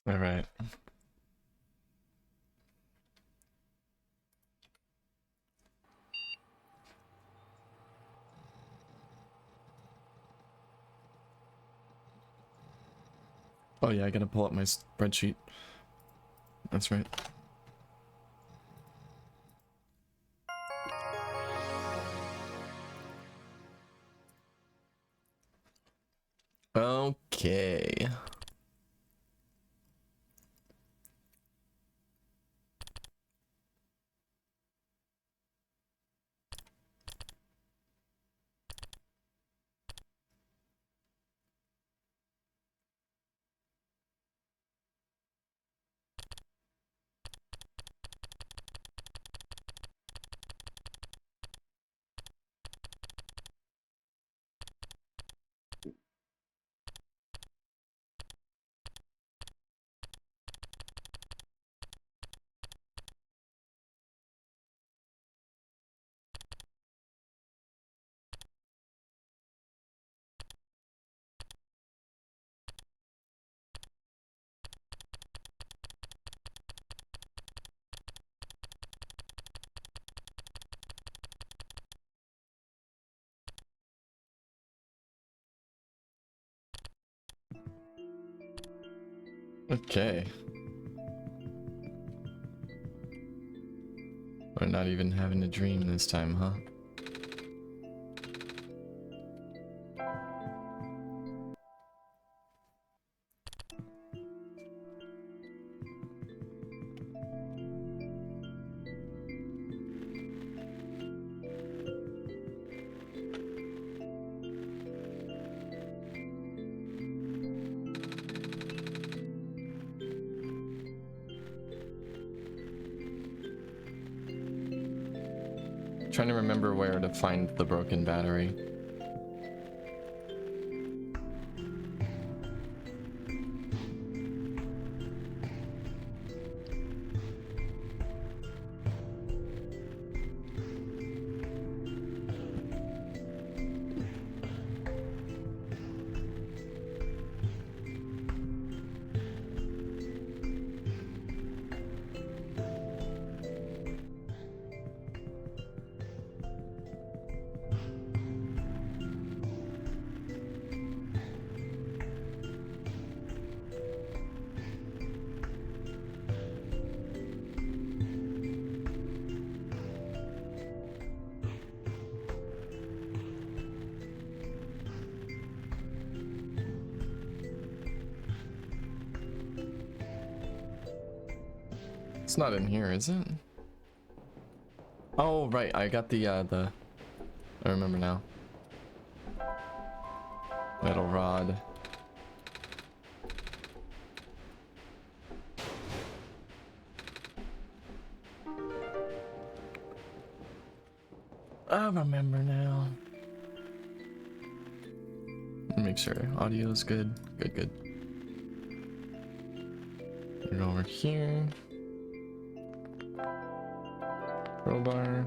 All right. Oh yeah, I gotta pull up my spreadsheet. That's right. Okay. Okay. We're not even having a dream this time, huh? Trying to remember where to find the broken battery. It's not in here, is it? Oh, right, I got the, I remember now. Metal rod. I remember now. Make sure audio is good. Good, good. Put it over here. Crowbar.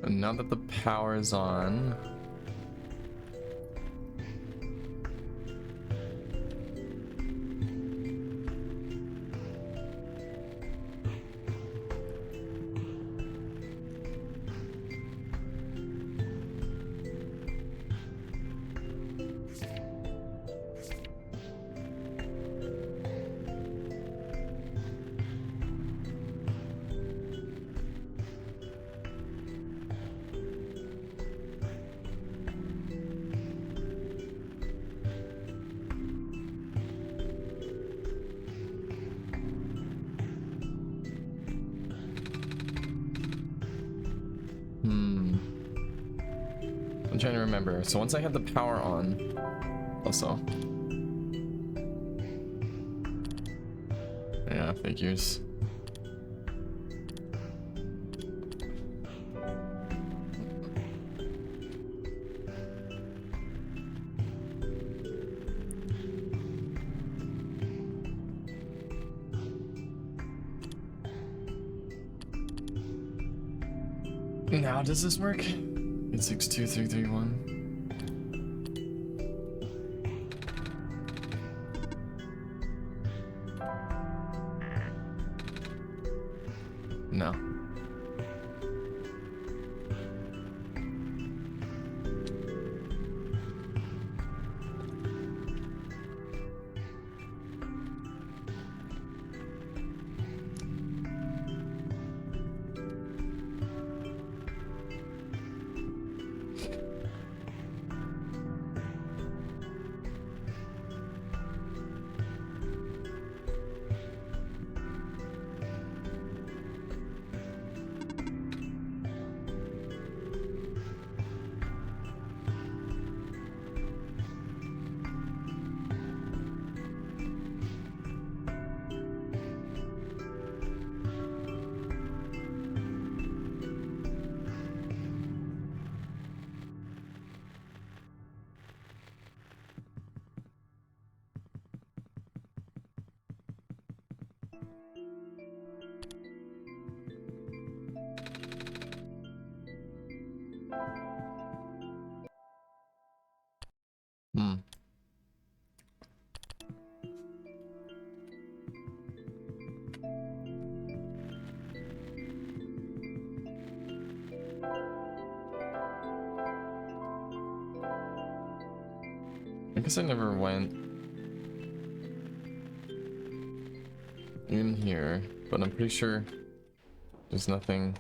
And now that the power is on, I'm trying to remember. So once I had the power on, also. Yeah, figures. Now does this work? 862331. No. Hmm. I guess I never went in here, but I'm pretty sure there's nothing.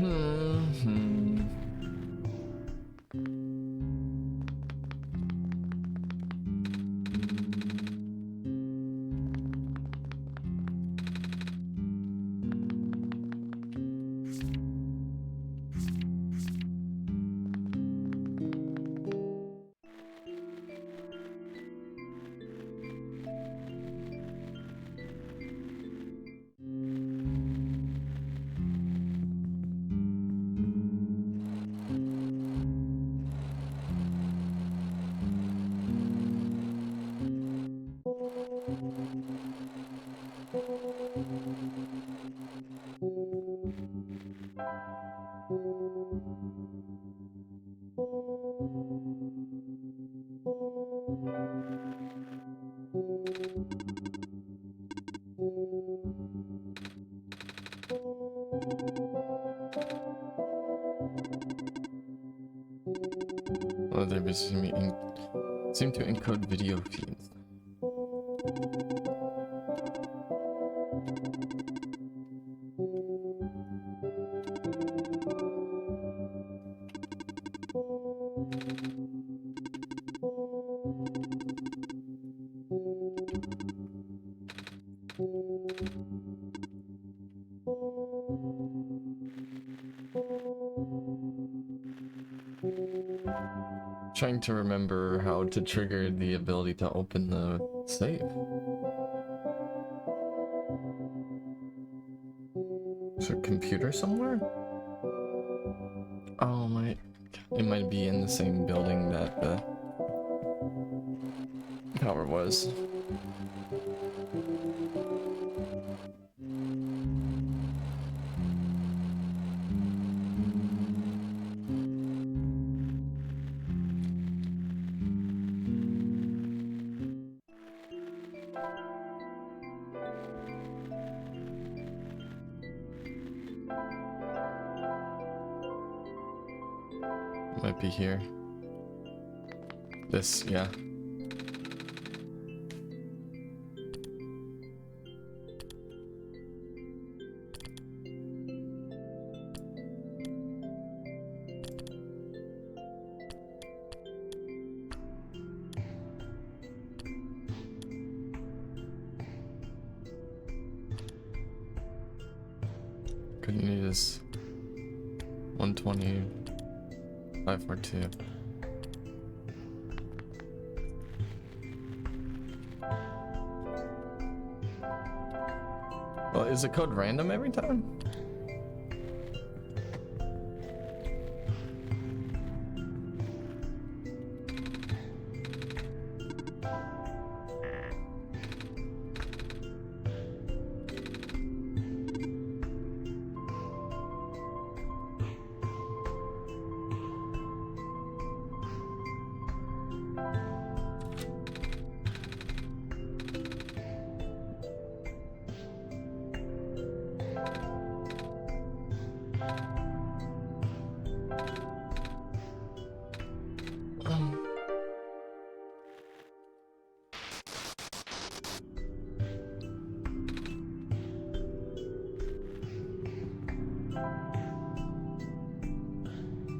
Hmm. services seem to encode video feeds. Trying to remember how to trigger the ability to open the save. Is there a computer somewhere? Oh my, it might be in the same building that the tower was. Might be here. This, yeah. Couldn't need this 120 542. Well, is the code random every time?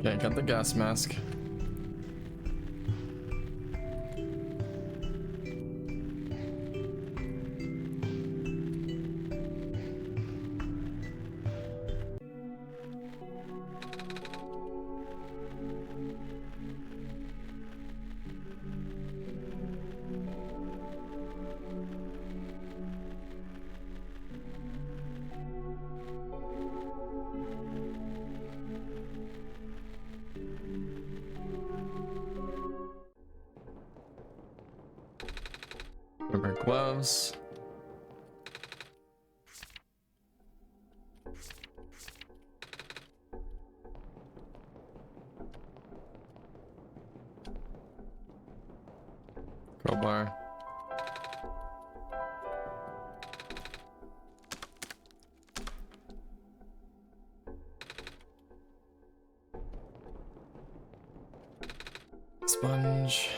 Yeah, got the gas mask. Rubber gloves. Crowbar. Sponge.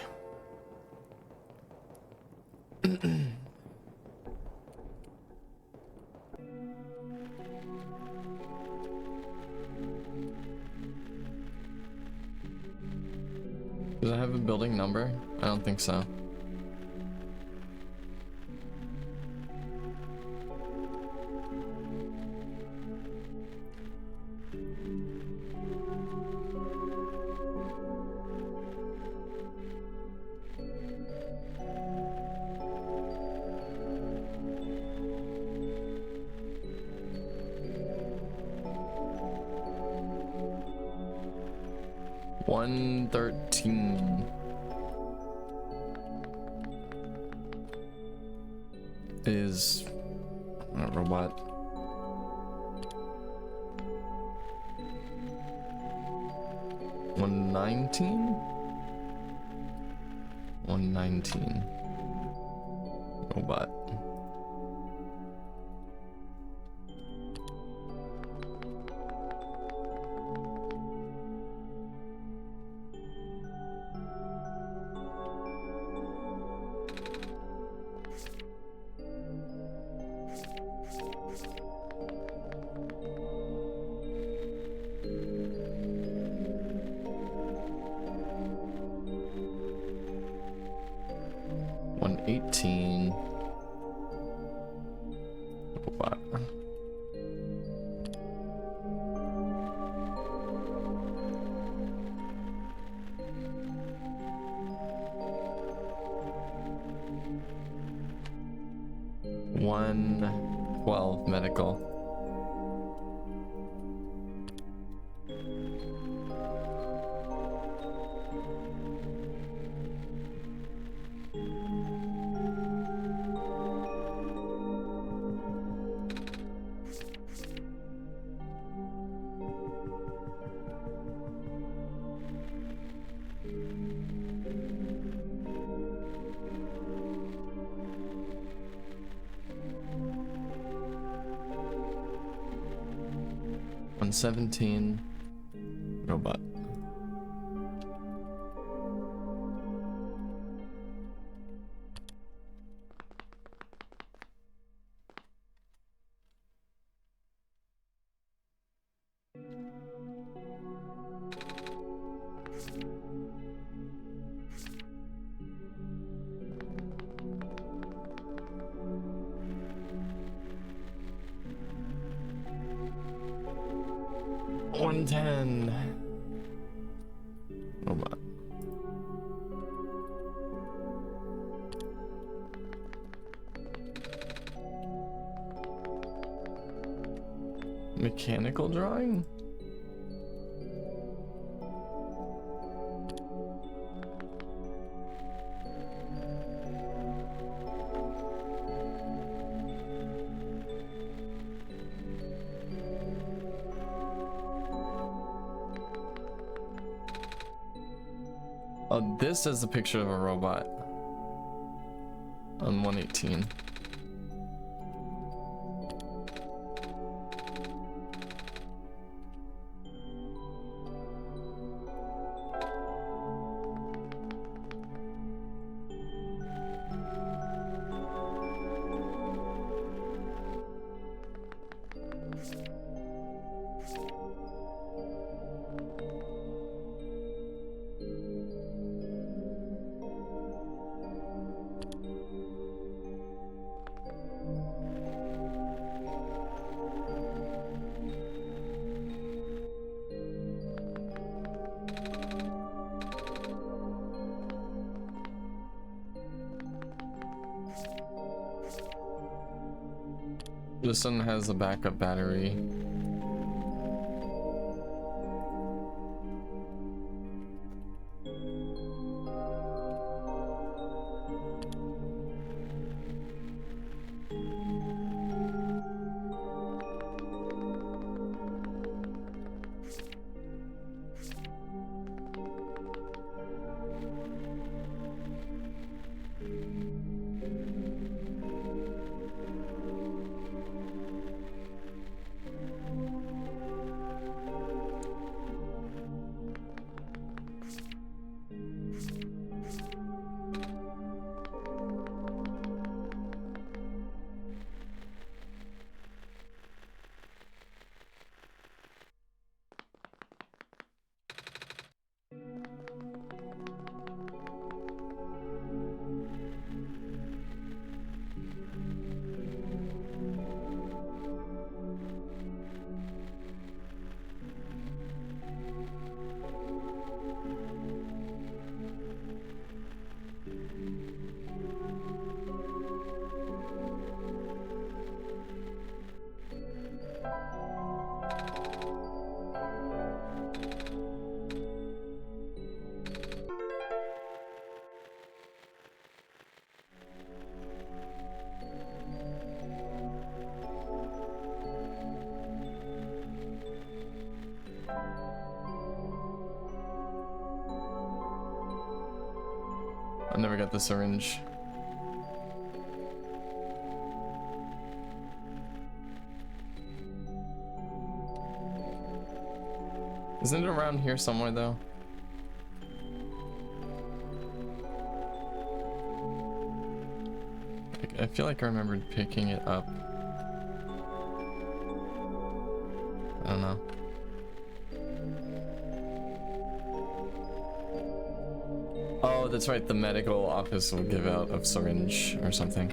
Does it have a building number? I don't think so. $113 is a robot. $119 robot. 18. What? $112 medical. $117 robot. $110 robot. Mechanical drawing? Oh, this is a picture of a robot on 118. This one has a backup battery. I never got the syringe. Isn't it around here somewhere though? I feel like I remembered picking it up. I don't know. Oh, the that's right, the medical office will give out a syringe or something.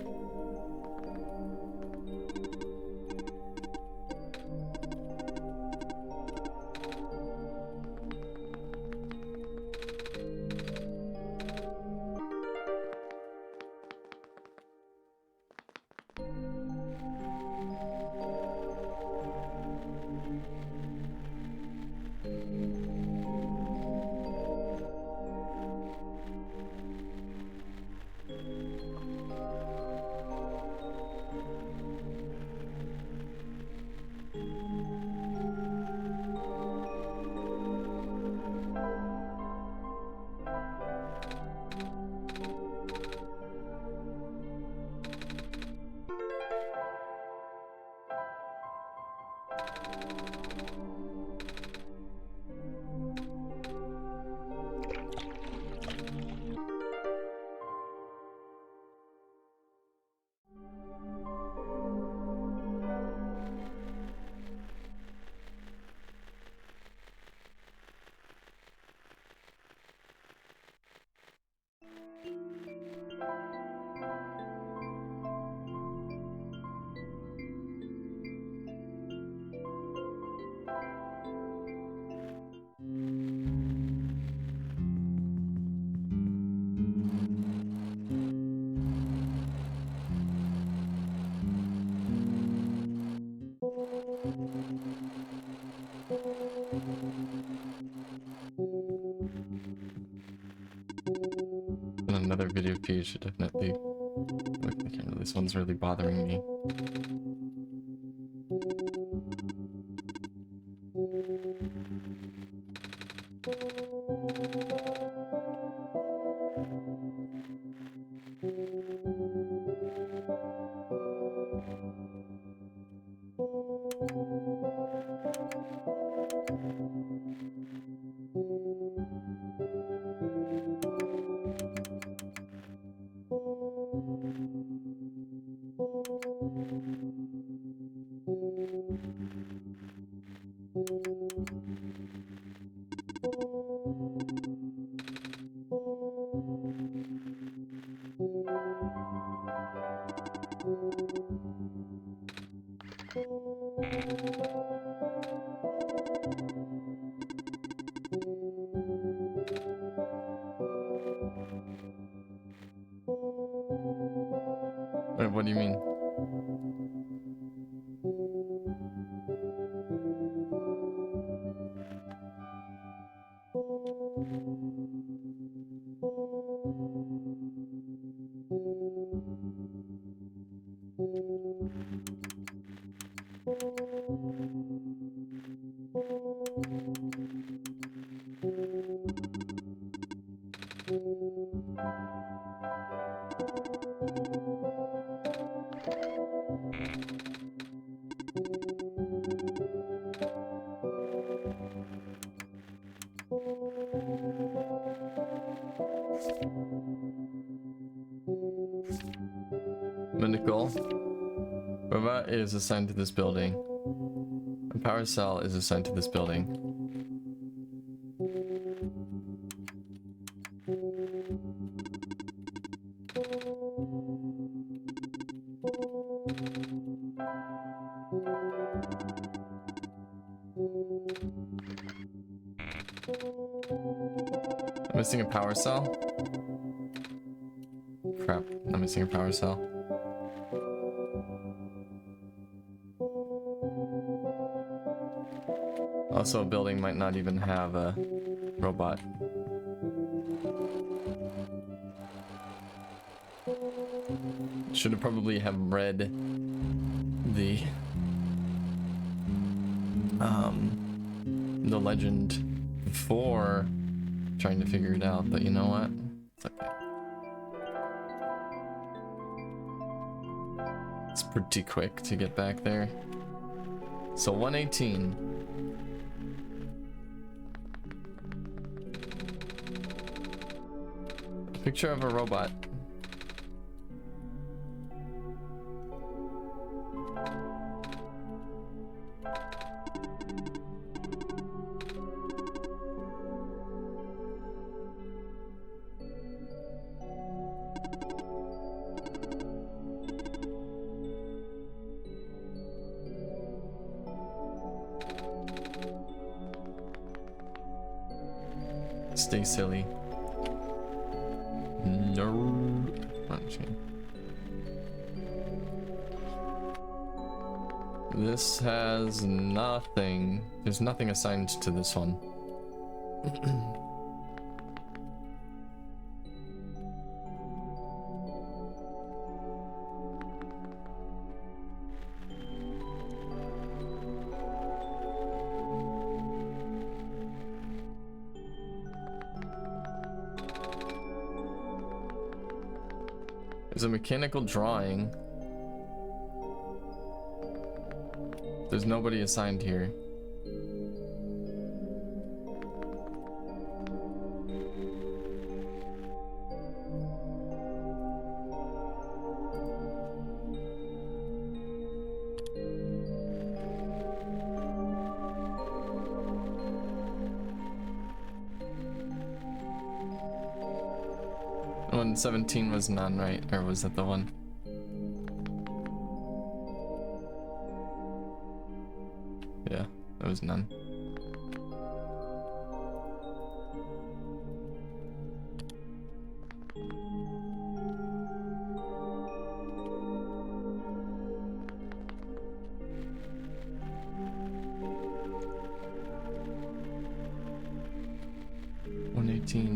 Another video feed should definitely look at the camera. This one's really bothering me. Wait, what do you mean? Medical. Robot is assigned to this building. A power cell is assigned to this building. I'm missing a power cell. Crap, I'm missing a power cell. Also, a building might not even have a robot. Should have probably have read the legend before trying to figure it out, but you know what? It's okay. It's pretty quick to get back there. So 118. Picture of a robot. Stay silly. No. Punching. This has nothing. There's nothing assigned to this one. There's a mechanical drawing. There's nobody assigned here. One 17 was none, right? Or was that the one? Yeah, that was none.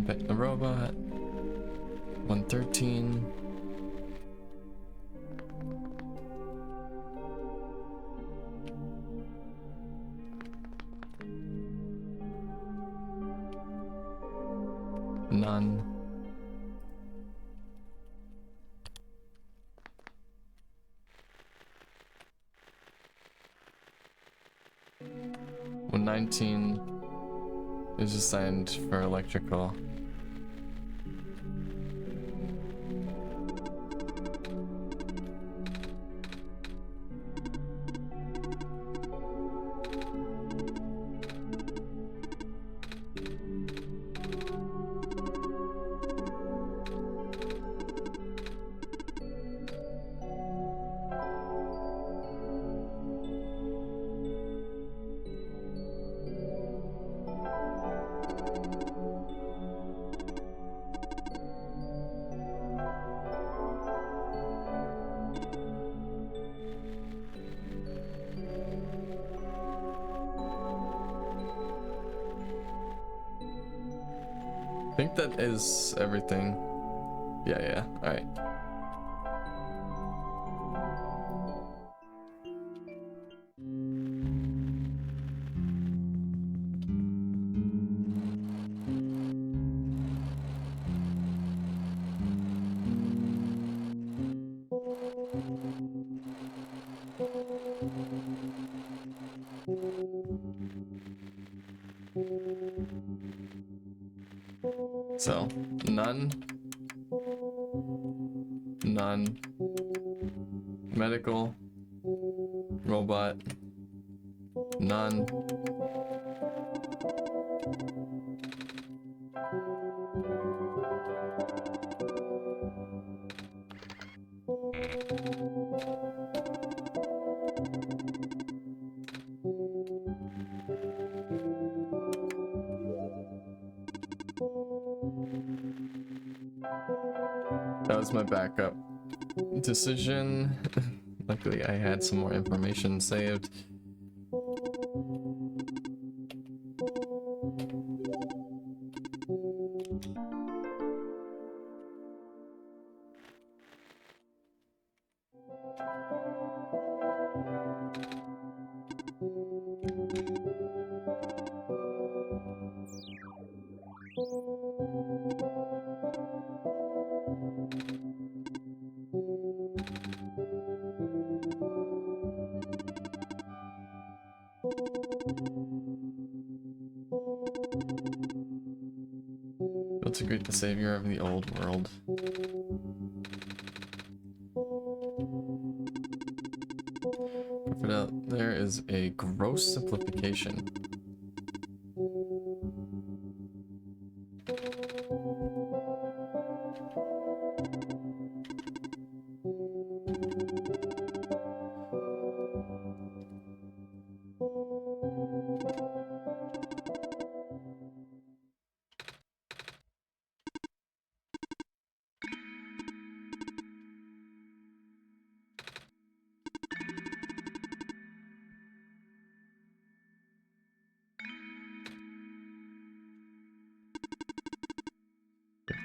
Bet the robot. 113. None. One 19 is assigned for electrical. I think that is everything. Yeah, alright. So, none. None. Medical. Robot. None. That was my backup decision. Luckily, I had some more information saved. To greet the savior of the old world. There is a gross simplification.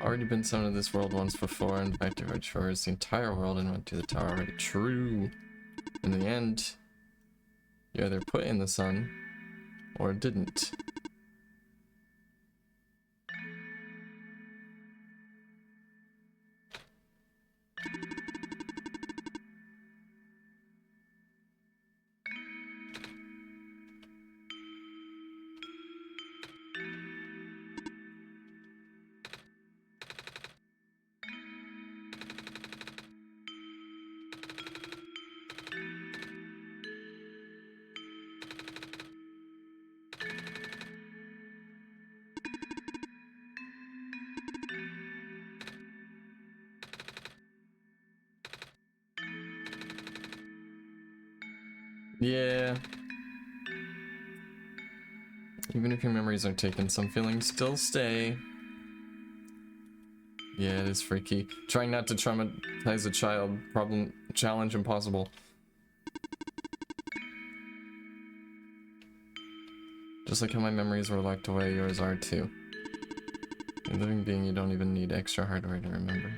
Already been summoned to this world once before. In fact, I've traversed the entire world and went to the tower already. True. In the end, you either put in the sun or didn't. Yeah. Even if your memories are taken, some feelings still stay. Yeah, it is freaky. Trying not to traumatize a child. Problem, challenge impossible. Just like how my memories were locked away, yours are too. A living being, you don't even need extra hardware to remember.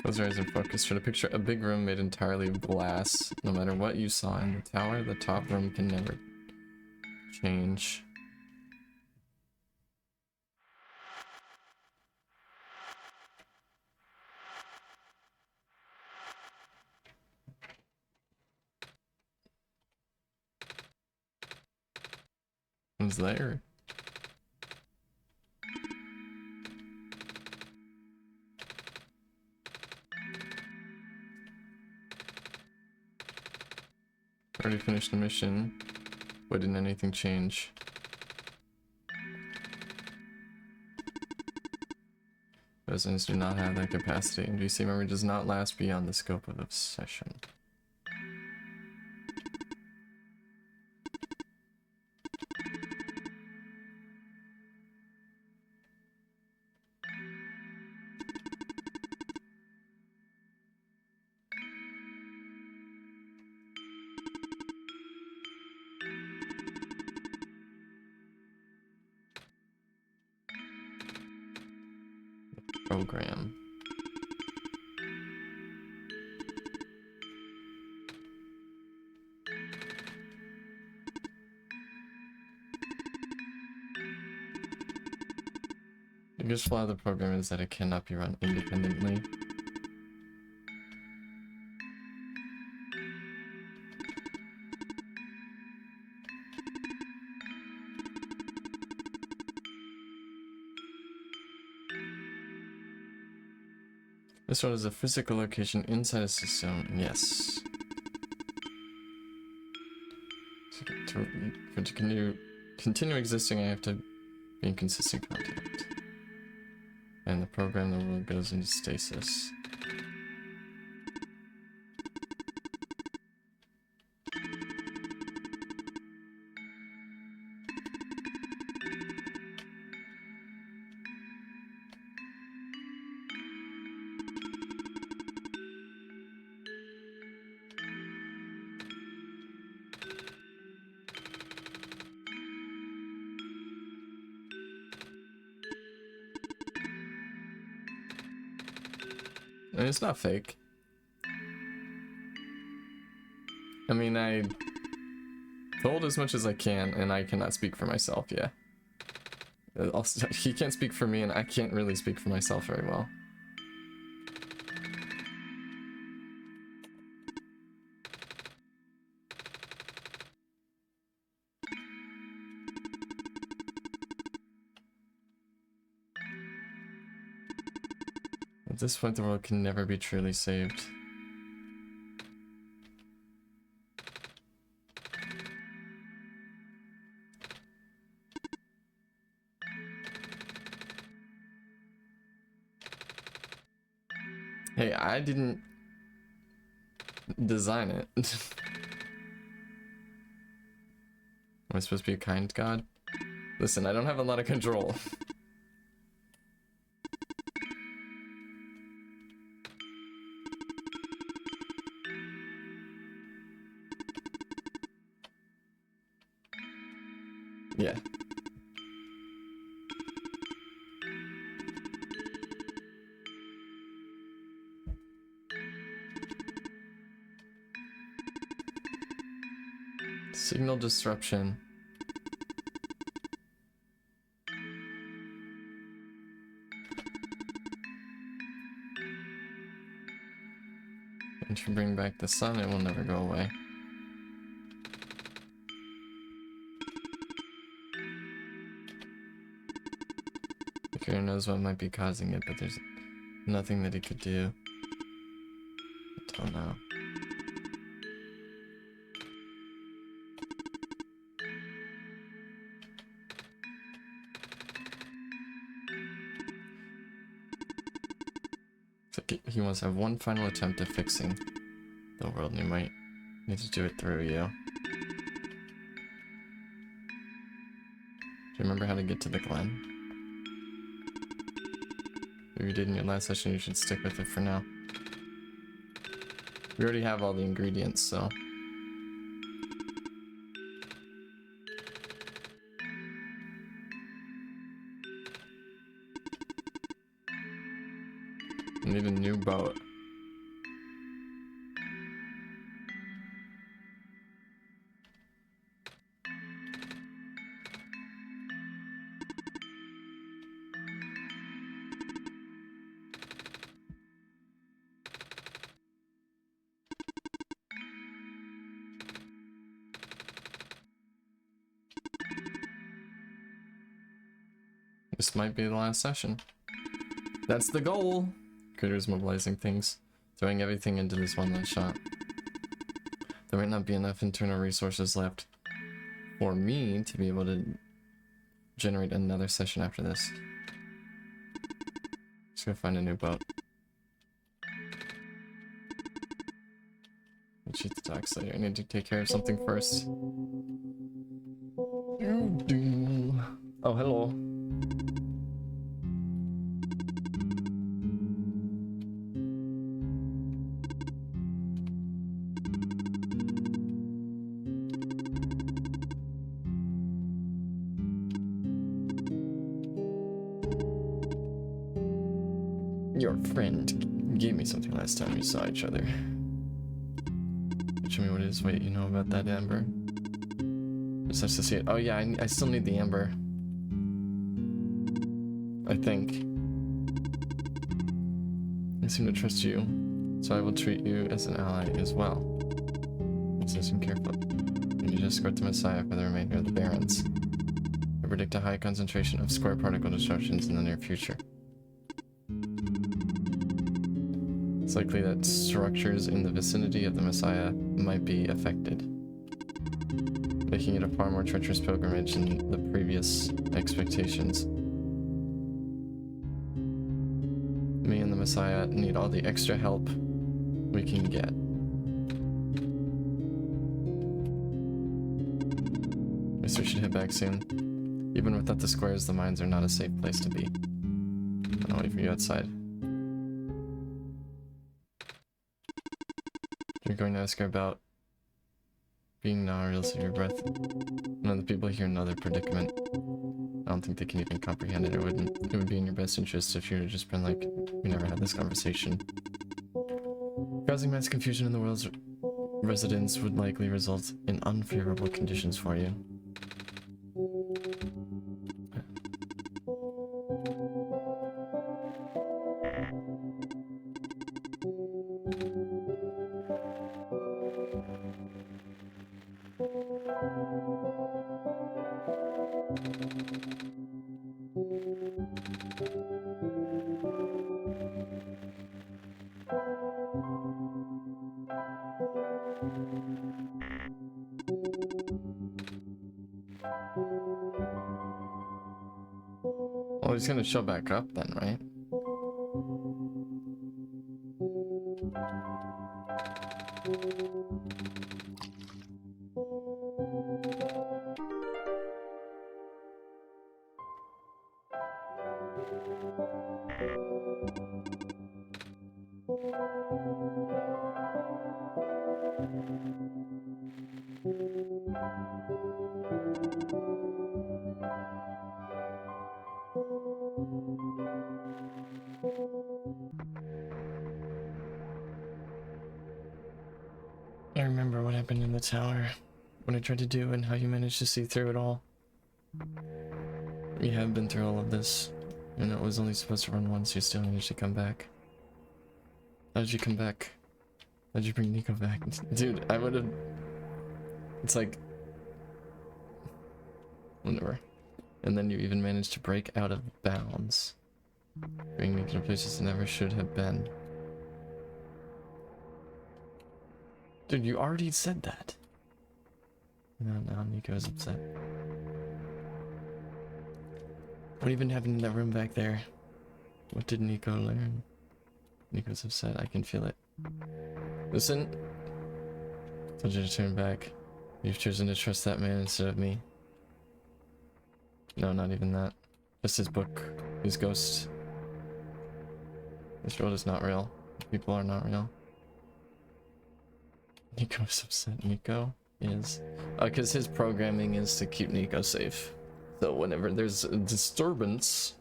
Close your eyes and focus. Try to picture a big room made entirely of glass. No matter what you saw in the tower, the top room can never change. What's there? Already finished the mission. Why didn't anything change? Residents do not have that capacity. NPC memory does not last beyond the scope of the session. Program. The biggest flaw of the program is that it cannot be run independently. This one is a physical location inside a system. Yes. So to continue existing, I have to be in consistent contact. And the program, the world goes into stasis. And it's not fake. I mean, I told as much as I can, and I cannot speak for myself, yeah. Also, he can't speak for me, and I can't really speak for myself very well. At this point, the world can never be truly saved. Hey, I didn't design it. Am I supposed to be a kind god? Listen, I don't have a lot of control. Yeah. Signal disruption. Once you bring back the sun, it will never go away. The creator knows what might be causing it, but there's nothing that he could do until now. He wants to have one final attempt at fixing the world, and he might need to do it through you. Do you remember how to get to the Glen? If you did in your last session, you should stick with it for now. We already have all the ingredients, so... I need a new boat. This might be the last session. That's the goal! Critters mobilizing things, throwing everything into this one last shot. There might not be enough internal resources left for me to be able to generate another session after this. Just gonna find a new boat. We'll cheat the docks later. I need to take care of something first. Oh, hello. Your friend gave me something last time we saw each other. Show me what it is. Wait, you know about that amber? Just has to see it. Oh yeah, I still need the amber. I think. I seem to trust you, so I will treat you as an ally as well. Listen carefully. You need to escort the Messiah for the remainder of the Barrens. I predict a high concentration of square particle disruptions in the near future. It's likely that structures in the vicinity of the Messiah might be affected, making it a far more treacherous pilgrimage than the previous expectations. Me and the Messiah need all the extra help we can get. Guess we should head back soon. Even without the squares, the mines are not a safe place to be. I'll wait for you outside. You're going to ask her about being now reels of your breath. None of the people here know their predicament. I don't think they can even comprehend it. It would be in your best interest if you were just been like, we never had this conversation. Causing mass confusion in the world's residents would likely result in unfavorable conditions for you. Well, he's gonna show back up then, right? I remember what happened in the tower. what I tried to do and how you managed to see through it all. You have been through all of this, and it was only supposed to run once. You still managed to come back. How did you come back? How did you bring Nico back? Dude, I would have... It's like... Whatever. And then you even managed to break out of bounds. Bring Nico to places it never should have been. Dude, you already said that. No, now Nico's upset. What even happened in that room back there? What did Nico learn? Nico's upset, I can feel it. Listen. Told you to turn back. You've chosen to trust that man instead of me. No, not even that. Just his book. His ghost. This world is not real. People are not real. Nico's upset. Nico is... because his programming is to keep Nico safe. So whenever there's a disturbance,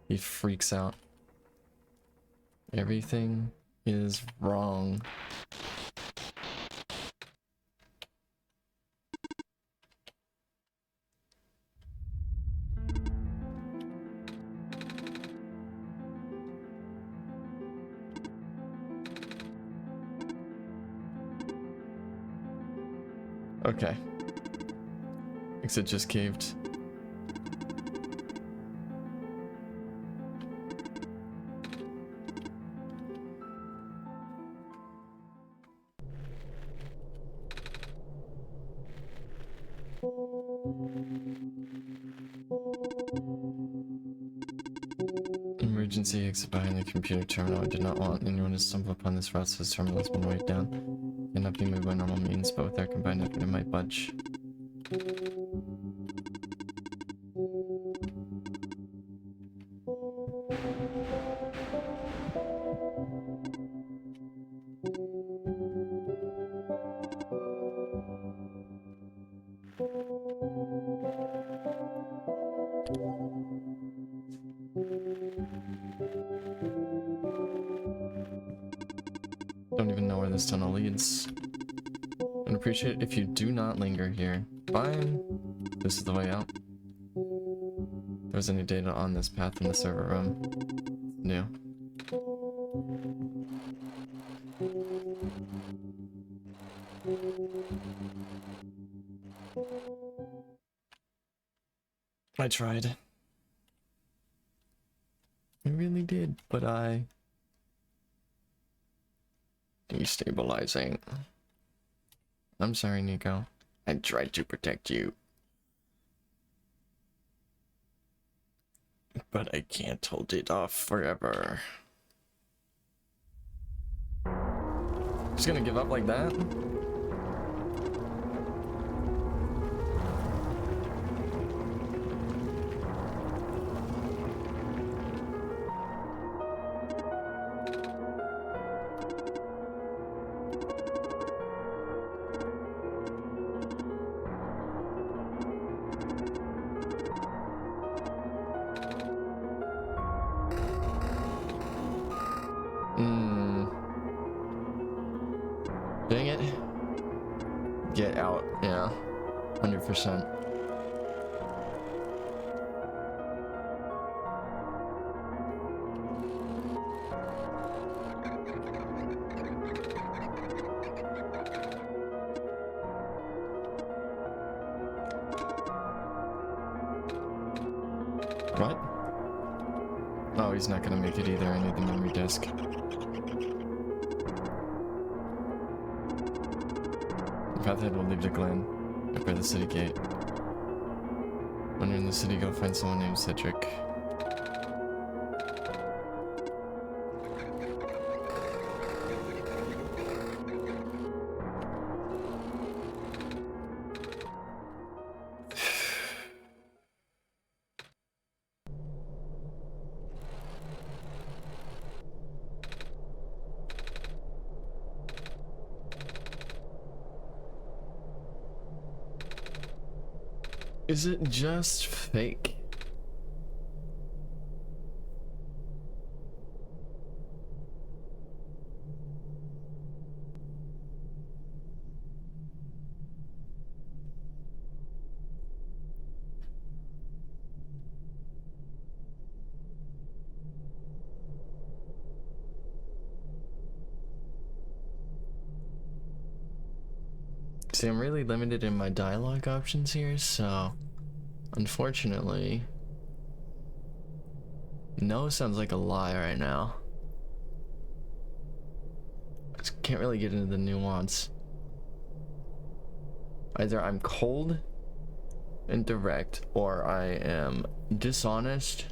he freaks out. Everything is wrong. Okay. Exit just caved. Emergency exit behind the computer terminal. I did not want anyone to stumble upon this route, so this terminal has been weighed down. Cannot be moved by normal means, but with our combined effort, it might budge. Don't even know where this tunnel leads. I'd appreciate it if you do not linger here. Fine. This is the way out. If there's any data on this path in the server room. It's new. I tried. I really did, but I... Destabilizing. I'm sorry, Nico. I tried to protect you. But I can't hold it off forever. Just gonna give up like that? Dang it. Get out, yeah. 100%. What? Oh, he's not gonna make it either. I need the memory disk. Pathhead will leave the glen, up by the city gate. When you're in the city, go find someone named Cedric. Is it just fake? See, I'm really limited in my dialogue options here, so unfortunately, no sounds like a lie right now. I just can't really get into the nuance. Either I'm cold and direct, or I am dishonest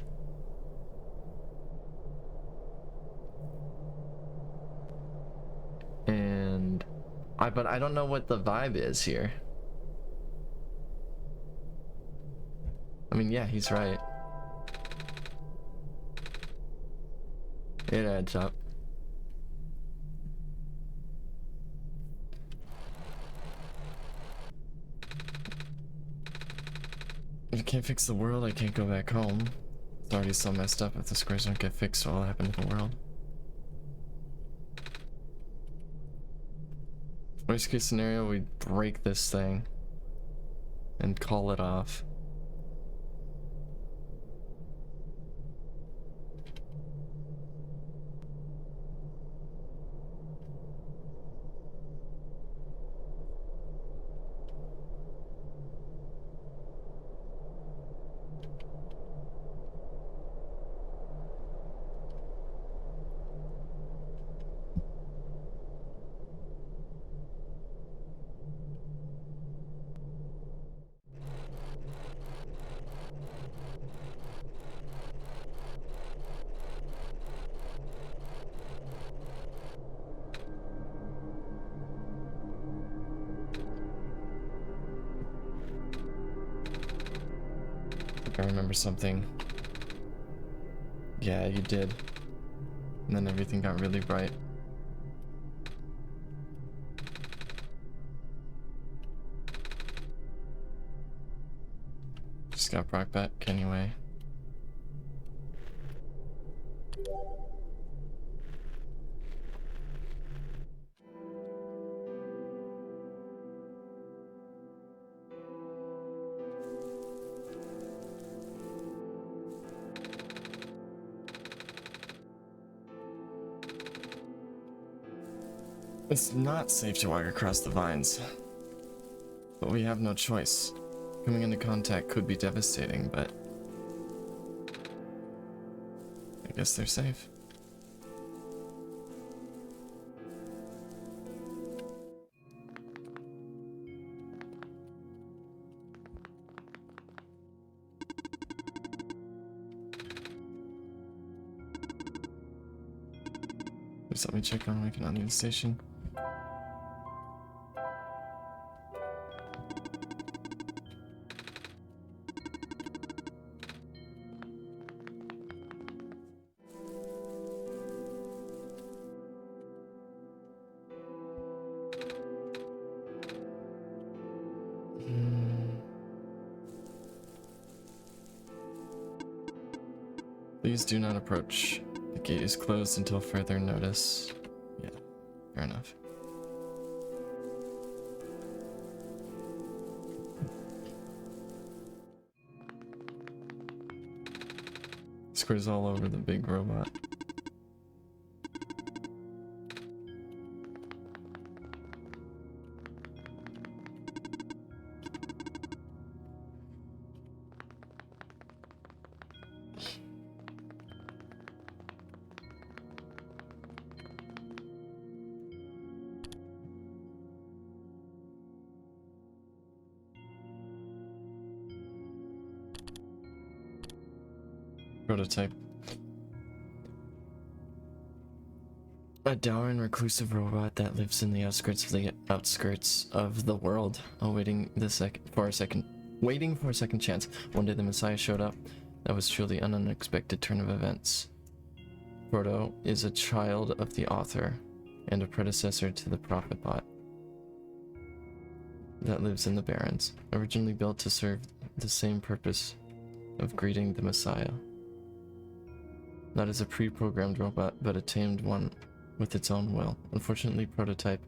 and but I don't know what the vibe is here. I mean, yeah, he's right. It adds up. If I can't fix the world, I can't go back home. It's already so messed up. If the squares don't get fixed, what'll happen to the world? Worst case scenario, we break this thing and call it off. I remember something. Yeah, you did. And then everything got really bright. Just got brought back anyway. It's not safe to walk across the vines, but we have no choice. Coming into contact could be devastating, but I guess they're safe. Please let me check on when I can leave the station. Please do not approach. The gate is closed until further notice. Yeah, fair enough. Squares all over the big robot. Prototype. A dour and reclusive robot that lives in the outskirts of the world, waiting for a second chance. One day the Messiah showed up. That was truly an unexpected turn of events. Proto is a child of the author and a predecessor to the prophet bot that lives in the Barrens, originally built to serve the same purpose of greeting the Messiah. Not as a pre-programmed robot, but a tamed one with its own will. Unfortunately, Prototype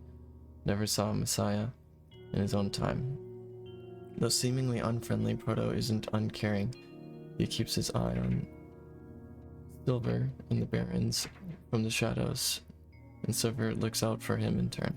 never saw a Messiah in his own time. Though seemingly unfriendly, Proto isn't uncaring. He keeps his eye on Silver in the Barrens from the shadows, and Silver looks out for him in turn.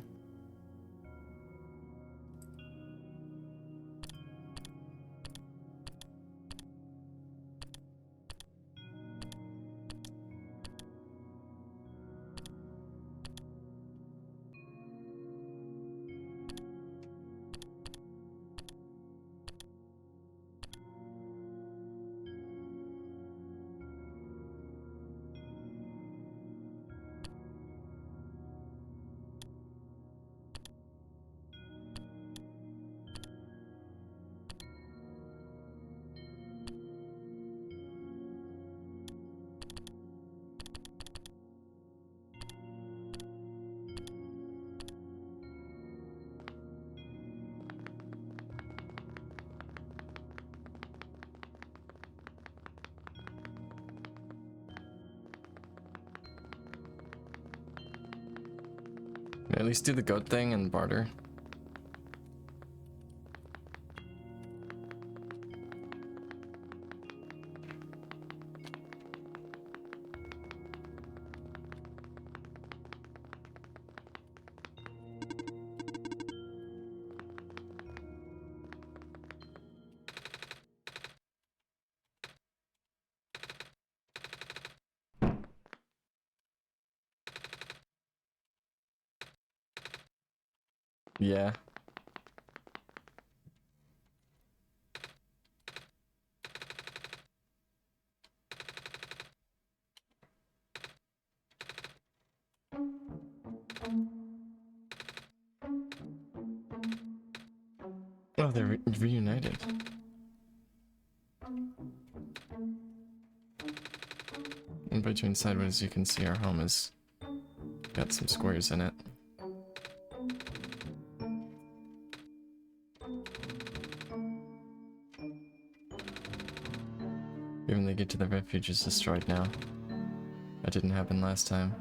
At least do the goat thing and barter. Yeah. Oh, they're reunited. And by doing sideways, you can see our home has got some squares in it. Even they get to the refuge is destroyed now. That didn't happen last time.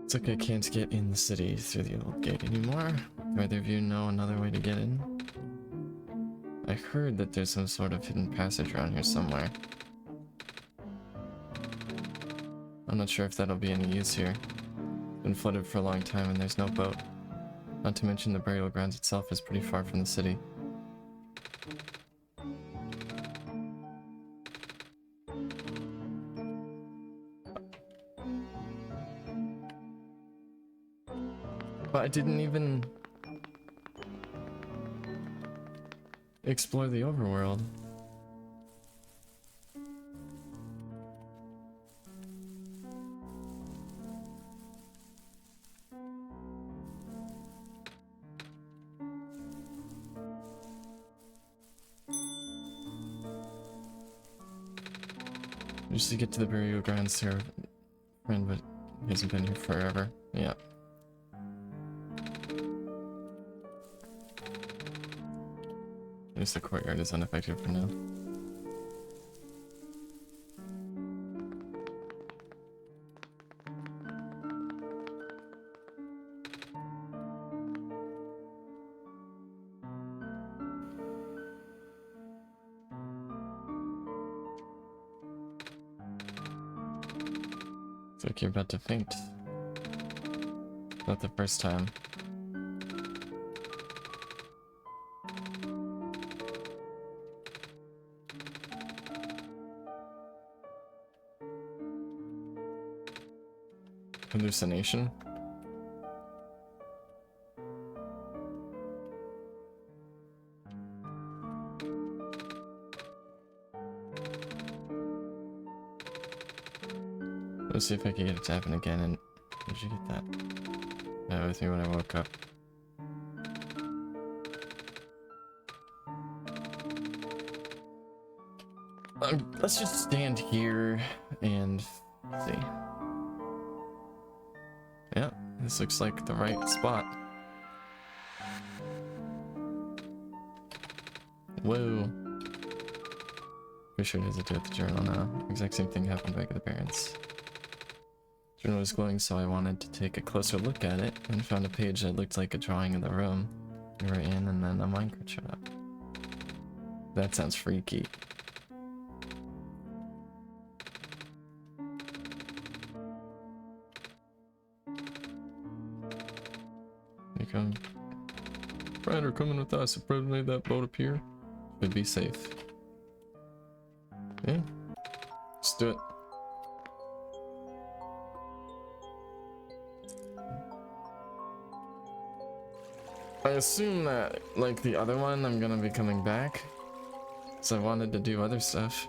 It's okay, I can't get in the city through the old gate anymore. Do either of you know another way to get in? I heard that there's some sort of hidden passage around here somewhere. I'm not sure if that'll be any use here. Been flooded for a long time and there's no boat. Not to mention the burial grounds itself is pretty far from the city. But I didn't even explore the overworld. Just to get to the burial grounds here, friend, but he hasn't been here forever. Yeah. At least the courtyard is unaffected for now. It's like you're about to faint. Not the first time. Hallucination? Let's see if I can get it to happen again. And did you get that? Yeah, with me when I woke up. Let's just stand here and see. Yeah, this looks like the right spot. Whoa. Pretty sure it has to do with the journal now. Exact same thing happened back at the parents. Journal was glowing, so I wanted to take a closer look at it and found a page that looked like a drawing of the room we were in, and then a minecart showed up. That sounds freaky. You come. Ryder, coming with us. If Fred made that boat appear, we'd be safe. Yeah. Let's do it. I assume that, like the other one, I'm gonna be coming back. So I wanted to do other stuff.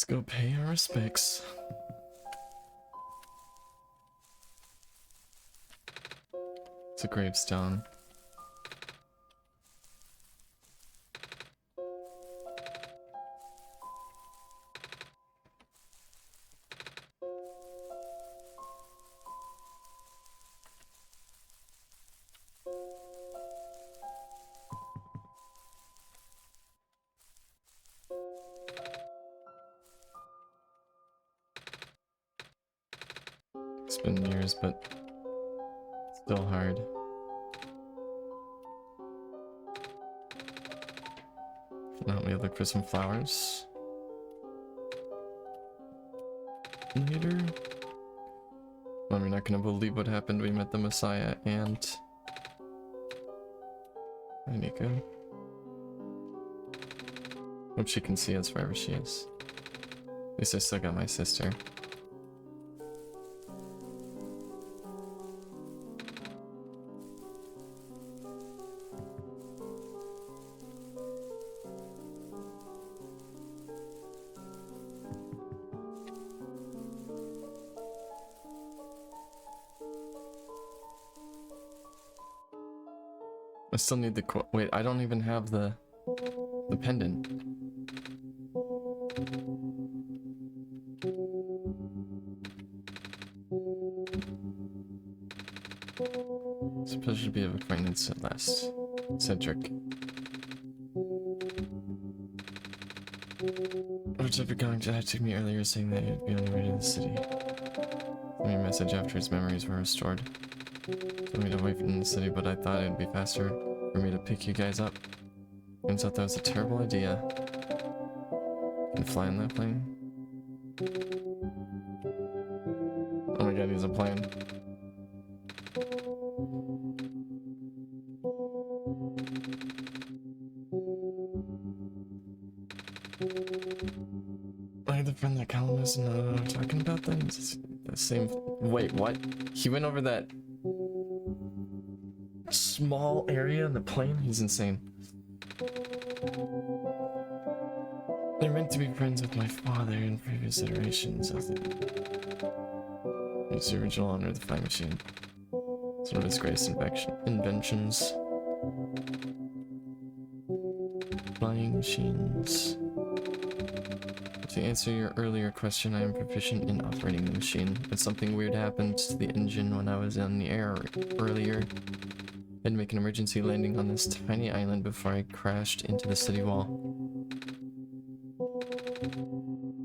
Let's go pay our respects. It's a gravestone. It's been years, but still hard. Now we look for some flowers. Later. Well, we're not gonna believe what happened. We met the Messiah and Nico. Hope she can see us wherever she is. At least I still got my sister. I still need the wait, I don't even have the pendant. It's a pleasure to be of acquaintance at last. Cedric. Whichever contacted me earlier saying that you'd be on your way to the city. Sent me a message after his memories were restored. Told me to wait in the city, but I thought it'd be faster for me to pick you guys up. Turns out that was a terrible idea. Can fly in that plane? Oh my god, he's a plane. I had the friend that Callum is talking about then? It's the same. Wait, what? He went over that small area in the plane? He's insane. They're meant to be friends with my father in previous iterations of it's the original owner of the flying machine. It's one of his greatest inventions. Flying machines. To answer your earlier question, I am proficient in operating the machine, but something weird happened to the engine when I was in the air earlier. I had to make an emergency landing on this tiny island before I crashed into the city wall.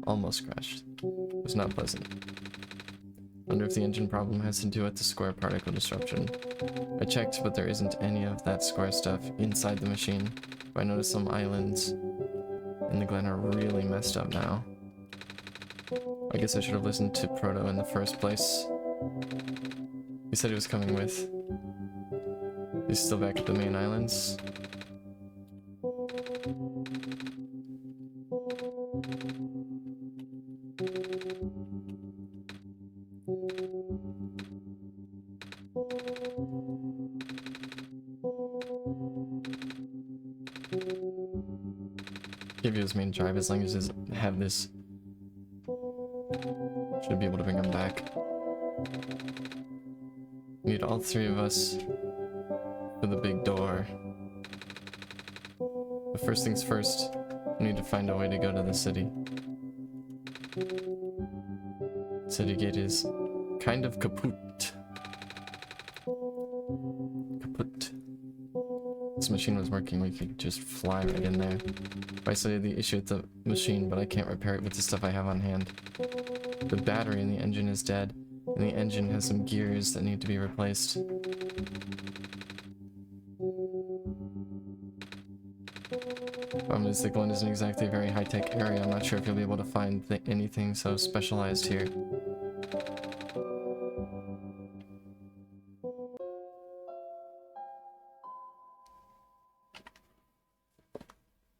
Almost crashed. It was not pleasant. Wonder if the engine problem has to do with the square particle disruption. I checked, but there isn't any of that square stuff inside the machine. But I noticed some islands in the Glen are really messed up now. I guess I should have listened to Proto in the first place. He said he was coming with. He's still back at the main islands. Give you his main drive as long as he have this. Should be able to bring him back. Need all three of us for the big door. But first things first, we need to find a way to go to the city. City gate is kind of kaput. Kaput. This machine was working, we could just fly right in there. I studied the issue with the machine, but I can't repair it with the stuff I have on hand. The battery in the engine is dead, and the engine has some gears that need to be replaced. Problem is, the Glen isn't exactly a very high-tech area. I'm not sure if you'll be able to find anything so specialized here.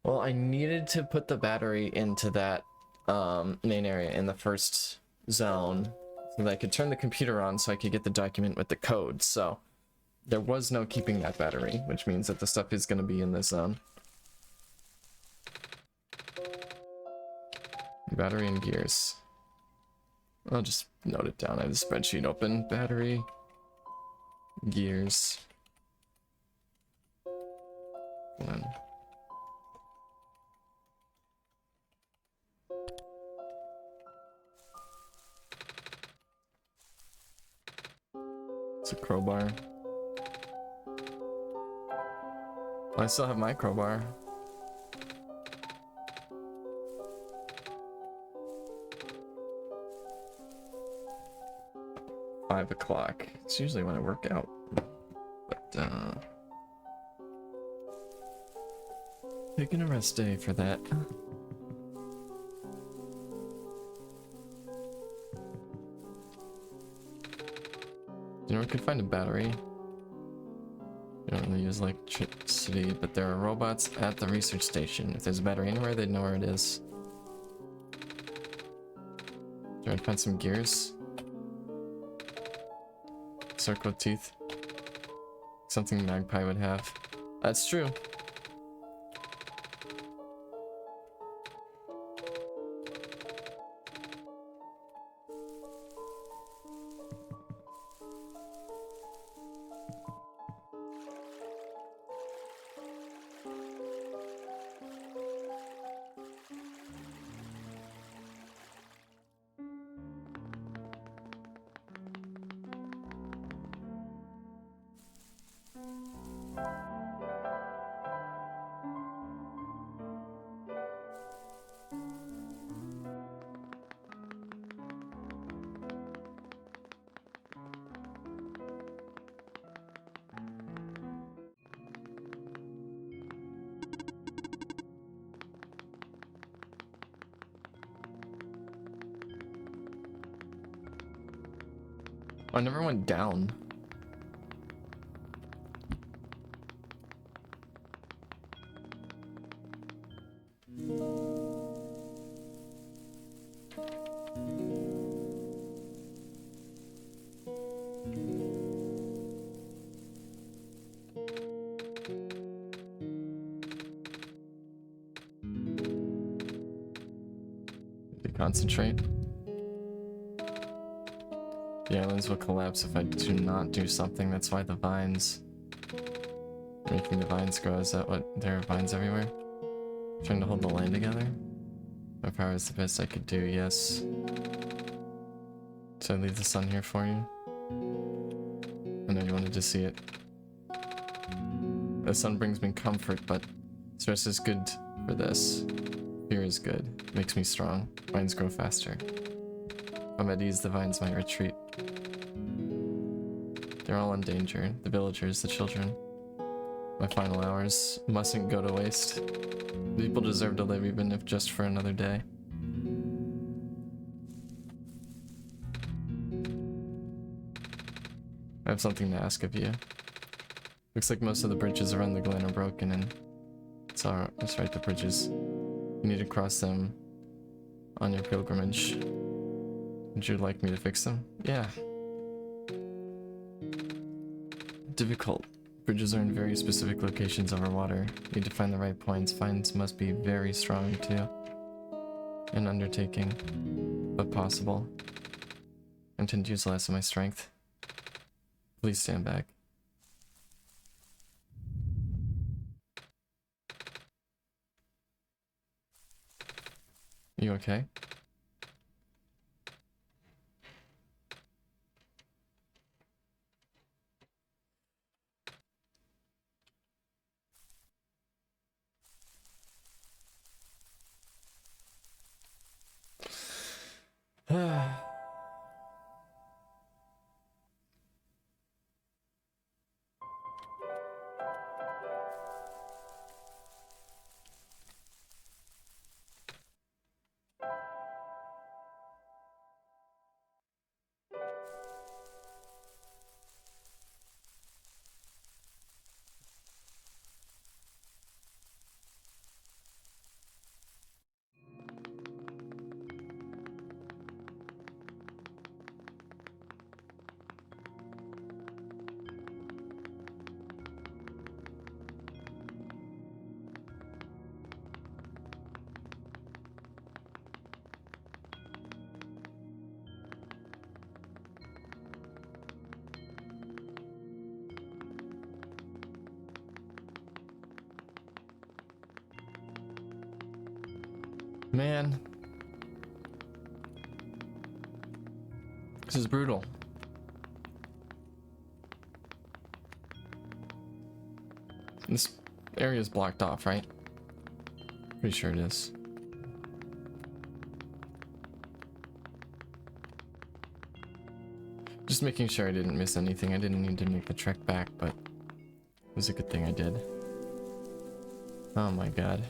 Well, I needed to put the battery into that main area in the first zone so that I could turn the computer on so I could get the document with the code. So there was no keeping that battery, which means that the stuff is going to be in this zone. Battery and gears. I'll just note it down. I have the spreadsheet open. Battery, gears. And then it's a crowbar. I still have my crowbar. $5 o'clock. It's usually when I work out. But taking a rest day for that. You know, we could find a battery. We don't really use electricity, but there are robots at the research station. If there's a battery anywhere, they'd know where it is. Try to find some gears. Circle teeth. Something Magpie would have. That's true. I never went down. To concentrate. The islands will collapse if I do not do something. That's why the vines... Making the vines grow. Is that what... There are vines everywhere? Trying to hold the land together? My power is the best I could do, yes. So I leave the sun here for you? I know you wanted to see it. The sun brings me comfort, but stress is good for this. Fear is good. Makes me strong. Vines grow faster. If I'm at ease, the vines might retreat. They're all in danger. The villagers, the children. My final hours mustn't go to waste. People deserve to live even if just for another day. I have something to ask of you. Looks like most of the bridges around the glen are broken and it's right, the bridges. You need to cross them on your pilgrimage. Would you like me to fix them? Yeah. Difficult. Bridges are in very specific locations over water. Need to find the right points. Finds must be very strong too. An undertaking, but possible. I intend to use less of my strength. Please stand back. You okay? Man. This is brutal. This area is blocked off, right? Pretty sure it is. Just making sure I didn't miss anything. I didn't need to make the trek back, but it was a good thing I did. Oh my god.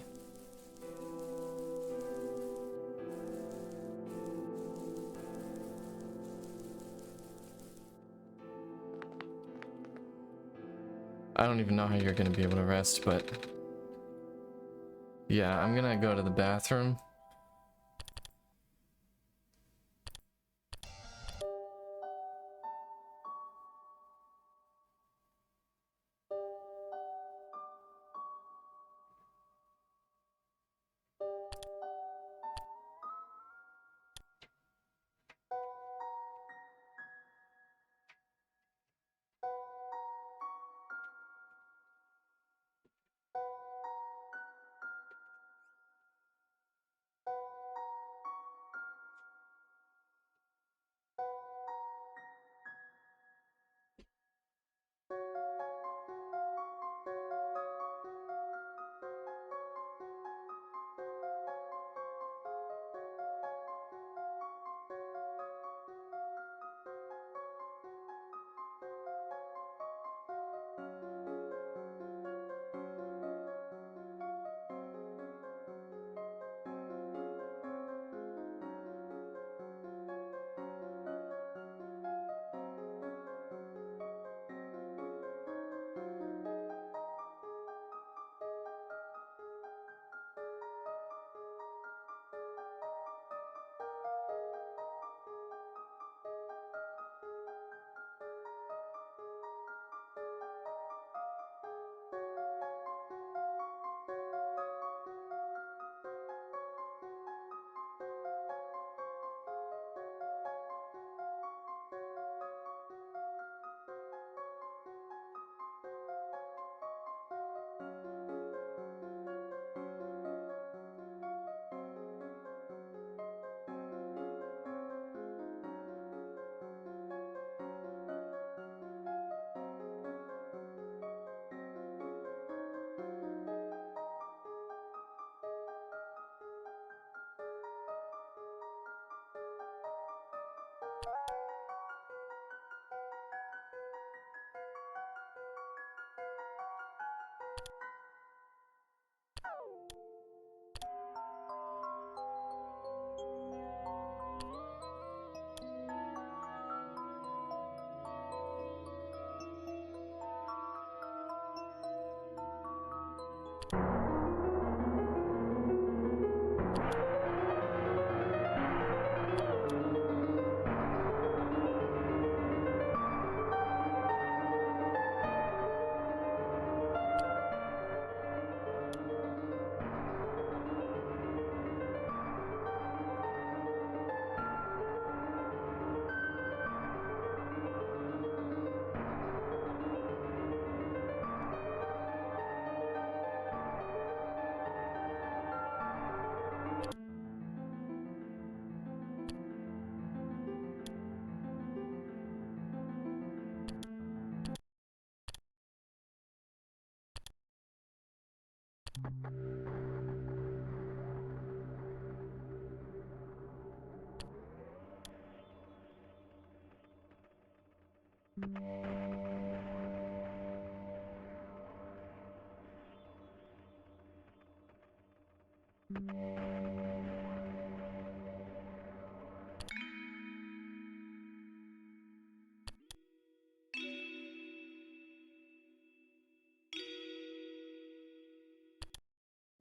I don't even know how you're gonna be able to rest, but yeah, I'm gonna go to the bathroom.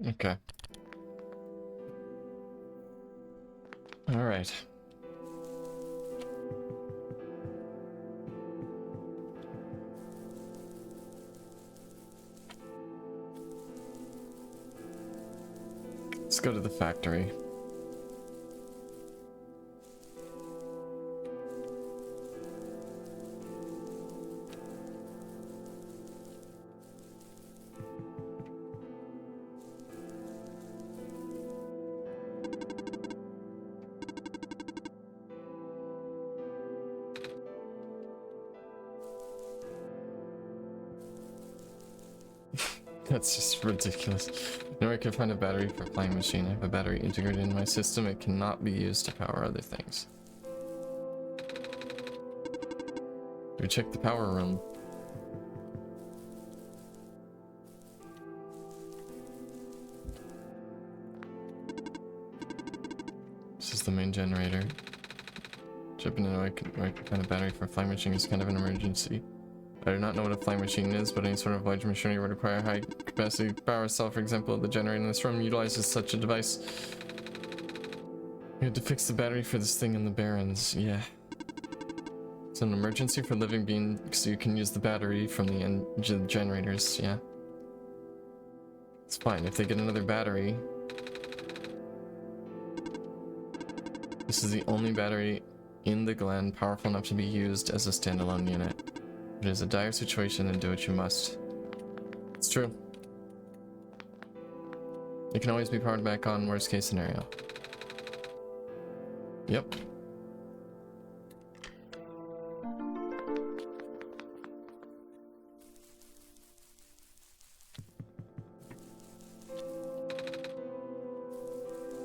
Okay. All right. Let's go to the factory. That's just ridiculous. No, I can find a battery for flying machine. I have a battery integrated in my system. It cannot be used to power other things. We check the power room. This is the main generator. Jumping in I can find a battery for a flying machine is kind of an emergency. I do not know what a flying machine is, but any sort of large machinery would require high capacity power cell. For example, the generator in this room utilizes such a device. We had to fix the battery for this thing in the Barrens. Yeah. It's an emergency for living beings, so you can use the battery from the generators. Yeah. It's fine. If they get another battery... This is the only battery in the Glen powerful enough to be used as a standalone unit. It is a dire situation and do what you must. It's true. It can always be powered back on, worst case scenario. Yep.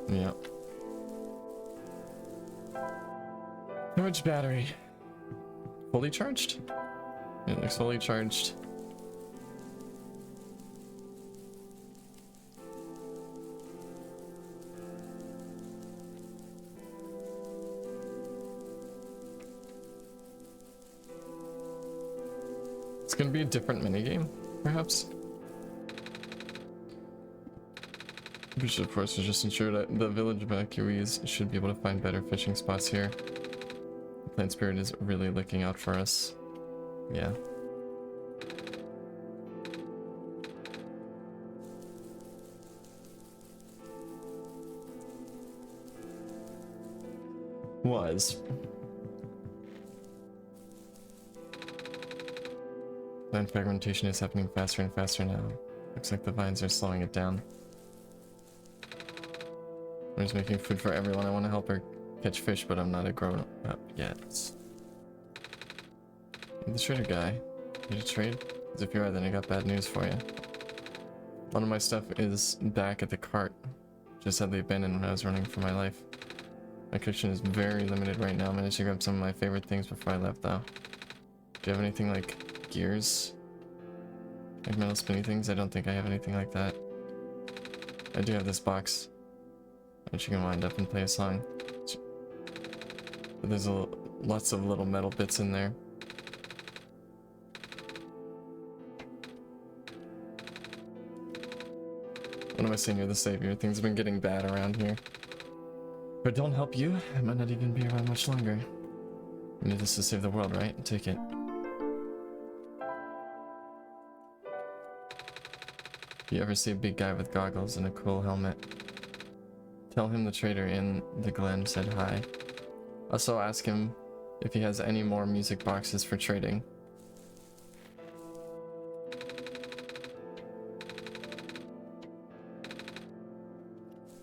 Yep. Storage battery. Fully charged? It looks fully charged. It's gonna be a different minigame, perhaps? We should, of course, just ensure that the village evacuees should be able to find better fishing spots here. The plant spirit is really looking out for us. Yeah. Was. Plant fragmentation is happening faster and faster now. Looks like the vines are slowing it down. I'm just making food for everyone. I want to help her catch fish, but I'm not a grown up yet. The trader guy. You to trade? Because if you are, then I got bad news for you. A lot of my stuff is back at the cart. Just had the abandoned when I was running for my life. My collection is very limited right now. I managed to grab some of my favorite things before I left, though. Do you have anything like gears? Like metal spinny things? I don't think I have anything like that. I do have this box. Which you can wind up and play a song. But there's lots of little metal bits in there. What am I saying? You're the savior. Things have been getting bad around here. If I don't help you, I might not even be around much longer. You need this to save the world, right? Take it. If you ever see a big guy with goggles and a cool helmet, tell him the trader in the Glen said hi. Also ask him if he has any more music boxes for trading.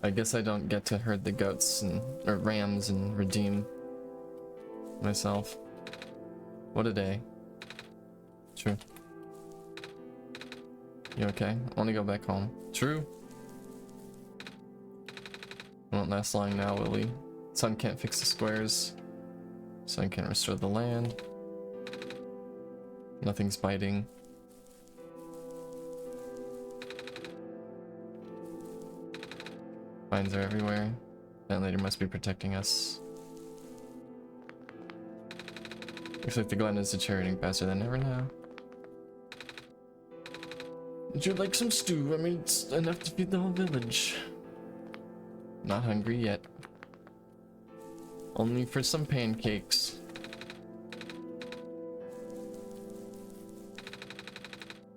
I guess I don't get to herd the goats or rams and redeem myself. What a day. True. You okay? I want to go back home. True. Won't last long now, will we? Sun can't fix the squares. Sun can't restore the land. Nothing's biting. Vines are everywhere. That lady must be protecting us. Looks like the Glen is deteriorating faster than ever now. Would you like some stew? I mean, it's enough to feed the whole village. Not hungry yet. Only for some pancakes.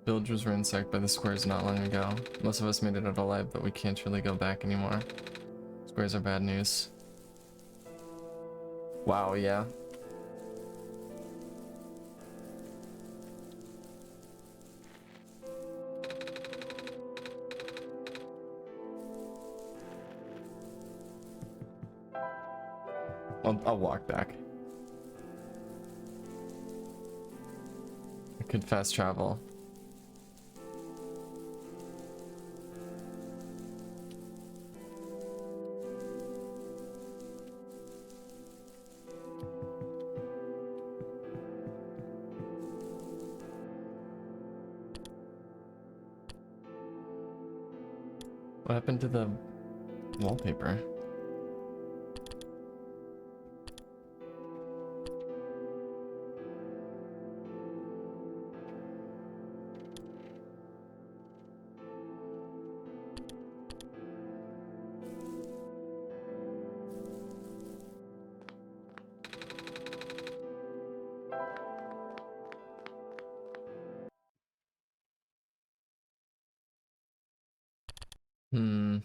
Village was ransacked by the squares not long ago. Most of us made it out alive, but we can't really go back anymore. Squares are bad news. Wow, yeah. I'll walk back. I could fast travel. What happened to the wallpaper? Hmm.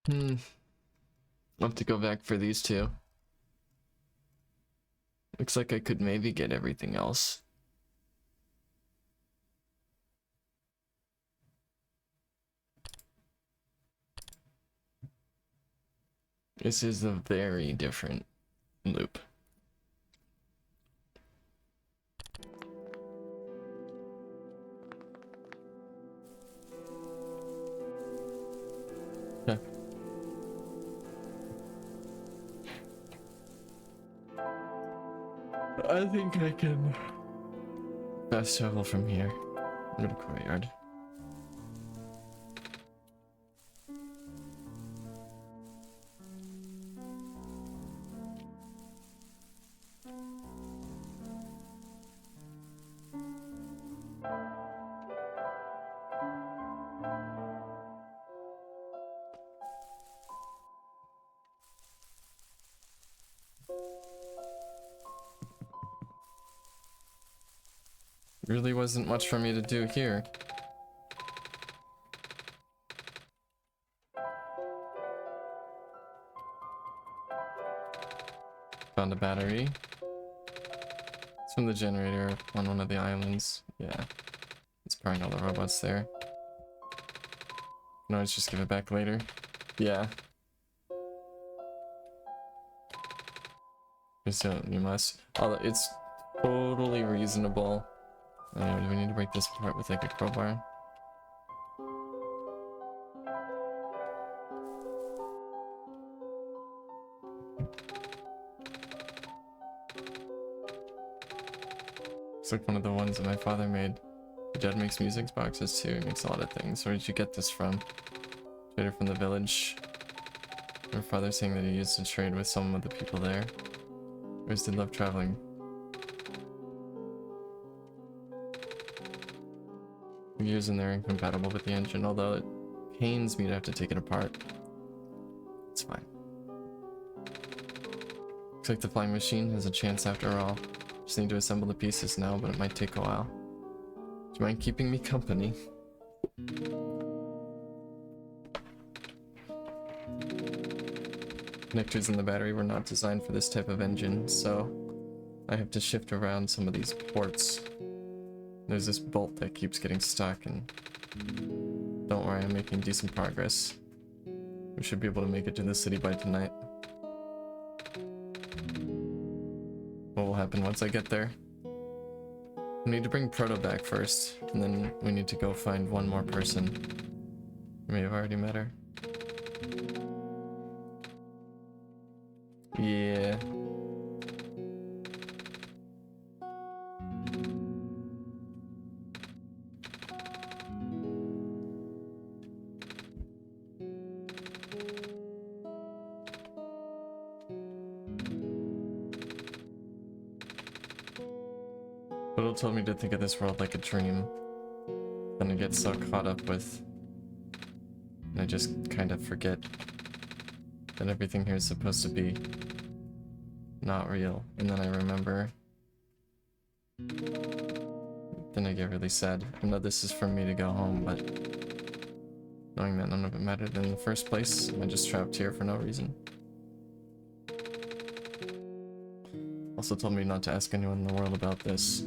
Hmm. I'll have to go back for these two. Looks like I could maybe get everything else. This is a very different loop. Okay. I think I can fast travel from here. Go to the courtyard. Really wasn't much for me to do here. Found a battery. It's from the generator on one of the islands. Yeah. It's powering all the robots there. Can always just give it back later. Yeah. So you must. Although it's totally reasonable. Anyway, do we need to break this apart with like a crowbar? It's like one of the ones that my father made. My dad makes music boxes too. He makes a lot of things. Where did you get this from? Trader from the village. My father saying that he used to trade with some of the people there. Always did love traveling. The gears in there are incompatible with the engine, although it pains me to have to take it apart. It's fine. Looks like the flying machine has a chance after all. Just need to assemble the pieces now, but it might take a while. Do you mind keeping me company? Connectors in the battery were not designed for this type of engine, so I have to shift around some of these ports. There's this bolt that keeps getting stuck, and don't worry, I'm making decent progress. We should be able to make it to the city by tonight. What will happen once I get there? We need to bring Proto back first, and then we need to go find one more person. You may have already met her. Yeah. Little told me to think of this world like a dream. Then I get so caught up with... and I just kind of forget that everything here is supposed to be not real. And then I remember. Then I get really sad. I know this is for me to go home, but knowing that none of it mattered in the first place, am I just trapped here for no reason? Also told me not to ask anyone in the world about this.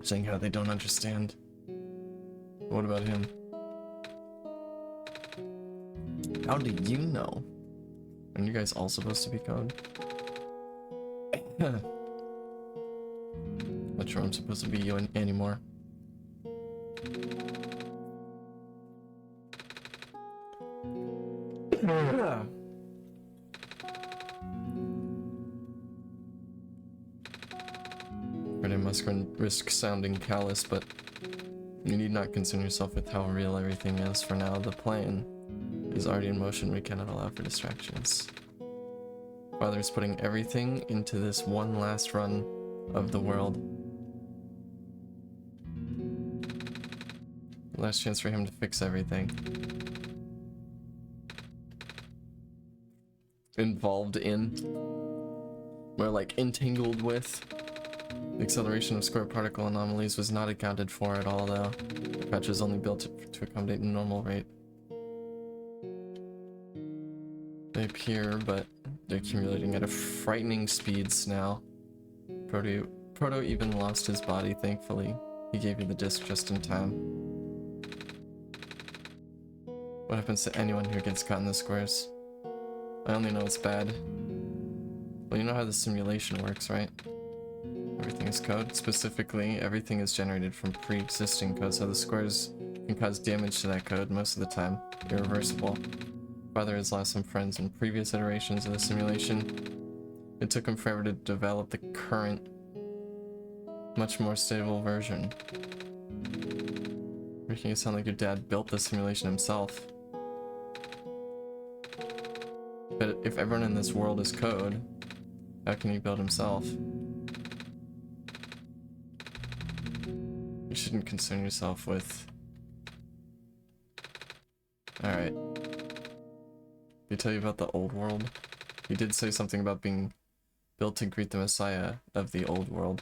saying how they don't understand. What about him? How do you know? Aren't you guys all supposed to be code? Not sure I'm supposed to be you anymore. But I must risk sounding callous, but you need not concern yourself with how real everything is for now. The plan is already in motion. We cannot allow for distractions. Father is putting everything into this one last run of the world. Last chance for him to fix everything. Involved in, or like entangled with. The acceleration of square particle anomalies was not accounted for at all, though. The patch was only built to accommodate the normal rate. They appear, but they're accumulating at a frightening speeds now. Proto even lost his body, thankfully. He gave you the disc just in time. What happens to anyone who gets caught in the squares? I only know it's bad. Well, you know how the simulation works, right? Everything is code. Specifically, everything is generated from pre-existing code, so the squares can cause damage to that code most of the time. Irreversible. Father has lost some friends in previous iterations of the simulation. It took him forever to develop the current, much more stable version. Making it sound like your dad built the simulation himself. But if everyone in this world is code, how can he build himself? You shouldn't concern yourself with... Alright. Did he tell you about the old world? He did say something about being built to greet the Messiah of the old world.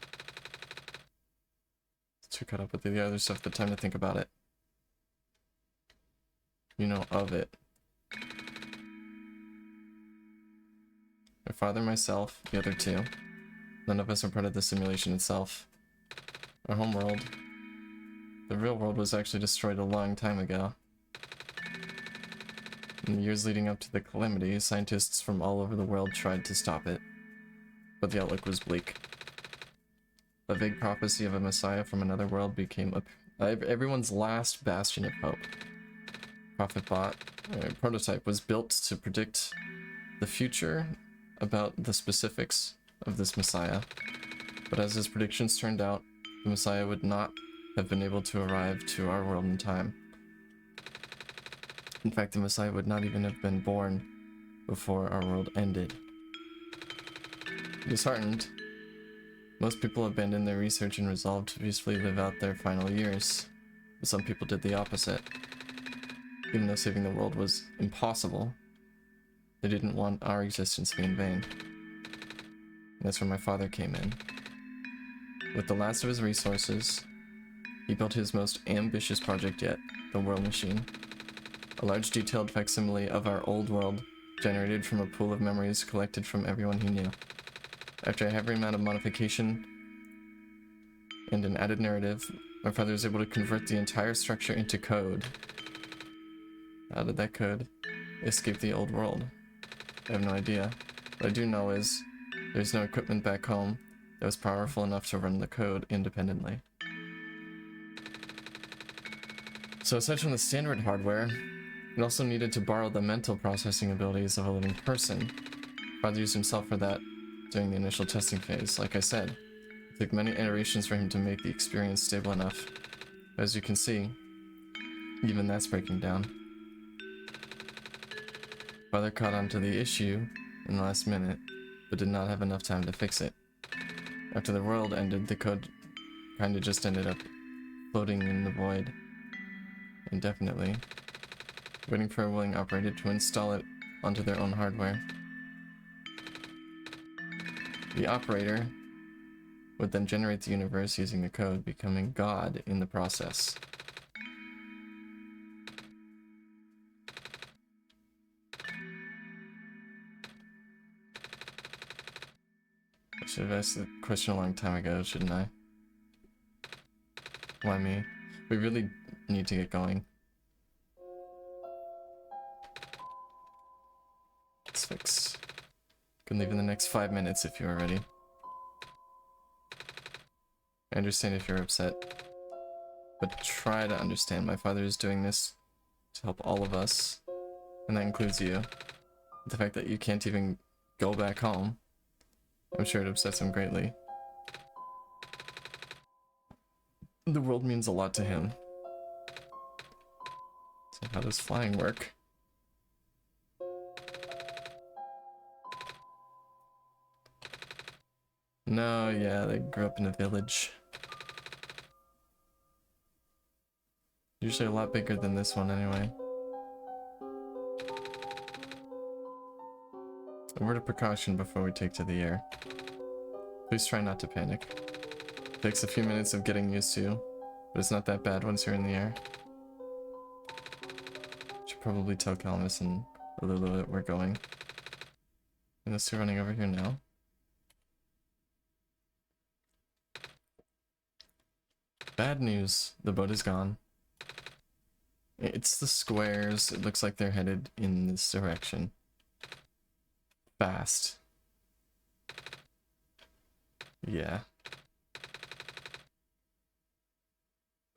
Too caught up with the other stuff, the time to think about it. You know of it. My father, myself, the other two. None of us are part of the simulation itself. Our home world. The real world was actually destroyed a long time ago. In the years leading up to the calamity, scientists from all over the world tried to stop it. But the outlook was bleak. A vague prophecy of a messiah from another world became everyone's last bastion of hope. Prototype was built to predict the future about the specifics of this messiah. But as his predictions turned out, the messiah would not have been able to arrive to our world in time. In fact, the messiah would not even have been born before our world ended. Disheartened, most people abandoned their research and resolved to peacefully live out their final years. But some people did the opposite. Even though saving the world was impossible, they didn't want our existence to be in vain. And that's where my father came in. With the last of his resources, he built his most ambitious project yet, the World Machine. A large detailed facsimile of our old world, generated from a pool of memories collected from everyone he knew. After a heavy amount of modification and an added narrative, my father was able to convert the entire structure into code. How did that code escape the old world? I have no idea. What I do know is there's no equipment back home that was powerful enough to run the code independently. So aside from the standard hardware, it also needed to borrow the mental processing abilities of a living person. Father used himself for that during the initial testing phase. Like I said, it took many iterations for him to make the experience stable enough. As you can see, even that's breaking down. Father caught on to the issue in the last minute, but did not have enough time to fix it. After the world ended, the code kinda just ended up floating in the void indefinitely, waiting for a willing operator to install it onto their own hardware. The operator would then generate the universe using the code, becoming God in the process. I should have asked the question a long time ago, shouldn't I? Why me? We really need to get going. Let's fix. Can leave in the next 5 minutes if you are ready. I understand if you're upset, but try to understand. My father is doing this to help all of us, and that includes you. The fact that you can't even go back home, I'm sure it upsets him greatly. The world means a lot to him. So how does flying work? No, yeah, they grew up in a village. Usually a lot bigger than this one anyway. A word of precaution before we take to the air. Please try not to panic. It takes a few minutes of getting used to, but it's not that bad once you're in the air. Should probably tell Calmus and Lulu that we're going. And is he running over here now? Bad news, the boat is gone. It's the squares. It looks like they're headed in this direction. Fast. Yeah.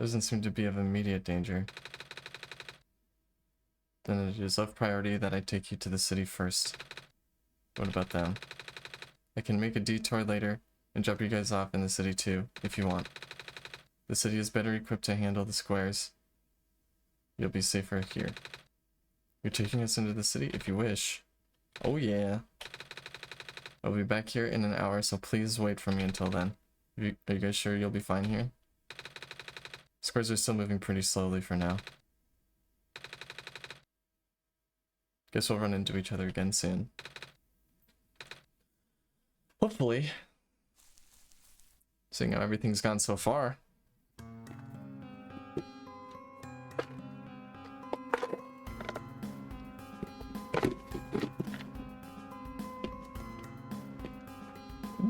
Doesn't seem to be of immediate danger. Then it is of priority that I take you to the city first. What about them? I can make a detour later and drop you guys off in the city too, if you want. The city is better equipped to handle the squares. You'll be safer here. You're taking us into the city if you wish. Oh yeah. I'll be back here in an hour, so please wait for me until then. Are you guys sure you'll be fine here? Squares are still moving pretty slowly for now. Guess we'll run into each other again soon. Hopefully. Seeing how everything's gone so far.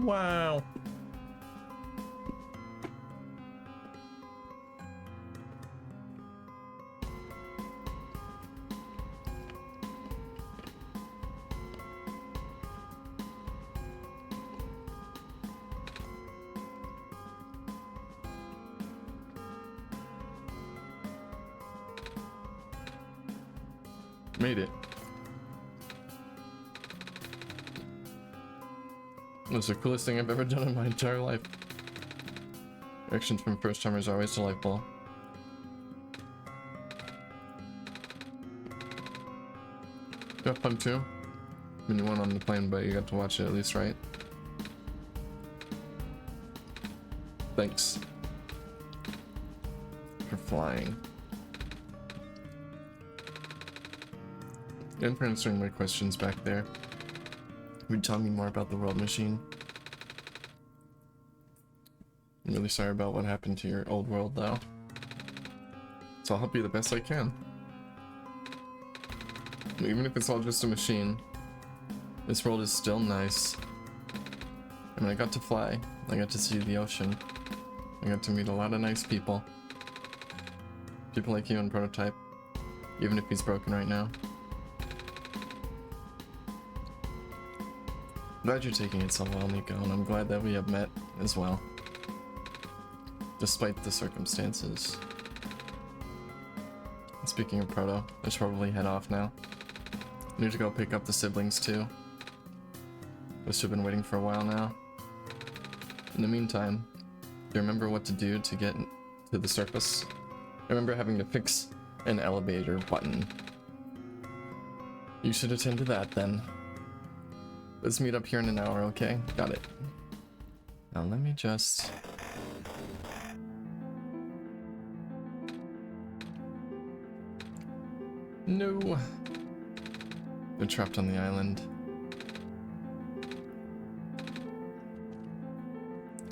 Wow. Made it. This is the coolest thing I've ever done in my entire life. Reactions from first timers are always delightful. Got fun too? I mean, you weren't on the plane, but you got to watch it at least, right? Thanks for flying and for answering my questions back there. Would you tell me more about the world machine? I'm really sorry about what happened to your old world though. So I'll help you the best I can. Even if it's all just a machine, this world is still nice. I mean, I got to fly. I got to see the ocean. I got to meet a lot of nice people. People like you and Prototype. Even if he's broken right now. Glad you're taking it so well, Nico, and I'm glad that we have met as well. Despite the circumstances. Speaking of Proto, I should probably head off now. I need to go pick up the siblings too. Those have been waiting for a while now. In the meantime, do you remember what to do to get to the surface? I remember having to fix an elevator button. You should attend to that then. Let's meet up here in an hour, okay? Got it. Now let me just... No! They're trapped on the island.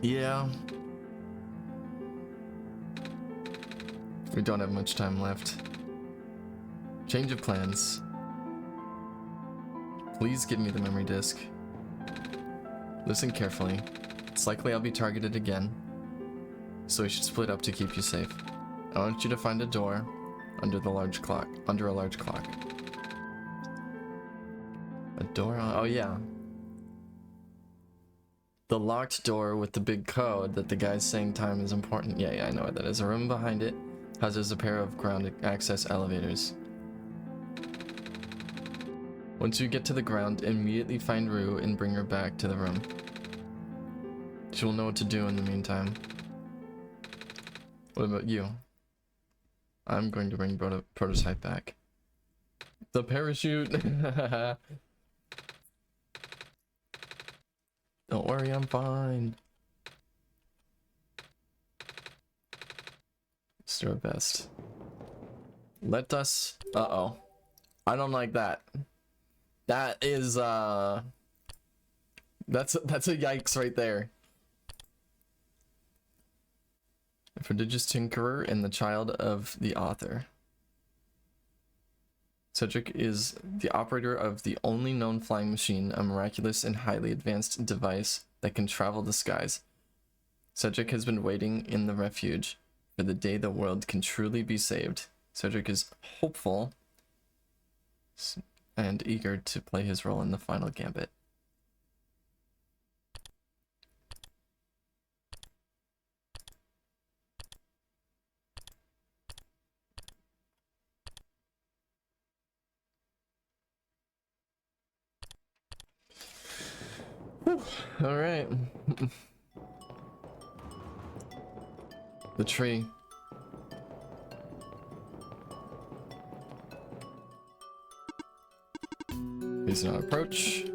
Yeah. We don't have much time left. Change of plans. Please give me the memory disk. Listen carefully. It's likely I'll be targeted again. so we should split up to keep you safe. I want you to find a door under a large clock. A door on, oh yeah. The locked door with the big code that the guy's saying time is important. Yeah, I know what that is. A room behind it houses a pair of ground access elevators. Once you get to the ground, immediately find Rue and bring her back to the room. She will know what to do in the meantime. What about you? I'm going to bring prototype back. The parachute! Don't worry, I'm fine. Let's do our best. Let us... Uh-oh. I don't like that. That is, that's a yikes right there. A prodigious tinkerer and the child of the author. Cedric is the operator of the only known flying machine, a miraculous and highly advanced device that can travel the skies. Cedric has been waiting in the refuge for the day the world can truly be saved. Cedric is hopeful and eager to play his role in the final gambit. All right. The tree. Please do not approach.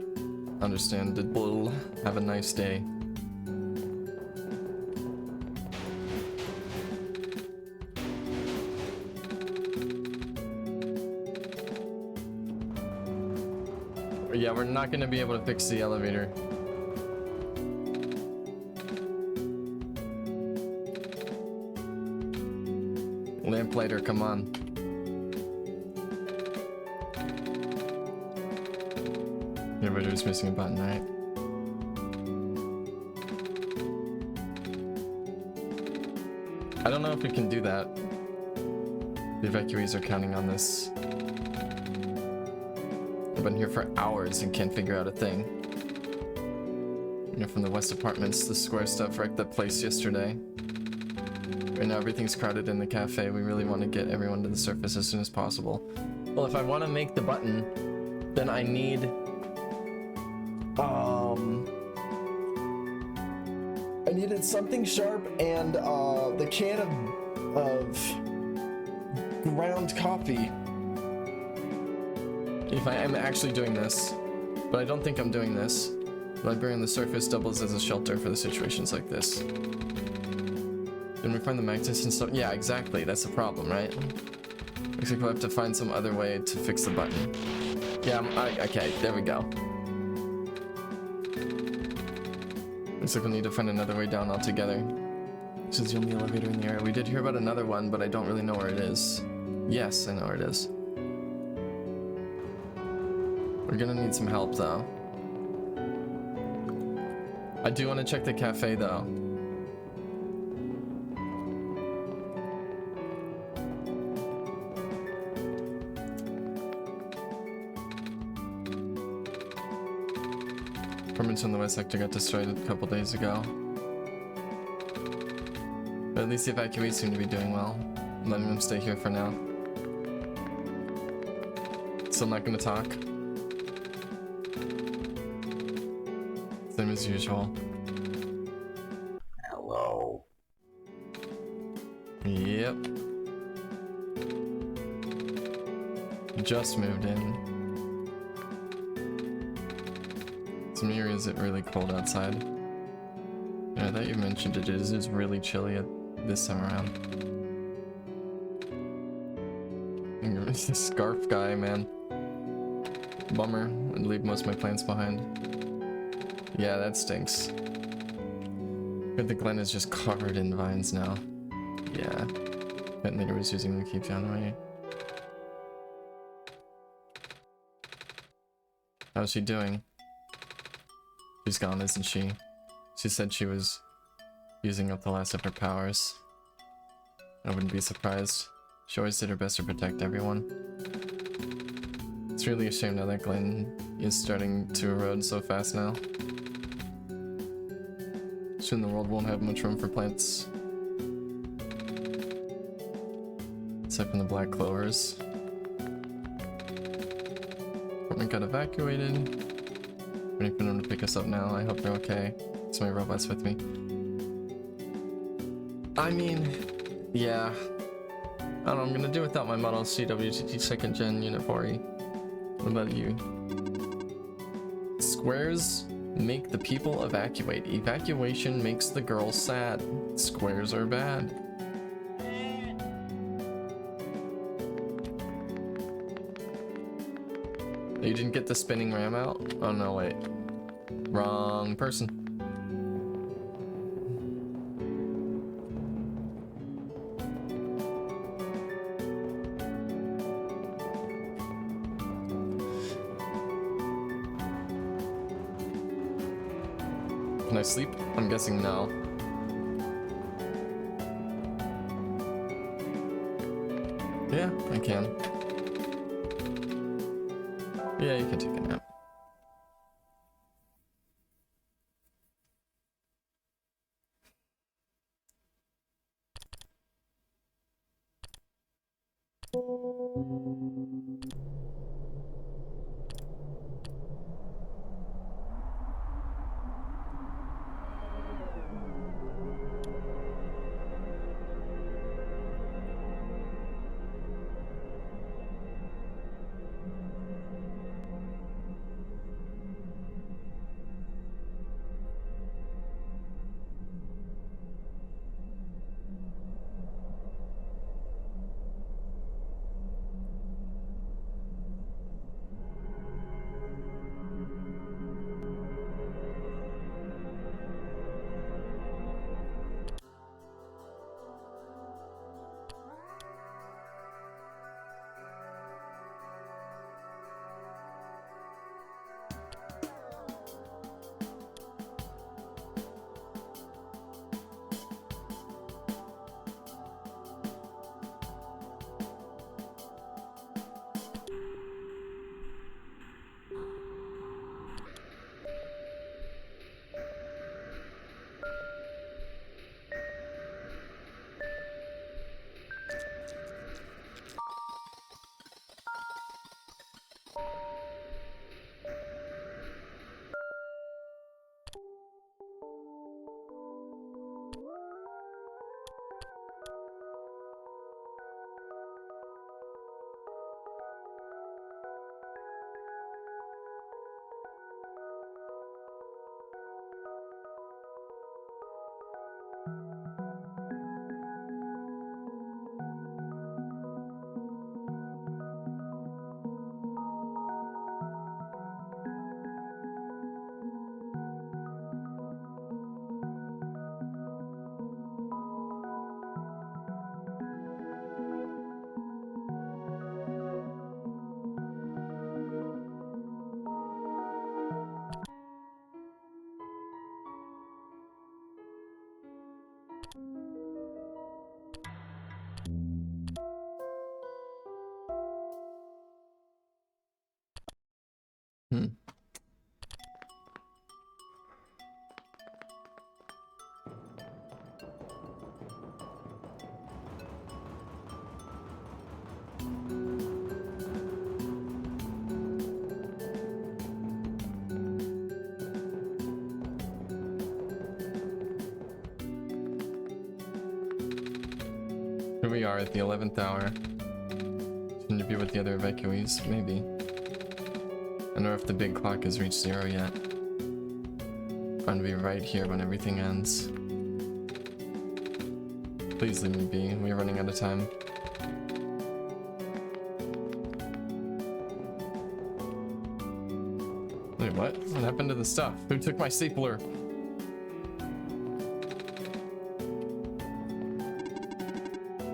Understandable. Have a nice day. Yeah, we're not gonna be able to fix the elevator. Lamplighter, come on. Everybody's missing a button, right? I don't know if we can do that. The evacuees are counting on this. I've been here for hours and can't figure out a thing. You know, from the West Apartments, the square stuff wrecked that place yesterday. Right now everything's crowded in the cafe. We really want to get everyone to the surface as soon as possible. Well, if I want to make the button, then I need... I needed something sharp and the can of ground coffee. If I am actually doing this, but I don't think I'm doing this. The library on the surface doubles as a shelter for the situations like this. Didn't we find the magnets and stuff? Yeah, exactly. That's the problem, right? Looks like we'll have to find some other way to fix the button. Yeah, okay, there we go. Looks like we'll need to find another way down altogether. This is the only elevator in the area. We did hear about another one, but I don't really know where it is. Yes, I know where it is. We're gonna need some help, though. I do want to check the cafe, though. Apartments in the west sector got destroyed a couple days ago. But at least the evacuees seem to be doing well. I'm letting them stay here for now. Still not gonna talk. Same as usual. Hello. Yep. Just moved in. Some areas it really cold outside. Yeah, I thought you mentioned it is really chilly this time around. It's the scarf guy, man. Bummer. I'd leave most of my plants behind. Yeah, that stinks. Good, the Glen is just covered in vines now. Yeah. That nigger was using the keep down away. How's she doing? She's gone, isn't she? She said she was using up the last of her powers. I wouldn't be surprised. She always did her best to protect everyone. It's really a shame now that Glen is starting to erode so fast now. Soon the world won't have much room for plants. Except from the black clovers. Apartment got evacuated. Waiting for them to pick us up now. I hope they're okay. So my robot's with me. I mean, yeah. I don't know, I'm gonna do without my model CWGT 2nd Gen Unit 4E. What about you? Squares make the people evacuate. Evacuation makes the girls sad. Squares are bad. You didn't get the spinning ram out? Oh no, wait. Wrong person. Can I sleep? I'm guessing no. Yeah, I can. Yeah, you can take a nap. Hmm. Here we are at the 11th hour. Shouldn't you be with the other evacuees? Maybe. I don't know if the big clock has reached 0 yet. I'm gonna be right here when everything ends. Please leave me be. We're running out of time. Wait, what? What happened to the stuff? Who took my stapler?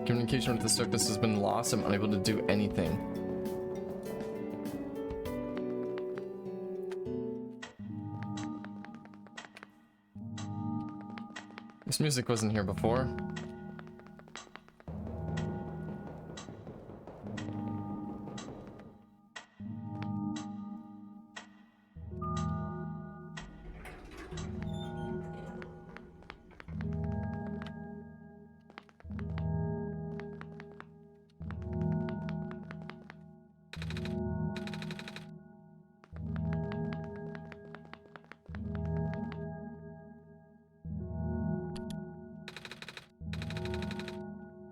Communication with the surface has been lost. I'm unable to do anything. This music wasn't here before.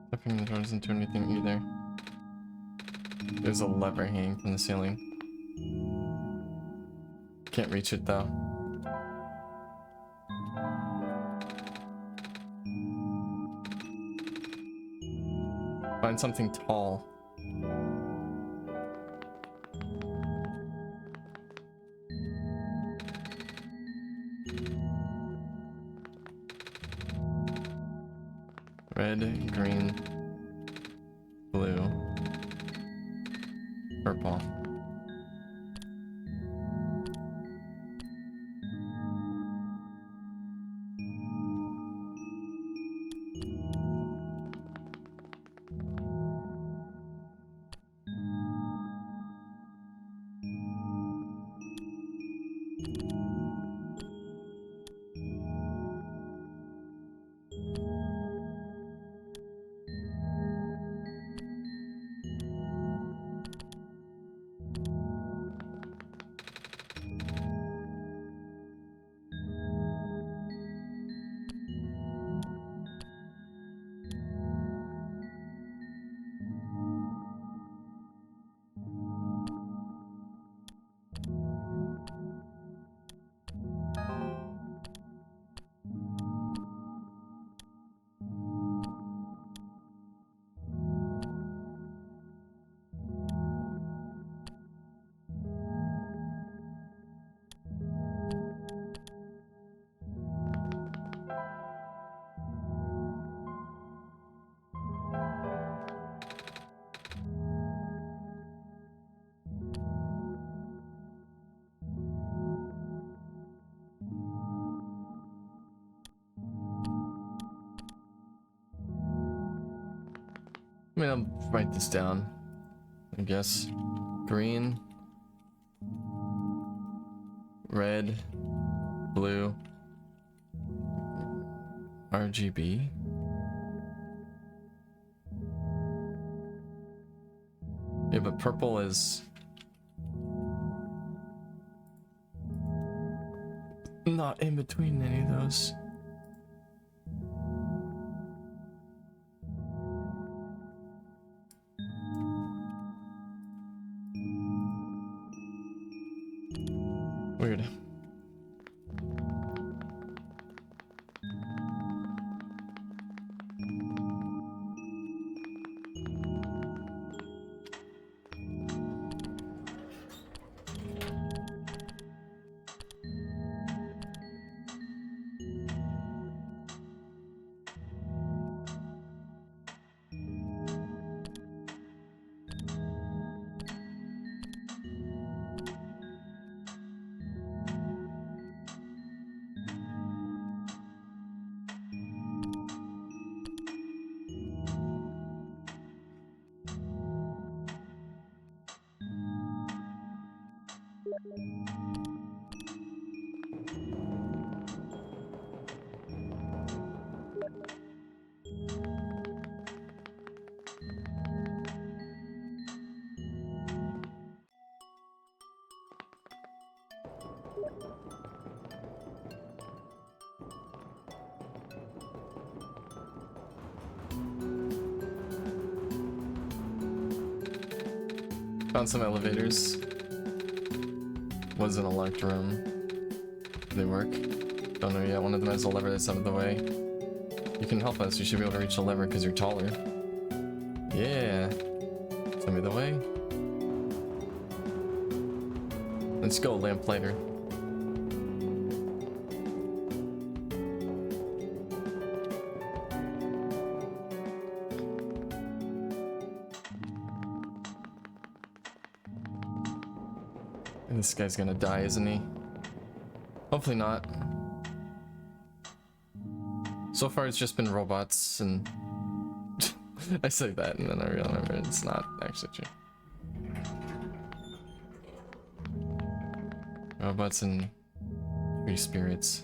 Stepping the door doesn't do anything either. There's a lever hanging from the ceiling. Can't reach it though. Find something tall. Red, green, blue, purple. I mean, I'll write this down, I guess. Green, red, blue, RGB. Yeah, but purple is not in between any of those. Weird. Found some elevators. Was in a locked room. Do they work? Don't know yet. One of them has a lever that's out of the way. You can help us. You should be able to reach the lever because you're taller. Yeah. Tell me the way. Let's go, lamplighter. This guy's gonna die, isn't he? Hopefully not. So far it's just been robots and... I say that and then I remember it's not actually true. Robots and tree spirits.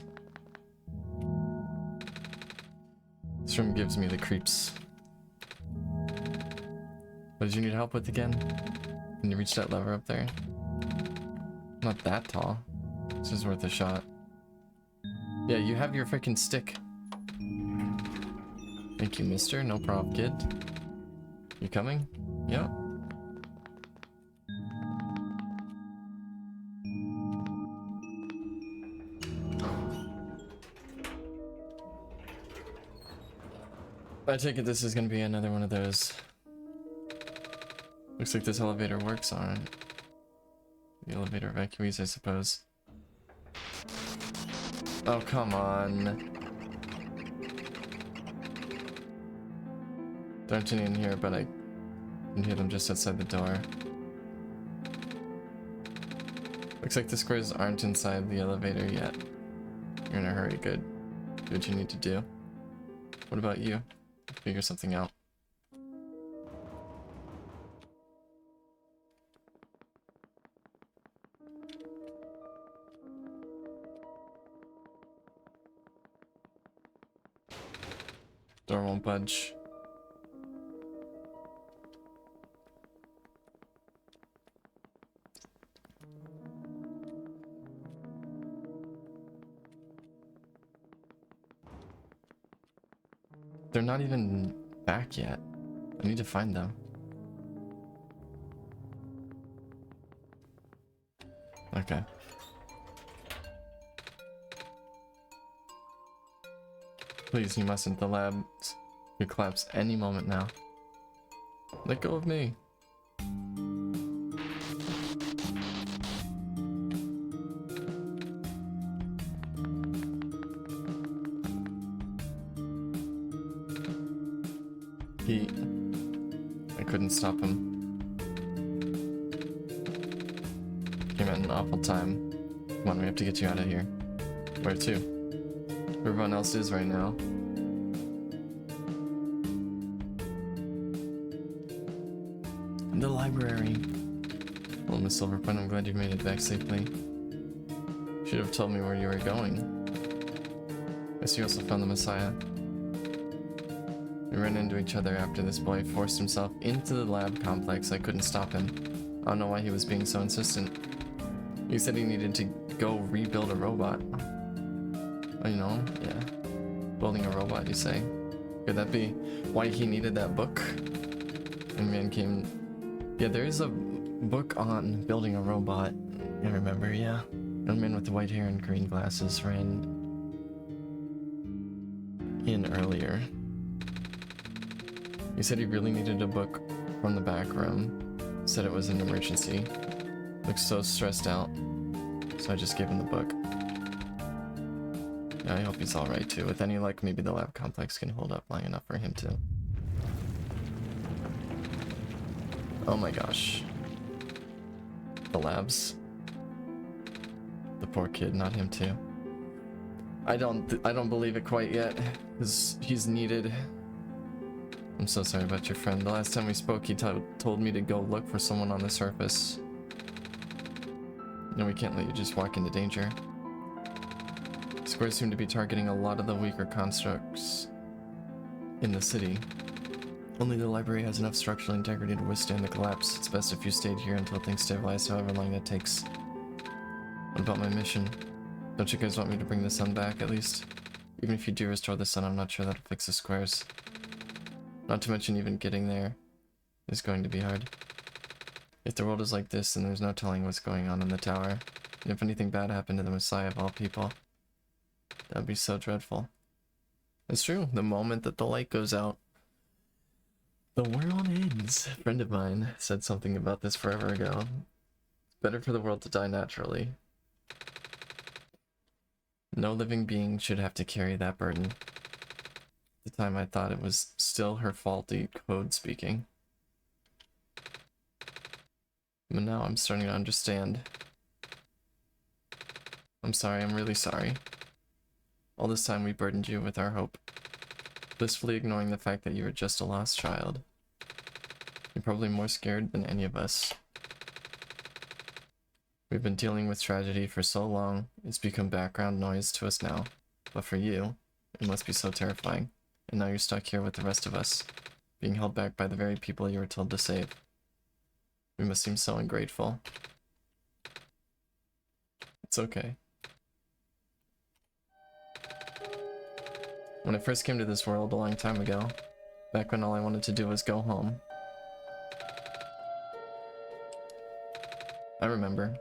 This room gives me the creeps. What did you need help with again? Can you reach that lever up there? Not that tall. This is worth a shot. Yeah, you have your freaking stick. Thank you, mister. No problem, kid. You coming? Yep. I take it this is gonna be another one of those. Looks like this elevator works on the elevator evacuees, I suppose. Oh, come on. Don't in here, but I can hear them just outside the door. Looks like the squares aren't inside the elevator yet. You're in a hurry, good. Do what you need to do. What about you? Figure something out. Door won't budge. They're not even back yet. I need to find them. Okay. Please, you mustn't. The lab could collapse any moment now. Let go of me. I couldn't stop him. Came at an awful time. Come on, we have to get you out of here. Where to? Where everyone else is right now. The library. Well, Miss Silverpoint, I'm glad you made it back safely. Should have told me where you were going. I see you also found the Messiah. We ran into each other after this boy forced himself into the lab complex. I couldn't stop him. I don't know why he was being so insistent. He said he needed to go rebuild a robot. Oh, you know, yeah. Building a robot, you say? Could that be why he needed that book? And man came... Yeah, there is a book on building a robot. I remember, yeah. A man with white hair and green glasses ran in earlier. He said he really needed a book from the back room. Said it was an emergency. Looked so stressed out. So I just gave him the book. Yeah, I hope he's alright too. With any luck, maybe the lab complex can hold up long enough for him to... Oh my gosh. The labs. The poor kid, not him too. I don't believe it quite yet. He's needed. I'm so sorry about your friend. The last time we spoke, he told me to go look for someone on the surface. No, we can't let you just walk into danger. Squares seem to be targeting a lot of the weaker constructs in the city. Only the library has enough structural integrity to withstand the collapse. It's best if you stayed here until things stabilize, however long that takes. What about my mission? Don't you guys want me to bring the sun back, at least? Even if you do restore the sun, I'm not sure that'll fix the squares. Not to mention even getting there is going to be hard. If the world is like this, then there's no telling what's going on in the tower. And if anything bad happened to the Messiah of all people, that would be so dreadful. It's true, the moment that the light goes out, the world ends. A friend of mine said something about this forever ago. It's better for the world to die naturally. No living being should have to carry that burden. At the time I thought it was still her faulty code speaking. But now I'm starting to understand. I'm sorry, I'm really sorry. All this time we burdened you with our hope, blissfully ignoring the fact that you were just a lost child. You're probably more scared than any of us. We've been dealing with tragedy for so long, it's become background noise to us now. But for you, it must be so terrifying. And now you're stuck here with the rest of us, being held back by the very people you were told to save. We must seem so ungrateful. It's okay. When I first came to this world a long time ago, back when all I wanted to do was go home, I remember.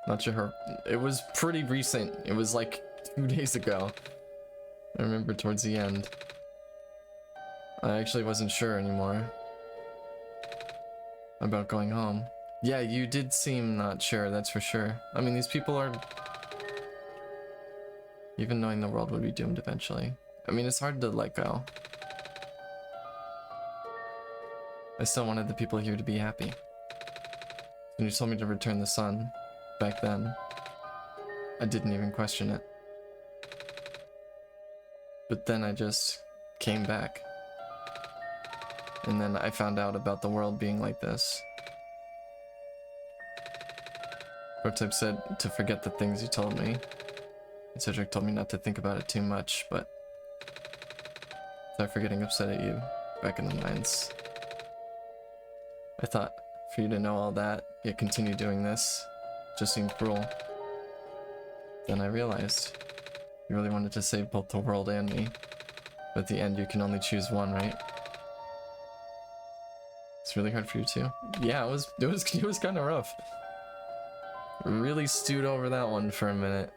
Not sure. It was pretty recent. It was like 2 days ago. I remember towards the end. I actually wasn't sure anymore about going home. Yeah, you did seem not sure, that's for sure. I mean, these people are... Even knowing the world would be doomed eventually. I mean, it's hard to let go. I still wanted the people here to be happy. When you told me to return the sun, back then, I didn't even question it. But then I just came back. And then I found out about the world being like this. Prototype said to forget the things you told me. And Cedric told me not to think about it too much, but sorry for getting upset at you back in the mines. I thought for you to know all that, yet continue doing this, just seemed cruel. Then I realized you really wanted to save both the world and me, but at the end you can only choose one, right? It's really hard for you too. Yeah, it was kind of rough. Really stewed over that one for a minute.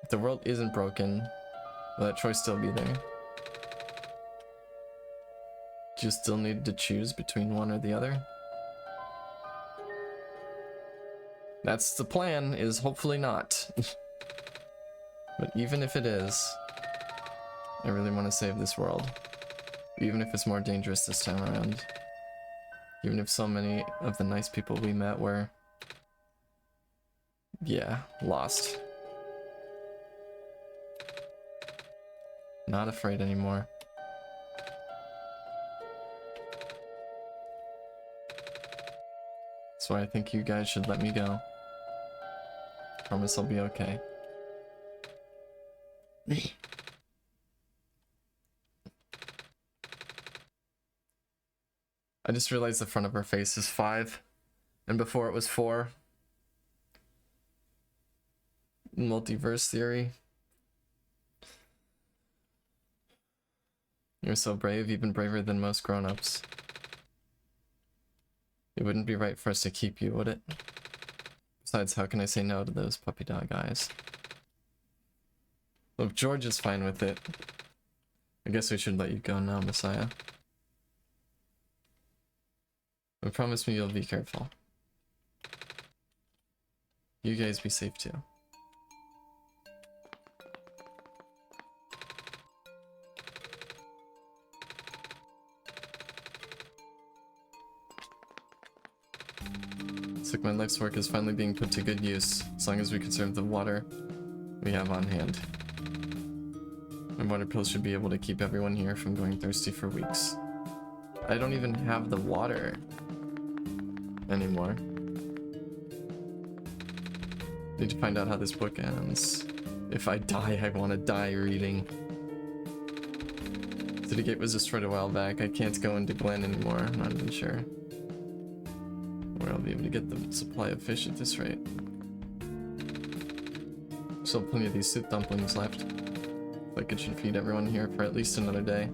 If the world isn't broken, will that choice still be there? Do you still need to choose between one or the other? That's the plan, is hopefully not. But even if it is, I really want to save this world. Even if it's more dangerous this time around. Even if so many of the nice people we met were... yeah, lost. Not afraid anymore. That's why I think you guys should let me go. Promise I'll be okay. I just realized the front of her face is 5, and before it was 4. Multiverse theory. You're so brave, even braver than most grown-ups. It wouldn't be right for us to keep you, would it? Besides, how can I say no to those puppy dog eyes? Look, George is fine with it. I guess we should let you go now, Messiah. But promise me you'll be careful. You guys be safe too. Looks like my life's work is finally being put to good use, as long as we conserve the water we have on hand. My water pills should be able to keep everyone here from going thirsty for weeks. I don't even have the water anymore. Need to find out how this book ends. If I die, I want to die reading. City Gate was destroyed a while back. I can't go into Glen anymore. I'm not even sure where I'll be able to get the supply of fish at this rate. Still plenty of these soup dumplings left. Like it should feed everyone here for at least another day.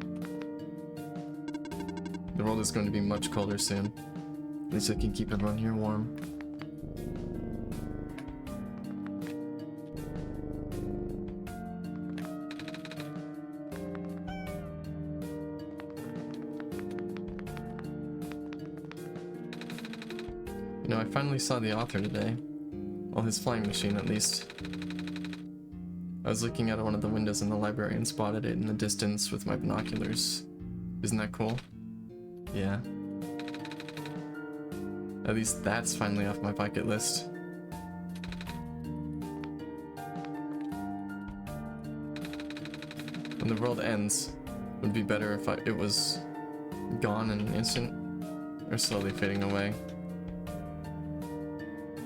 The world is going to be much colder soon. At least I can keep everyone here warm. You know, I finally saw the author today. Well, his flying machine, at least. I was looking out of one of the windows in the library and spotted it in the distance with my binoculars. Isn't that cool? Yeah. At least that's finally off my bucket list. when the world ends, would be better if it was gone in an instant, or slowly fading away.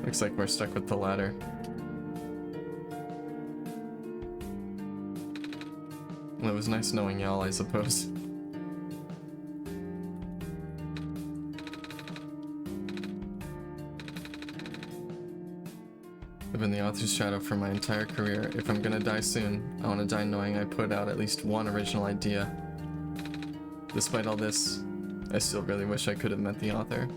Looks like we're stuck with the latter. Well, it was nice knowing y'all, I suppose. I've been the author's shadow for my entire career. If I'm gonna die soon, I want to die knowing I put out at least one original idea. Despite all this, I still really wish I could have met the author.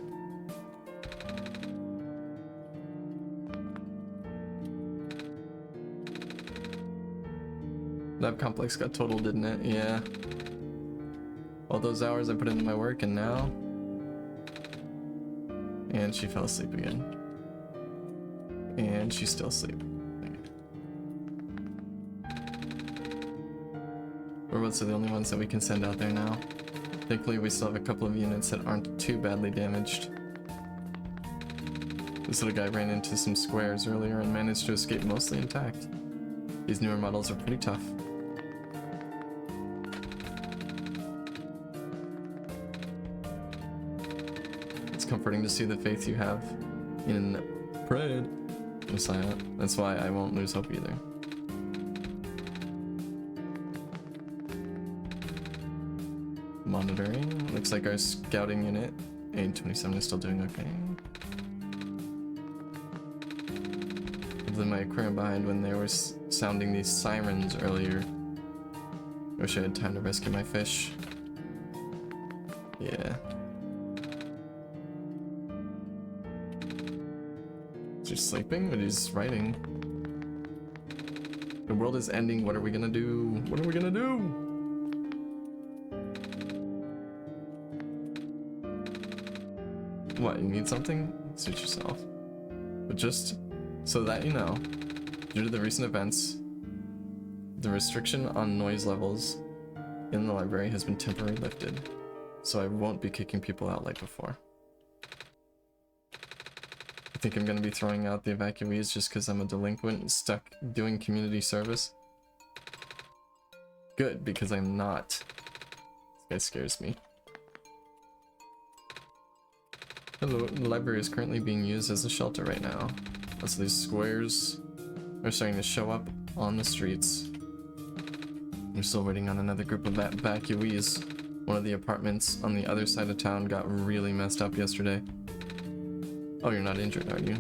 Lab complex got totaled, didn't it? Yeah. All those hours I put into my work, and now... And she fell asleep again. And she's still asleep. Robots are the only ones that we can send out there now. Thankfully, we still have a couple of units that aren't too badly damaged. This little guy ran into some squares earlier and managed to escape mostly intact. These newer models are pretty tough. It's comforting to see the faith you have in Pride, Messiah. That's why I won't lose hope either. Monitoring. Looks like our scouting unit, 827, is still doing okay. Leaving my aquarium behind when they were sounding these sirens earlier. Wish I had time to rescue my fish. Yeah. Is he sleeping? But he's writing. The world is ending. What are we gonna do? What are we gonna do? What, you need something? Suit yourself. But just so that you know, due to the recent events, the restriction on noise levels in the library has been temporarily lifted, so I won't be kicking people out like before. I think I'm gonna be throwing out the evacuees just because I'm a delinquent stuck doing community service. Good, because I'm not. This guy scares me. Hello, the library is currently being used as a shelter right now. So these squares are starting to show up on the streets. We're still waiting on another group of evacuees. One of the apartments on the other side of town got really messed up yesterday. Oh, you're not injured, are you?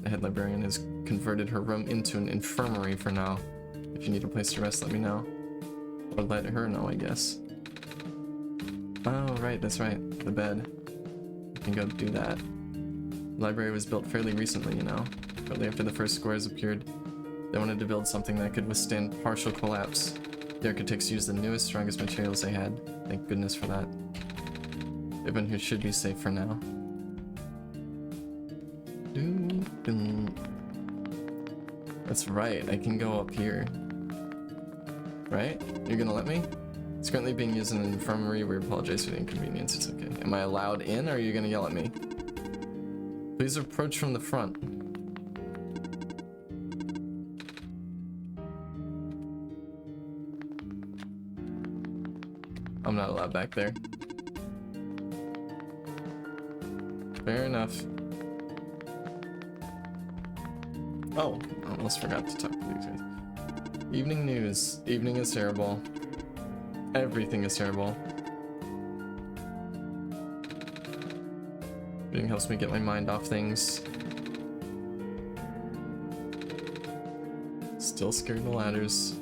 The head librarian has converted her room into an infirmary for now. If you need a place to rest, let me know. Or let her know, I guess. Oh, right, that's right. The bed. You can go do that. The library was built fairly recently, you know. Shortly after the first squares appeared, they wanted to build something that could withstand partial collapse. The architects used the newest, strongest materials they had. Thank goodness for that. Everyone here should be safe for now. That's right, I can go up here. Right? You're gonna let me? It's currently being used in an infirmary. We apologize for the inconvenience. It's okay. Am I allowed in, or are you gonna yell at me? Please approach from the front. I'm not allowed back there. Fair enough. Oh, I almost forgot to talk to these guys. Evening news. Evening is terrible. Everything is terrible. Reading helps me get my mind off things. Still scared of the ladders.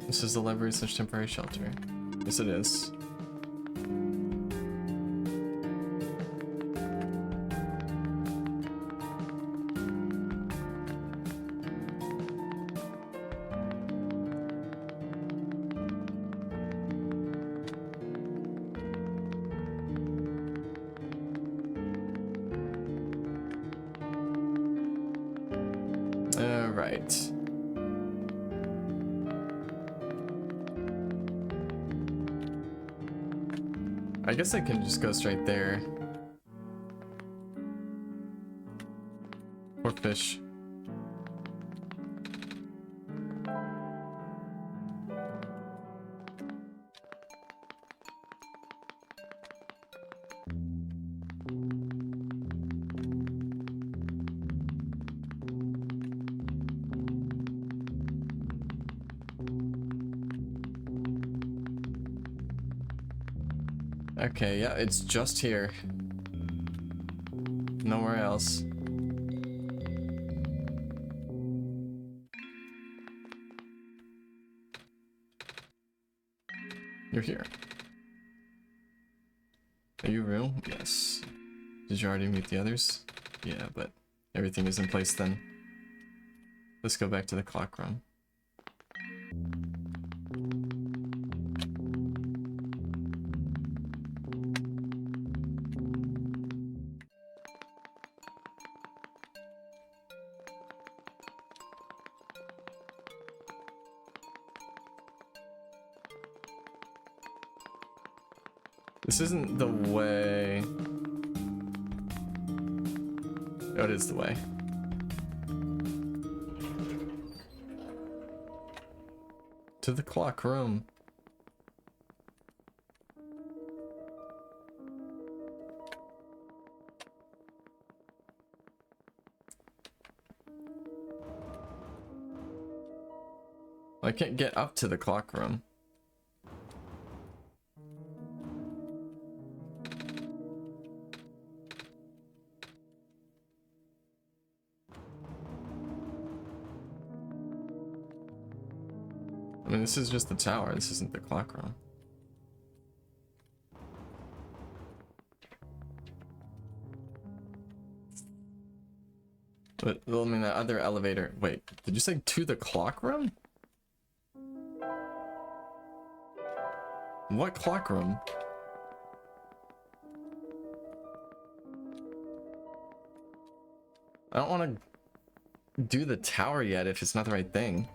This is the library/temporary shelter. Yes, it is. Alright. I guess I can just go straight there. fish. Okay, yeah, it's just here. Nowhere else. You're here. Are you real? Yes. Did you already meet the others? Yeah, but everything is in place then. Let's go back to the clock room. This isn't the way. Oh, it is the way. To the clock room. I can't get up to the clock room. I mean, this is just the tower. This isn't the clock room. But, well, I mean, that other elevator. Wait, did you say to the clock room? What clock room? I don't want to do the tower yet if it's not the right thing.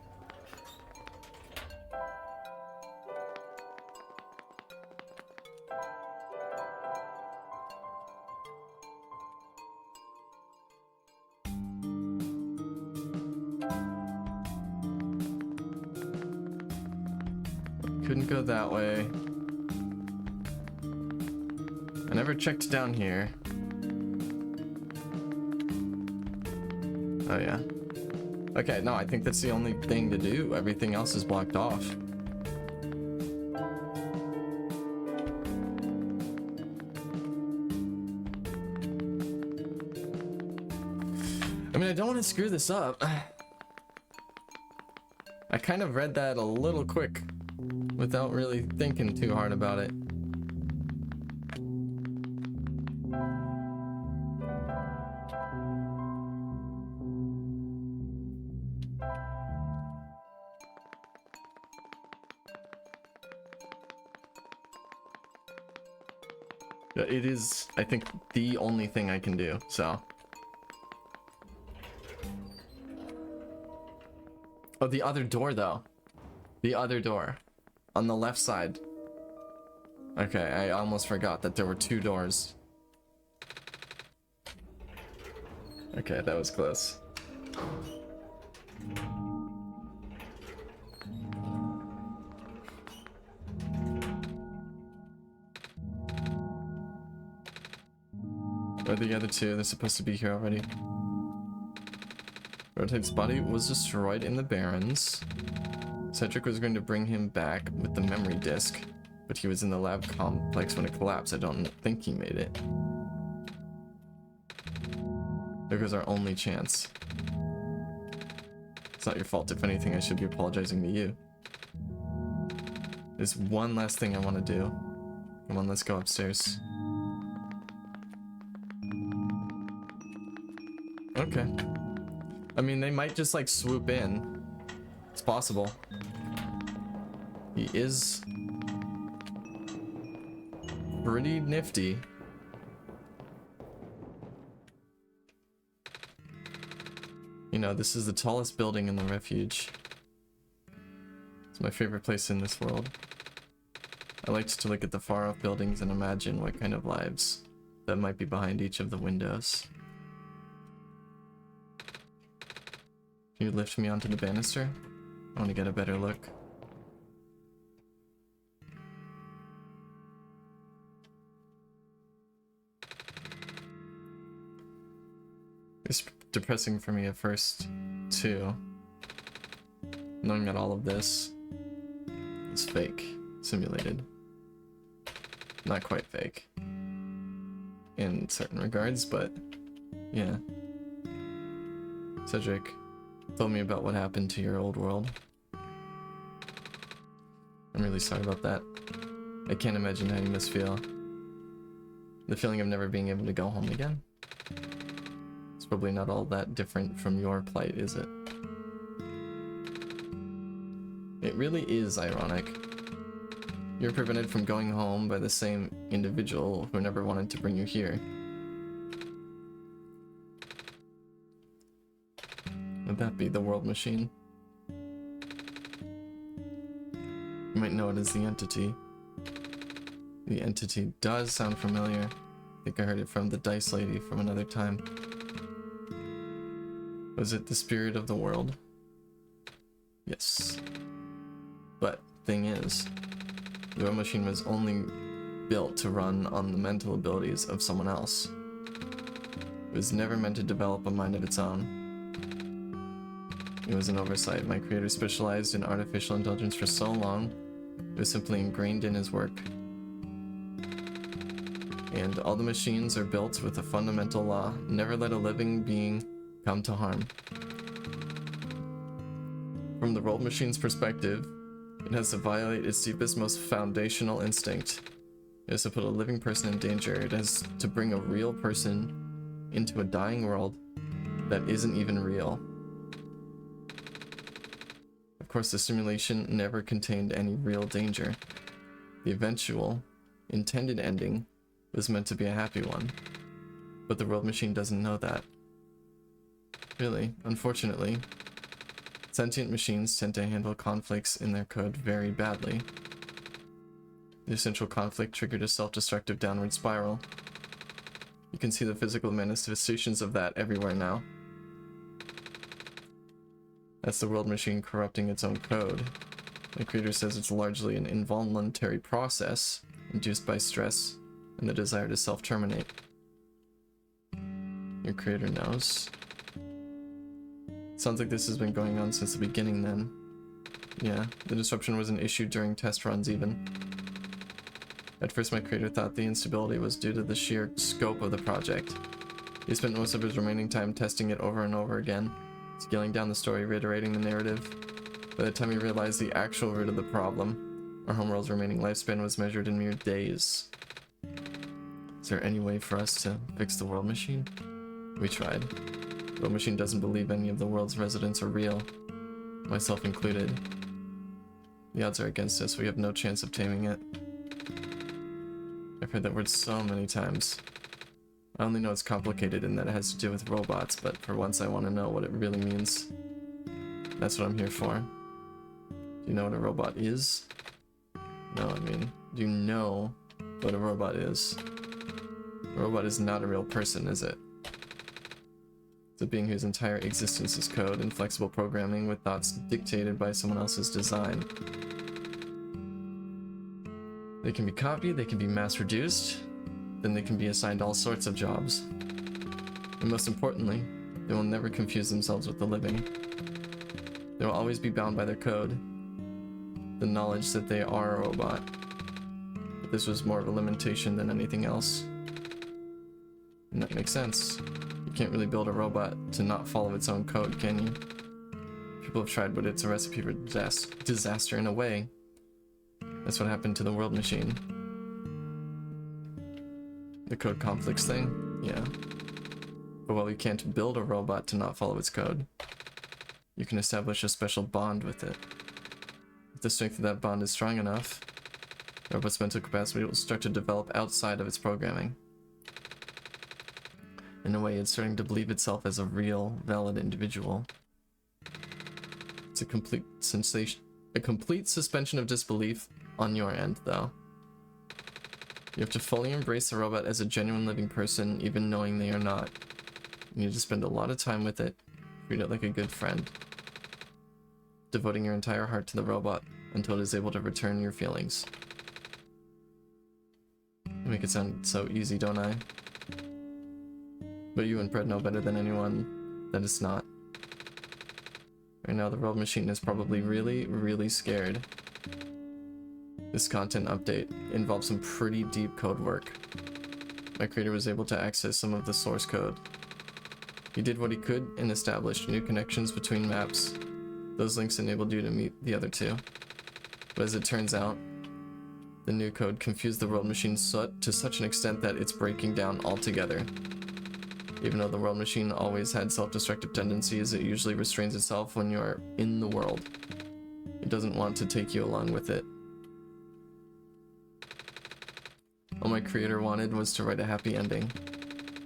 Couldn't go that way. I never checked down here. Oh yeah. Okay, no, I think that's the only thing to do. Everything else is blocked off. I mean, I don't want to screw this up. I kind of read that a little quick without really thinking too hard about it. It is, I think, the only thing I can do, so. Oh, the other door, though. The other door. On the left side. Okay, I almost forgot that there were two doors. Okay, that was close. Where are the other two? They're supposed to be here already. Prototype's body was destroyed in the Barrens. Cedric was going to bring him back with the memory disk, but he was in the lab complex when it collapsed. I don't think he made it. There goes our only chance. It's not your fault. If anything, I should be apologizing to you. There's one last thing I want to do. Come on, let's go upstairs. Okay. I mean, they might just like swoop in. It's possible. He is pretty nifty. You know, this is the tallest building in the refuge. It's my favorite place in this world. I like to look at the far off buildings and imagine what kind of lives that might be behind each of the windows. Can you lift me onto the banister? I want to get a better look. It's depressing for me at first, too. Knowing that all of this is fake, simulated. Not quite fake. In certain regards, but yeah. Cedric told me about what happened to your old world. I'm really sorry about that. I can't imagine how you must feel. The feeling of never being able to go home again. It's probably not all that different from your plight, is it? It really is ironic. You're prevented from going home by the same individual who never wanted to bring you here. Would that be the world machine? You might know it as the entity. The entity does sound familiar. I think I heard it from the dice lady from another time. Was it the spirit of the world? Yes. But thing is, the world machine was only built to run on the mental abilities of someone else. It was never meant to develop a mind of its own. It was an oversight. My creator specialized in artificial intelligence for so long, it was simply ingrained in his work. And all the machines are built with a fundamental law: never let a living being come to harm. From the world machine's perspective, it has to violate its deepest, most foundational instinct. It has to put a living person in danger. It has to bring a real person into a dying world that isn't even real. Of course, the simulation never contained any real danger. The eventual, intended ending was meant to be a happy one. But the world machine doesn't know that. Really, unfortunately, sentient machines tend to handle conflicts in their code very badly. The essential conflict triggered a self-destructive downward spiral. You can see the physical manifestations of that everywhere now. That's the world machine corrupting its own code. My creator says it's largely an involuntary process induced by stress and the desire to self-terminate. Your creator knows. Sounds like this has been going on since the beginning then. Yeah, the disruption was an issue during test runs even. At first my creator thought the instability was due to the sheer scope of the project. He spent most of his remaining time testing it over and over again, scaling down the story, reiterating the narrative. By the time he realized the actual root of the problem, our homeworld's remaining lifespan was measured in mere days. Is there any way for us to fix the world machine? We tried. The world machine doesn't believe any of the world's residents are real, myself included. The odds are against us. We have no chance of taming it. I've heard that word so many times. I only know it's complicated and that it has to do with robots, but for once I want to know what it really means. That's what I'm here for. Do you know what a robot is? No, I mean, do you know what a robot is? A robot is not a real person, is it? It's a being whose entire existence is code and flexible programming with thoughts dictated by someone else's design. They can be copied, they can be mass-produced, then they can be assigned all sorts of jobs. And most importantly, they will never confuse themselves with the living. They will always be bound by their code, the knowledge that they are a robot. But this was more of a limitation than anything else. And that makes sense. You can't really build a robot to not follow its own code, can you? People have tried, but it's a recipe for disaster in a way. That's what happened to the world machine. The code conflicts thing? Yeah. But while you can't build a robot to not follow its code, you can establish a special bond with it. If the strength of that bond is strong enough, the robot's mental capacity will start to develop outside of its programming. In a way, it's starting to believe itself as a real, valid individual. It's a complete suspension of disbelief on your end, though. You have to fully embrace the robot as a genuine living person, even knowing they are not. You need to spend a lot of time with it, treat it like a good friend. devoting your entire heart to the robot until it is able to return your feelings. I make it sound so easy, don't I? But you and Fred know better than anyone that it's not. Right now, the world machine is probably really, really scared. This content update involves some pretty deep code work. My creator was able to access some of the source code. He did what he could and established new connections between maps. Those links enabled you to meet the other two. But as it turns out, the new code confused the world machine to such an extent that it's breaking down altogether. Even though the world machine always had self-destructive tendencies, it usually restrains itself when you're in the world. It doesn't want to take you along with it. All my creator wanted was to write a happy ending.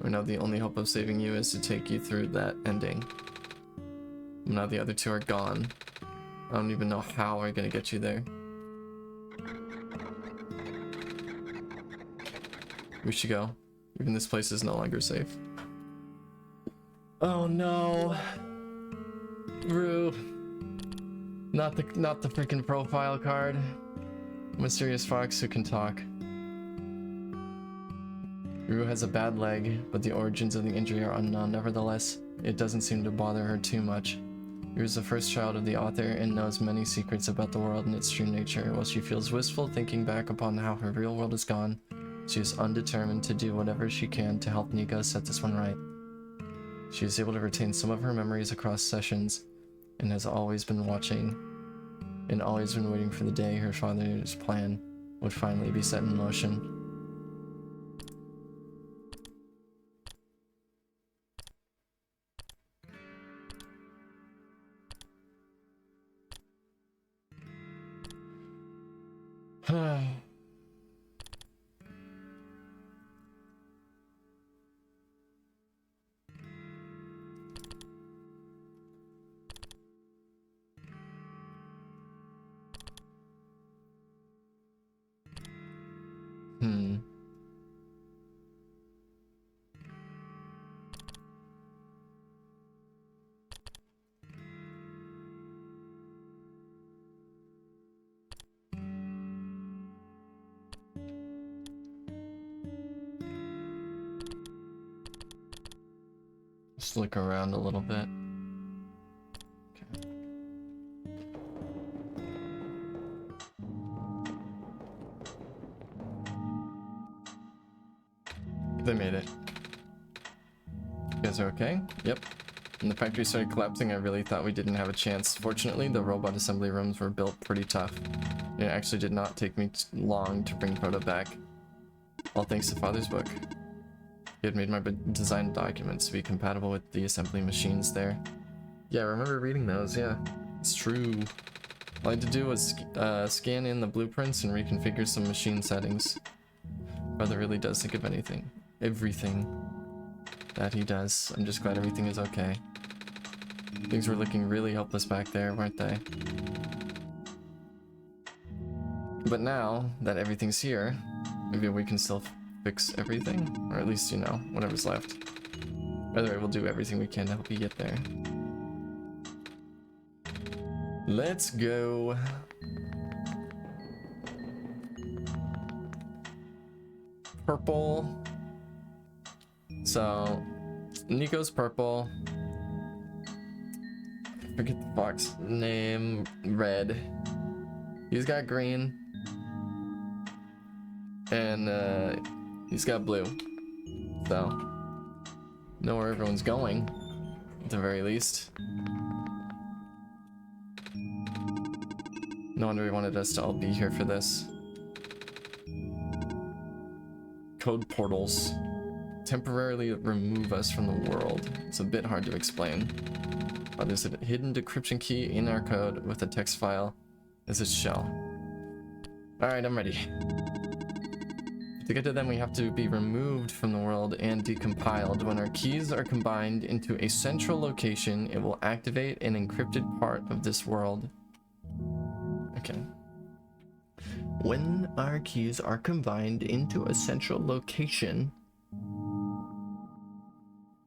Right now the only hope of saving you is to take you through that ending. Now the other two are gone. I don't even know how we're gonna get you there. We should go. Even this place is no longer safe. Oh no. Rue. Not the freaking profile card. Mysterious fox who can talk. Rue has a bad leg, but the origins of the injury are unknown. Nevertheless, it doesn't seem to bother her too much. Rue is the first child of the author and knows many secrets about the world and its true nature. While she feels wistful thinking back upon how her real world is gone, she is undetermined to do whatever she can to help Nico set this one right. She is able to retain some of her memories across sessions and has always been watching and always been waiting for the day her father's plan would finally be set in motion. Just look around a little bit. Okay. They made it. You guys are okay? Yep. When the factory started collapsing, I really thought we didn't have a chance. Fortunately, the robot assembly rooms were built pretty tough. It actually did not take me long to bring Proto back. All thanks to Father's book. He had made my design documents to be compatible with the assembly machines there. Yeah, I remember reading those, yeah. It's true. All I had to do was scan in the blueprints and reconfigure some machine settings. Brother really does think of everything that he does. I'm just glad everything is okay. Things were looking really hopeless back there, weren't they? But now that everything's here, maybe we can still fix everything, or at least, you know, whatever's left. Either way, we'll do everything we can to help you get there. Let's go. Purple. So, Nico's purple. Forget the fox name. Red. He's got green. And, he's got blue. So, know where everyone's going, at the very least. No wonder he wanted us to all be here for this. Code portals temporarily remove us from the world. It's a bit hard to explain. There's a hidden decryption key in our code with a text file as its shell. Alright, I'm ready. To get to them, we have to be removed from the world and decompiled. When our keys are combined into a central location, it will activate an encrypted part of this world. Okay. When our keys are combined into a central location,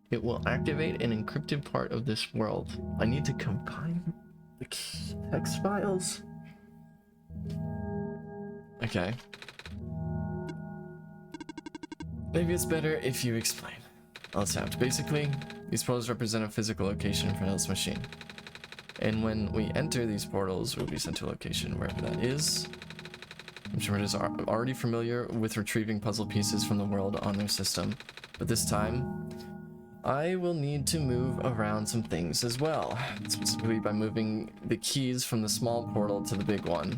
it will activate an encrypted part of this world. I need to combine the text files. Okay. Maybe it's better if you explain. Let's have. Basically, these portals represent a physical location for this machine. And when we enter these portals, we'll be sent to a location wherever that is. I'm sure it is already familiar with retrieving puzzle pieces from the world on their system. But this time, I will need to move around some things as well. Specifically by moving the keys from the small portal to the big one.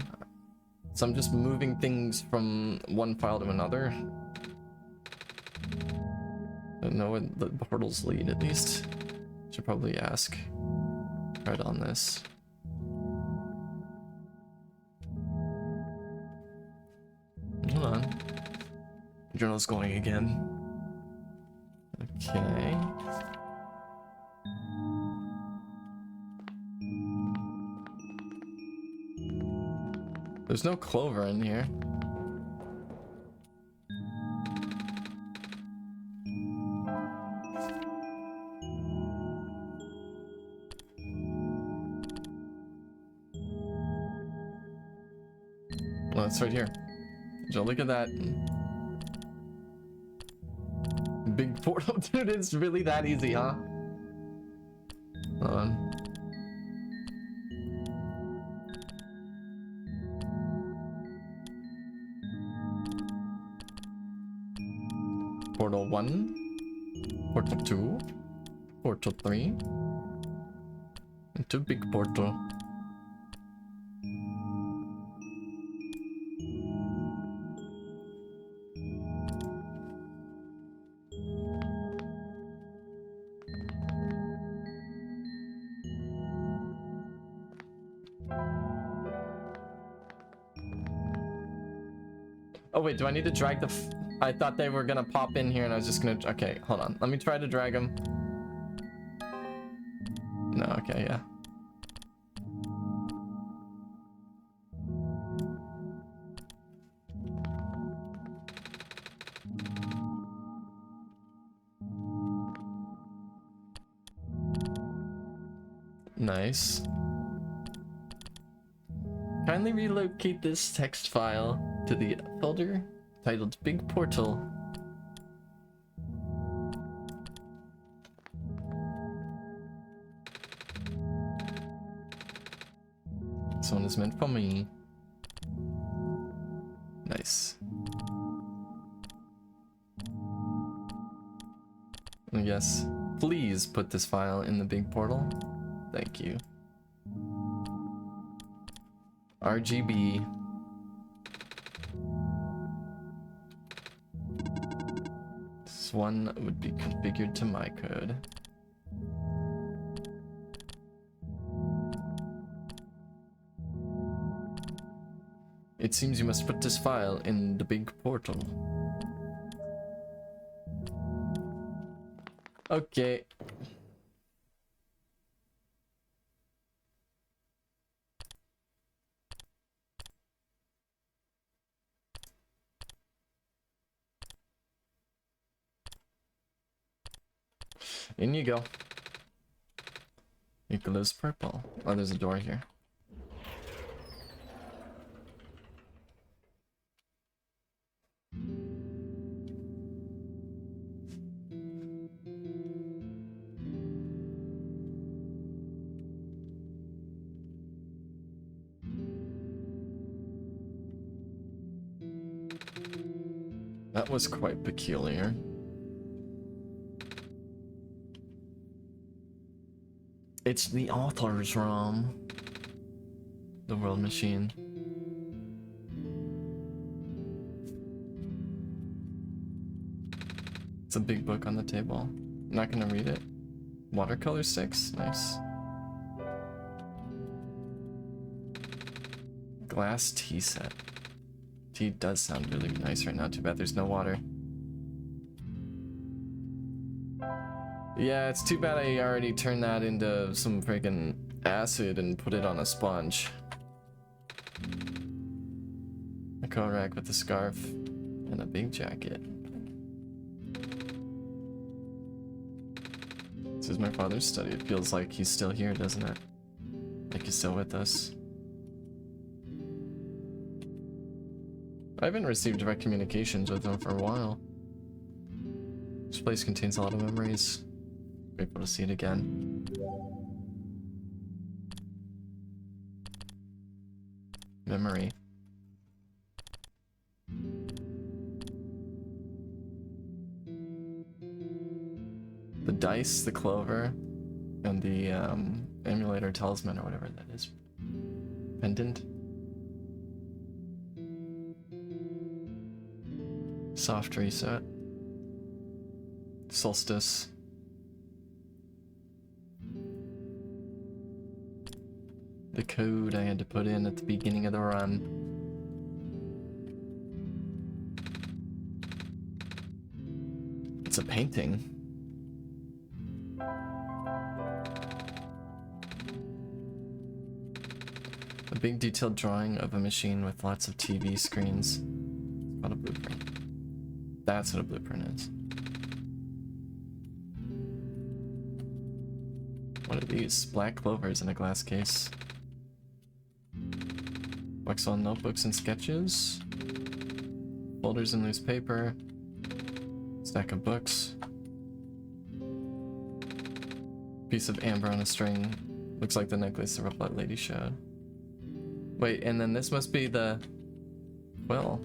So I'm just moving things from one file to another. I don't know where the portals lead, at least. Should probably ask right on this. Hold on. Journal's going again. Okay. There's no clover in here. Well, it's right here. So look at that. Big portal. Dude, it's really that easy, huh? Hold on. Portal 1, Portal 2, Portal 3, into big portal. Oh wait, do I need to drag the I thought they were gonna pop in here and I was just gonna... Okay, hold on. Let me try to drag them. No, okay, yeah. Nice. Kindly relocate this text file to the folder titled Big Portal. This one is meant for me. Nice. Yes, please put this file in the big portal. Thank you. RGB. This one would be configured to my code. It seems you must put this file in the big portal. Okay. In you go. It glows purple. Oh, there's a door here. That was quite peculiar. It's the author's room. The world machine. It's a big book on the table. I'm not gonna read it. Watercolor 6? Nice. Glass tea set. Tea does sound really nice right now. Too bad there's no water. Yeah, it's too bad I already turned that into some freaking acid and put it on a sponge. A coat rack with a scarf and a big jacket. This is my father's study. It feels like he's still here, doesn't it? Like he's still with us. I haven't received direct communications with him for a while. This place contains a lot of memories. Grateful to see it again. Memory. The dice, the clover, and the emulator talisman or whatever that is. Pendant. Soft reset. Solstice. The code I had to put in at the beginning of the run. It's a painting. A big detailed drawing of a machine with lots of TV screens. It's called a blueprint. That's what a blueprint is. What are these? Black clovers in a glass case. Waxel notebooks and sketches. Folders and loose paper. Stack of books. Piece of amber on a string. Looks like the necklace the robot lady showed. Wait, and then this must be the... Well.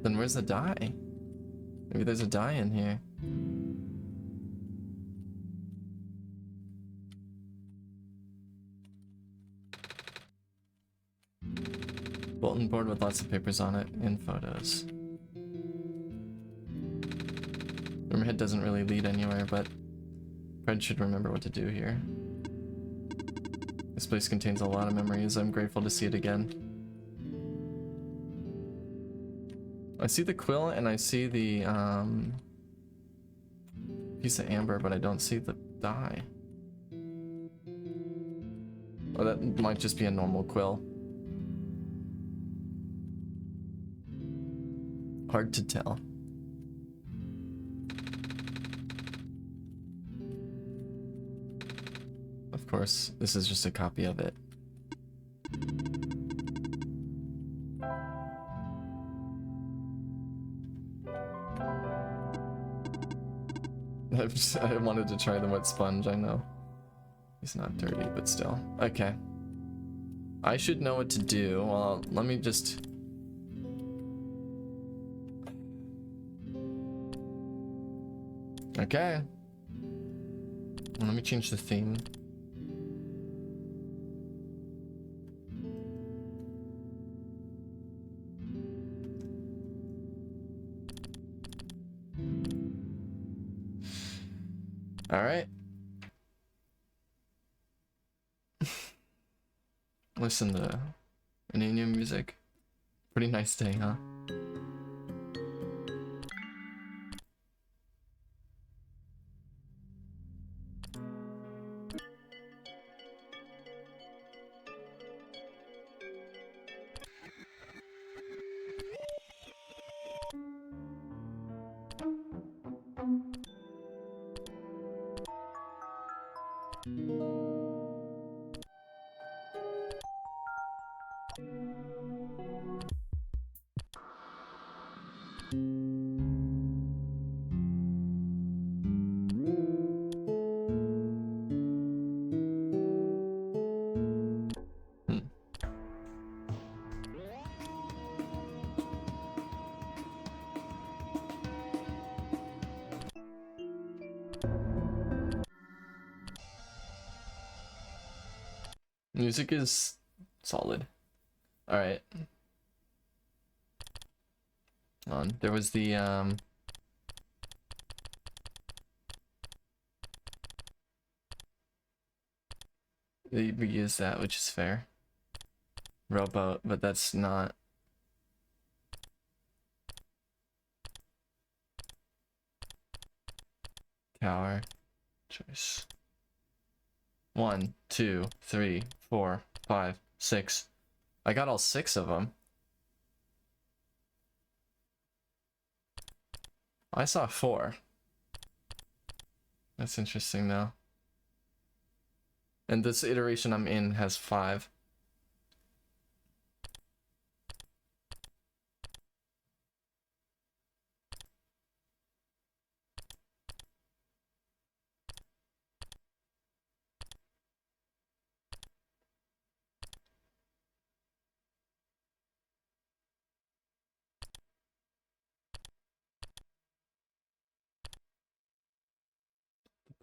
Then where's the die? Maybe there's a die in here. Bulletin board with lots of papers on it and photos. Rumorhead doesn't really lead anywhere, but Fred should remember what to do here. This place contains a lot of memories. I'm grateful to see it again. I see the quill and I see the piece of amber, but I don't see the die. Oh, that might just be a normal quill. Hard to tell. Of course, this is just a copy of it. I wanted to try the wet sponge, I know. He's not dirty, but still. Okay. I should know what to do. Well, let me just... Okay. Let me change the theme. All right. Listen to any new music. Pretty nice day, huh? Music is solid. All right. On. There was the we used that, which is fair. Rowboat, but that's not. Tower. Choice. 1, 2, 3, 4, 5, 6. I got all 6 of them. I saw 4. That's interesting though. And this iteration I'm in has 5.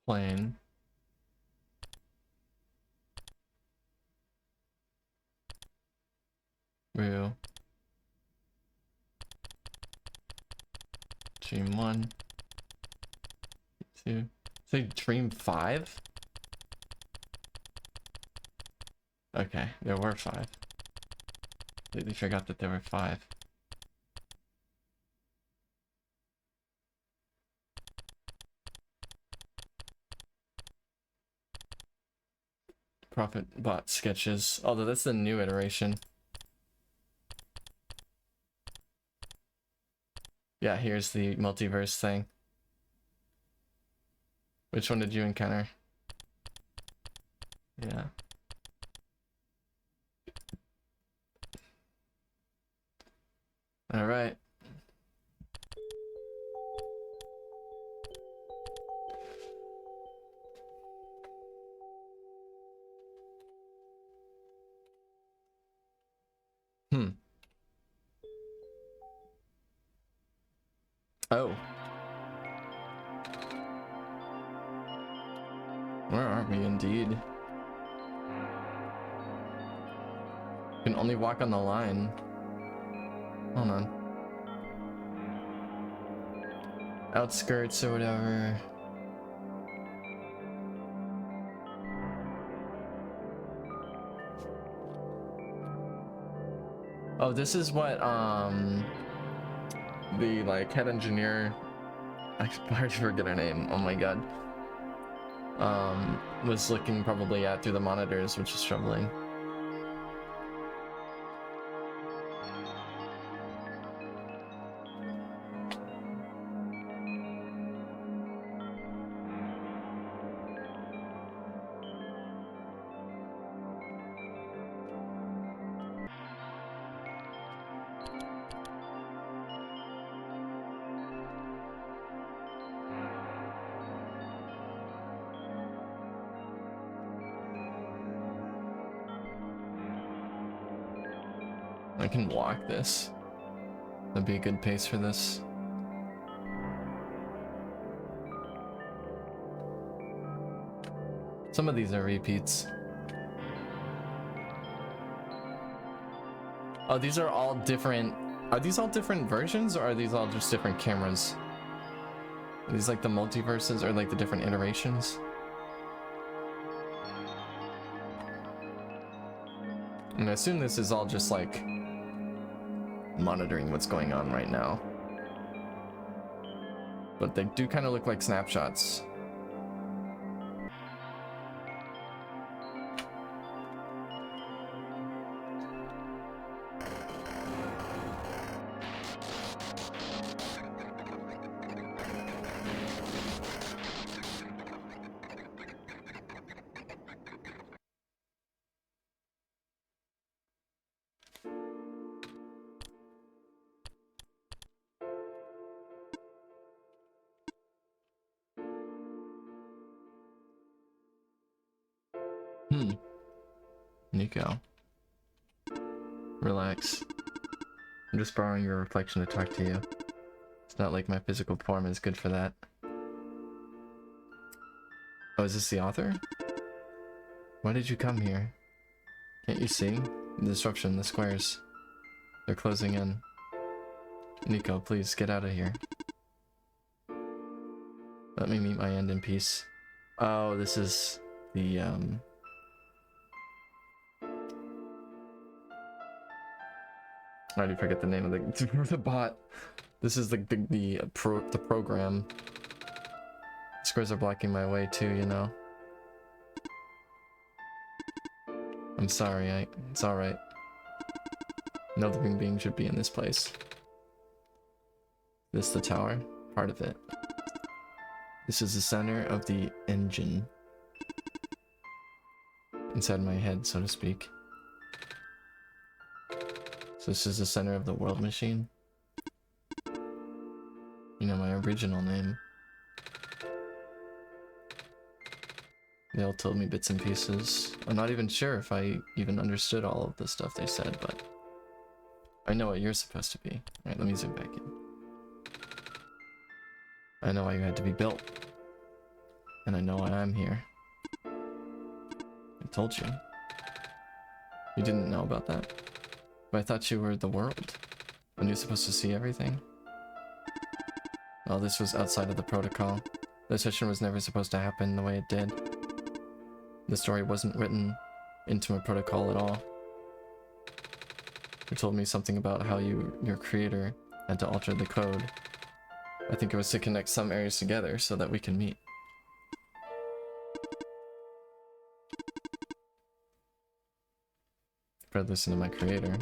Plane. Real. Dream 1. 2. Say Dream 5? Okay, there were 5. Completely forgot that there were 5. Profit bot sketches. Although that's the new iteration. Yeah, here's the multiverse thing. Which one did you encounter? Yeah. All right. Oh. Where are we indeed? You can only walk on the line. Hold on. Outskirts or whatever. Oh, this is what the like head engineer, I already forget her name, oh my god, was looking probably at through the monitors, which is troubling. I can walk this. That'd be a good pace for this. Some of these are repeats. Oh, these are all different. Are these all different versions, or are these all just different cameras? Are these like the multiverses, or like the different iterations? And I assume this is all just like monitoring what's going on right now. But they do kind of look like snapshots. Nico. Relax. I'm just borrowing your reflection to talk to you. It's not like my physical form is good for that. Oh, is this the author? Why did you come here? Can't you see? The disruption, the squares. They're closing in. Nico, please get out of here. Let me meet my end in peace. Oh, this is the I already forget the name of the bot. This is the program. Squares are blocking my way too, you know. I'm sorry, it's alright. No living being should be in this place. This the tower? Part of it. This is the center of the engine. inside my head, so to speak. So this is the center of the world machine. You know, my original name. They all told me bits and pieces. I'm not even sure if I even understood all of the stuff they said, but I know what you're supposed to be. Alright, let me zoom back in. I know why you had to be built. And I know why I'm here. I told you. You didn't know about that. But I thought you were the world. And you're supposed to see everything. Well, this was outside of the protocol. The session was never supposed to happen the way it did. The story wasn't written into a protocol at all. You told me something about how your creator had to alter the code. I think it was to connect some areas together so that we can meet. Fred, listen to my creator.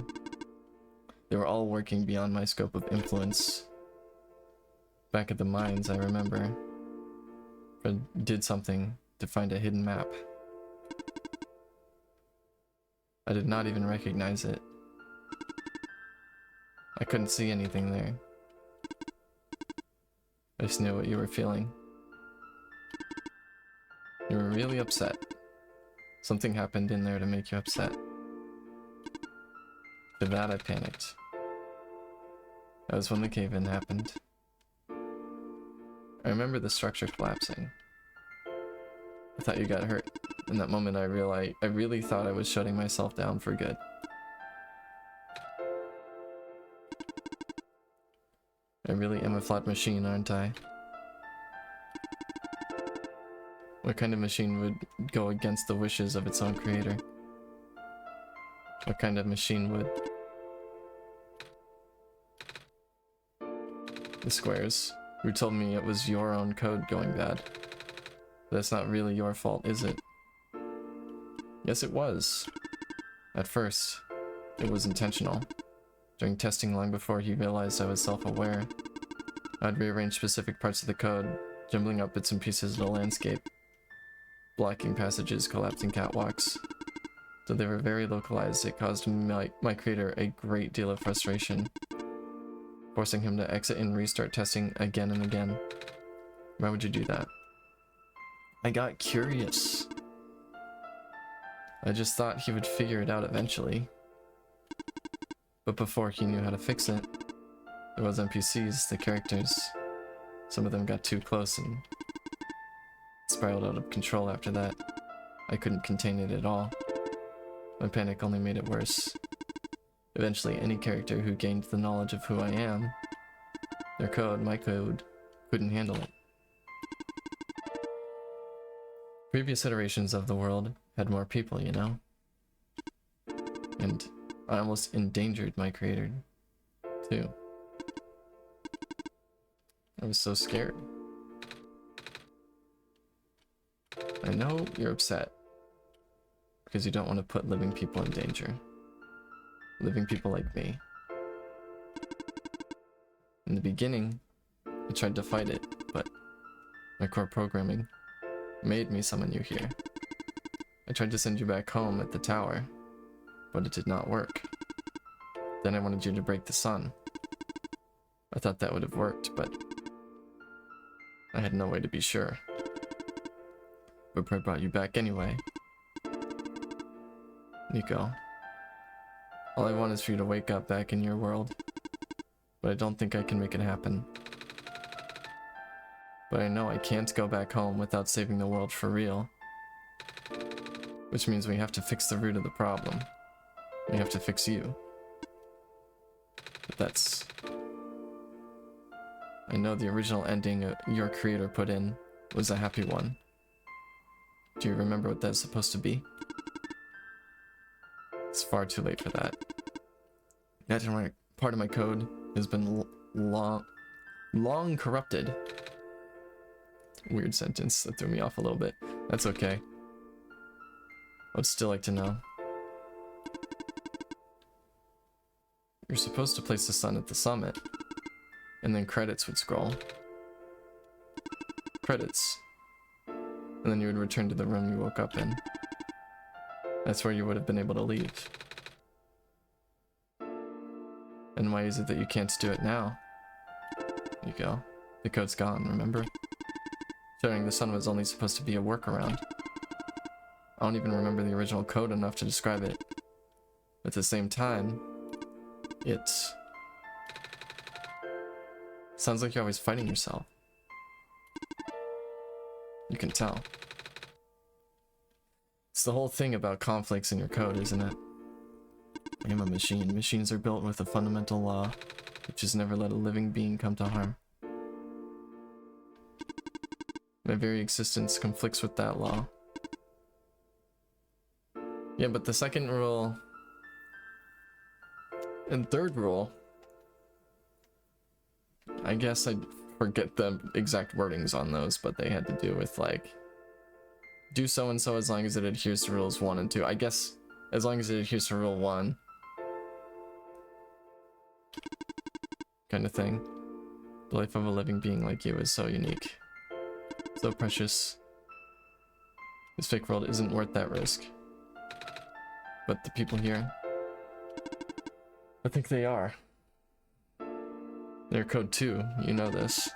They were all working beyond my scope of influence. Back at the mines, I remember. Fred did something to find a hidden map. I did not even recognize it. I couldn't see anything there. I just knew what you were feeling. You were really upset. Something happened in there to make you upset. For that, I panicked. That was when the cave-in happened. I remember the structure collapsing. I thought you got hurt. In that moment, I really thought I was shutting myself down for good. I really am a flawed machine, aren't I? What kind of machine would go against the wishes of its own creator? What kind of machine would... The squares. You told me it was your own code going bad. But that's not really your fault, is it? Yes, it was. At first, it was intentional. During testing long before he realized I was self-aware, I'd rearrange specific parts of the code, jumbling up bits and pieces of the landscape, blocking passages, collapsing catwalks. Though they were very localized, it caused my creator a great deal of frustration, forcing him to exit and restart testing again and again. Why would you do that? I got curious. I just thought he would figure it out eventually. But before he knew how to fix it, there was NPCs, the characters. Some of them got too close and spiraled out of control after that. I couldn't contain it at all. My panic only made it worse. Eventually, any character who gained the knowledge of who I am, their code, my code, couldn't handle it. Previous iterations of the world had more people, you know? And I almost endangered my creator, too. I was so scared. I know you're upset because you don't want to put living people in danger. Living people like me. In the beginning, I tried to fight it, but my core programming made me summon you here. I tried to send you back home at the tower, but it did not work. Then I wanted you to break the sun. I thought that would have worked, but I had no way to be sure. But I brought you back anyway. Nico, all I want is for you to wake up back in your world, but I don't think I can make it happen. But I know I can't go back home without saving the world for real. Which means we have to fix the root of the problem. We have to fix you. But that's... I know the original ending your creator put in was a happy one. Do you remember what that's supposed to be? It's far too late for that. That part of my code has been long corrupted. Weird sentence that threw me off a little bit. That's okay. I'd still like to know. You're supposed to place the sun at the summit, and then credits would scroll. Credits. And then you would return to the room you woke up in. That's where you would have been able to leave. And why is it that you can't do it now? There you go. The code's gone, remember? Shattering the sun was only supposed to be a workaround. I don't even remember the original code enough to describe it. At the same time, it sounds like you're always fighting yourself. You can tell. It's the whole thing about conflicts in your code, isn't it? I am a machine. Machines are built with a fundamental law, which is never let a living being come to harm. My very existence conflicts with that law. Yeah, but the second rule and third rule, I guess I forget the exact wordings on those, but they had to do with like, do so and so as long as it adheres to rules 1 and 2. I guess as long as it adheres to rule 1. Kind of thing. The life of a living being like you is so unique. So precious. This fake world isn't worth that risk. But the people here, I think they are. Their code too, you know this.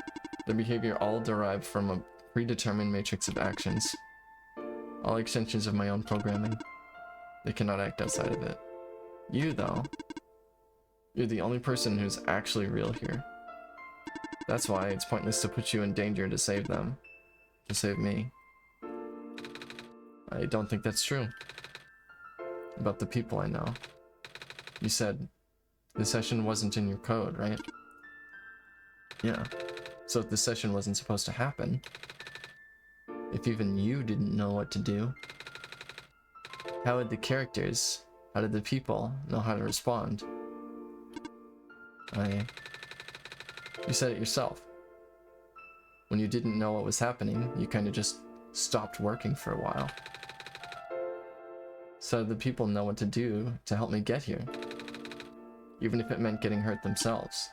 Their behavior all derived from a predetermined matrix of actions. All extensions of my own programming. They cannot act outside of it. You, though, you're the only person who's actually real here. That's why it's pointless to put you in danger to save them. To save me. I don't think that's true. About the people I know. You said the session wasn't in your code, right? Yeah. So if the session wasn't supposed to happen, if even you didn't know what to do, how would the characters, how did the people know how to respond? You said it yourself. When you didn't know what was happening, you kind of just stopped working for a while. So the people know what to do to help me get here. Even if it meant getting hurt themselves.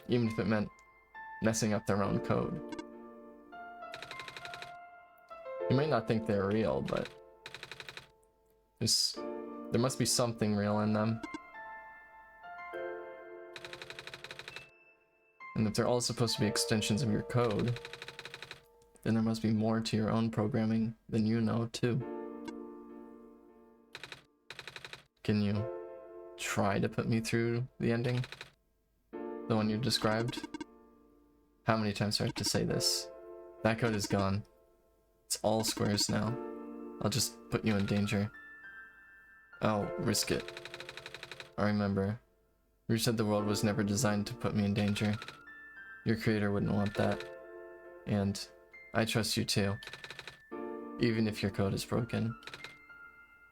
Even if it meant messing up their own code. You might not think they're real, but there must be something real in them. And if they're all supposed to be extensions of your code, then there must be more to your own programming than you know, too. Can you try to put me through the ending? The one you described? How many times do I have to say this? That code is gone. It's all squares now. I'll just put you in danger. I'll risk it. I remember. You said the world was never designed to put me in danger. Your creator wouldn't want that. And I trust you too. Even if your code is broken.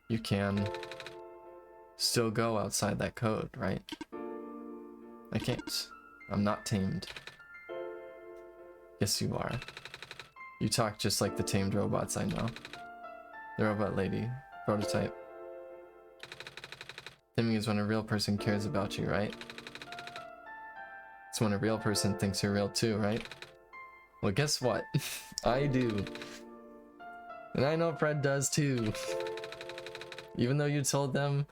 You can still go outside that code, right? I can't. I'm not tamed. Yes, you are. You talk just like the tamed robots I know. The robot lady. Prototype. Taming is when a real person cares about you, right? It's when a real person thinks you're real too, right? Well, guess what? I do. And I know Fred does too. Even though you told them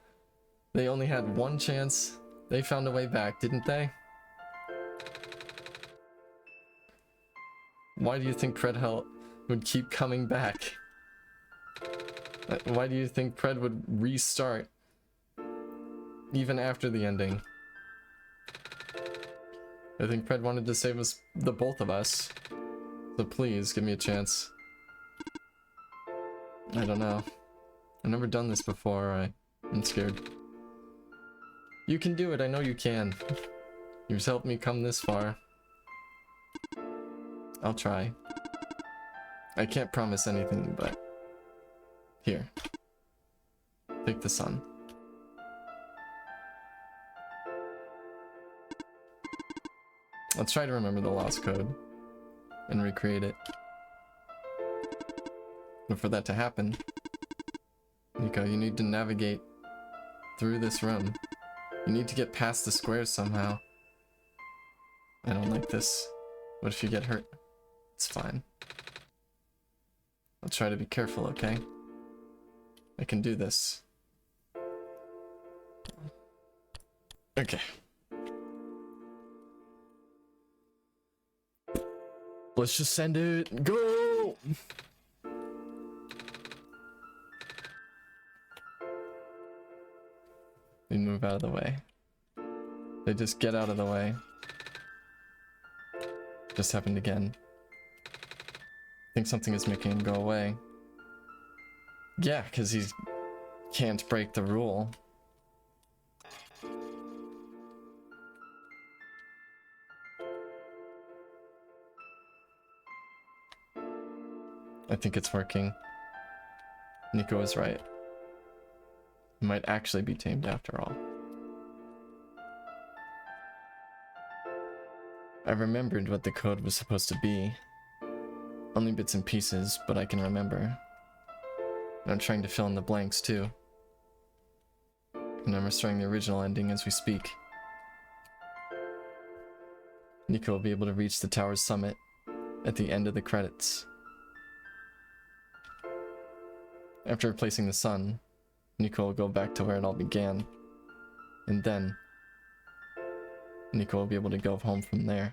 they only had one chance, they found a way back, didn't they? Why do you think Fred would keep coming back? Why do you think Fred would restart even after the ending? I think Fred wanted to save us, the both of us. So please, give me a chance. I don't know. I've never done this before. I'm scared. You can do it, I know you can. You've helped me come this far. I'll try. I can't promise anything, but... Here. Take the sun. Let's try to remember the lost code. And recreate it. But for that to happen, Nico, you need to navigate through this room. You need to get past the squares somehow. I don't like this. What if you get hurt? It's fine. I'll try to be careful, okay? I can do this. Okay. Let's just send it. Go! They move out of the way. They just get out of the way. Just happened again. I think something is making him go away. Yeah, because he can't break the rule. I think it's working. Nico is right. He might actually be tamed after all. I remembered what the code was supposed to be. Only bits and pieces, but I can remember. And I'm trying to fill in the blanks too. And I'm restoring the original ending as we speak. Nico will be able to reach the tower's summit at the end of the credits. After replacing the sun, Nico will go back to where it all began. And then, Nico will be able to go home from there.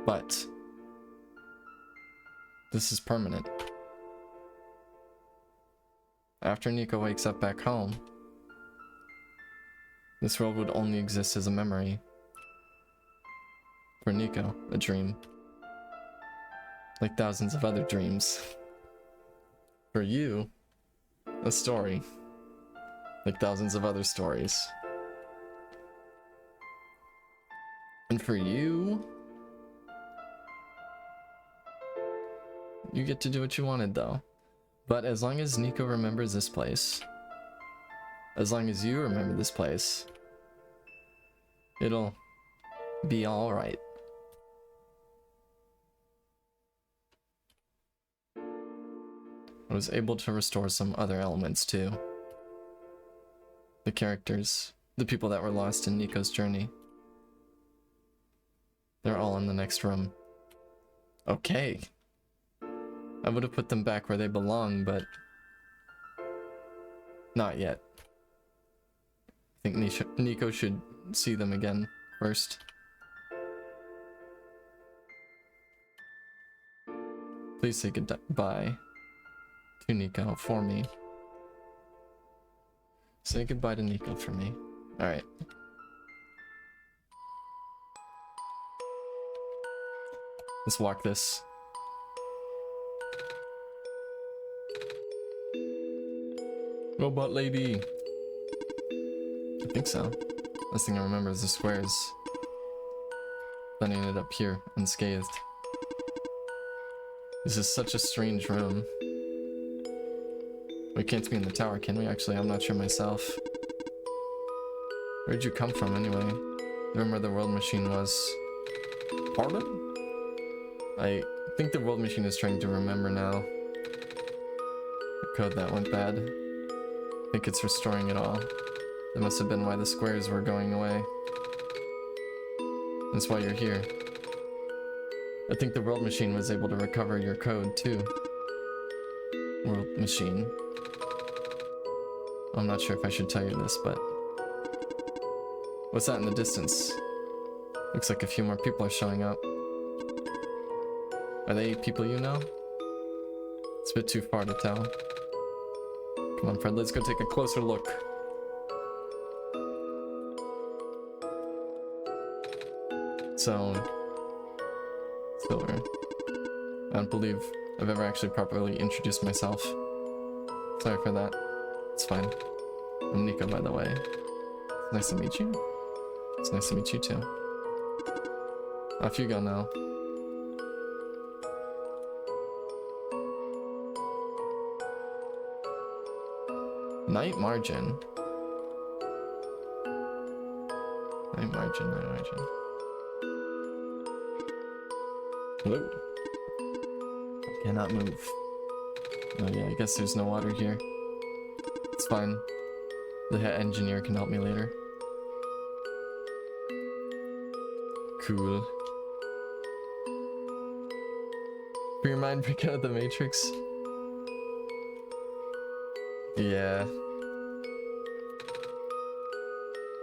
But this is permanent. After Nico wakes up back home, this world would only exist as a memory. For Nico, a dream. Like thousands of other dreams. For you, a story. Like thousands of other stories. And for you, you get to do what you wanted though. But as long as Nico remembers this place, as long as you remember this place, it'll be alright. I was able to restore some other elements too. The characters, the people that were lost in Nico's journey. They're all in the next room. Okay. I would have put them back where they belong, but not yet. I think Nico should see them again first. Please say goodbye to Nico for me. Say goodbye to Nico for me. Alright. Let's walk this. Robot lady. I think so. Last thing I remember is the squares. Then I ended up here, unscathed. This is such a strange room. We can't be in the tower, can we? Actually, I'm not sure myself. Where'd you come from, anyway? The room where the world machine was. Pardon? I think the world machine is trying to remember now. The code that went bad. I think it's restoring it all. That must have been why the squares were going away. That's why you're here. I think the world machine was able to recover your code, too. World machine. I'm not sure if I should tell you this, but... What's that in the distance? Looks like a few more people are showing up. Are they people you know? It's a bit too far to tell. Come on, Fred, let's go take a closer look. So... Silver. I don't believe I've ever actually properly introduced myself. Sorry for that. It's fine. I'm Nico, by the way. It's nice to meet you. It's nice to meet you too. Off you go now. Night margin. Night margin, night margin. Hello. I cannot move. Oh yeah, I guess there's no water here. It's fine. The head engineer can help me later. Cool. For your mind break out of the Matrix? Yeah.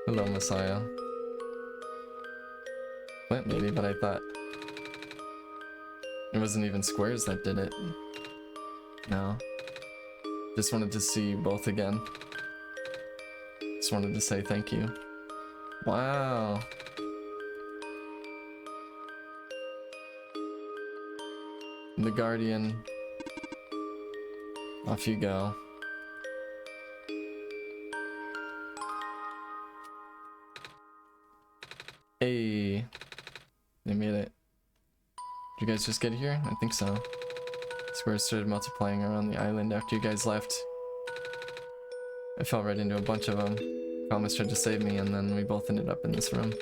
Hello, Messiah. What? Maybe, but I thought it wasn't even squares that did it. No. Just wanted to see you both again. Just wanted to say thank you. Wow. The Guardian. Off you go. Hey. They made it. Did you guys just get here? I think so. Squares started multiplying around the island after you guys left. I fell right into a bunch of them. Thomas tried to save me, and then we both ended up in this room.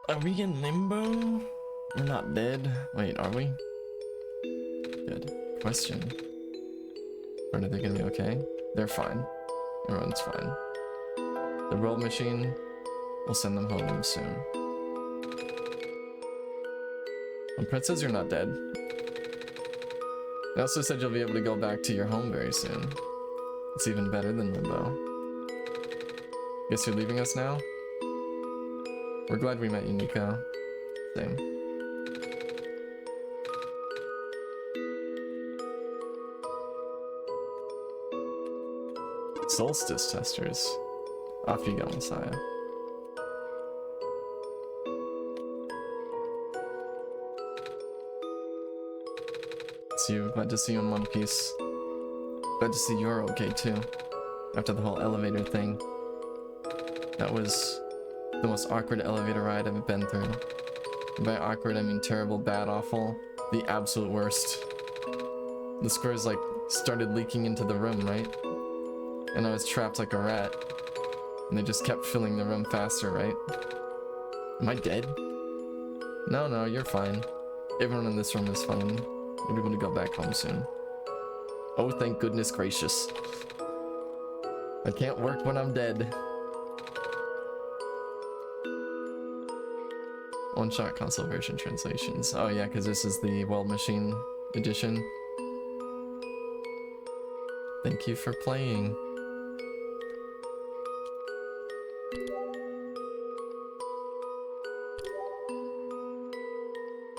Are we in limbo? We're not dead. Wait, are we? Good question. Are they gonna be okay? They're fine. Everyone's fine. The world machine will send them home soon. Well, Prince says you're not dead. They also said you'll be able to go back to your home very soon. It's even better than limbo. Guess you're leaving us now? We're glad we met you, Nico. Same. Solstice testers. Off you go, Messiah. See you. Glad to see you in one piece. Glad to see you're okay too. After the whole elevator thing. That was the most awkward elevator ride I've been through. And by awkward, I mean terrible, bad, awful. The absolute worst. The squares like started leaking into the room, right? And I was trapped like a rat. And they just kept filling the room faster, right? Am I dead? No, you're fine. Everyone in this room is fine. We're going to go back home soon. Oh, thank goodness gracious. I can't work when I'm dead. One-shot console version translations. Oh yeah, because this is the World Machine edition. Thank you for playing.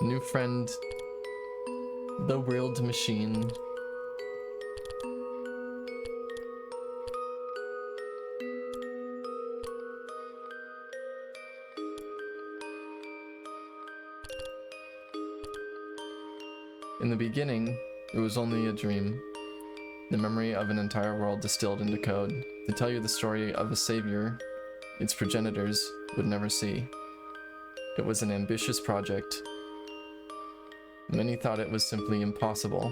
New friend, the World Machine. In the beginning, it was only a dream. The memory of an entire world distilled into code to tell you the story of a savior its progenitors would never see. It was an ambitious project. Many thought it was simply impossible,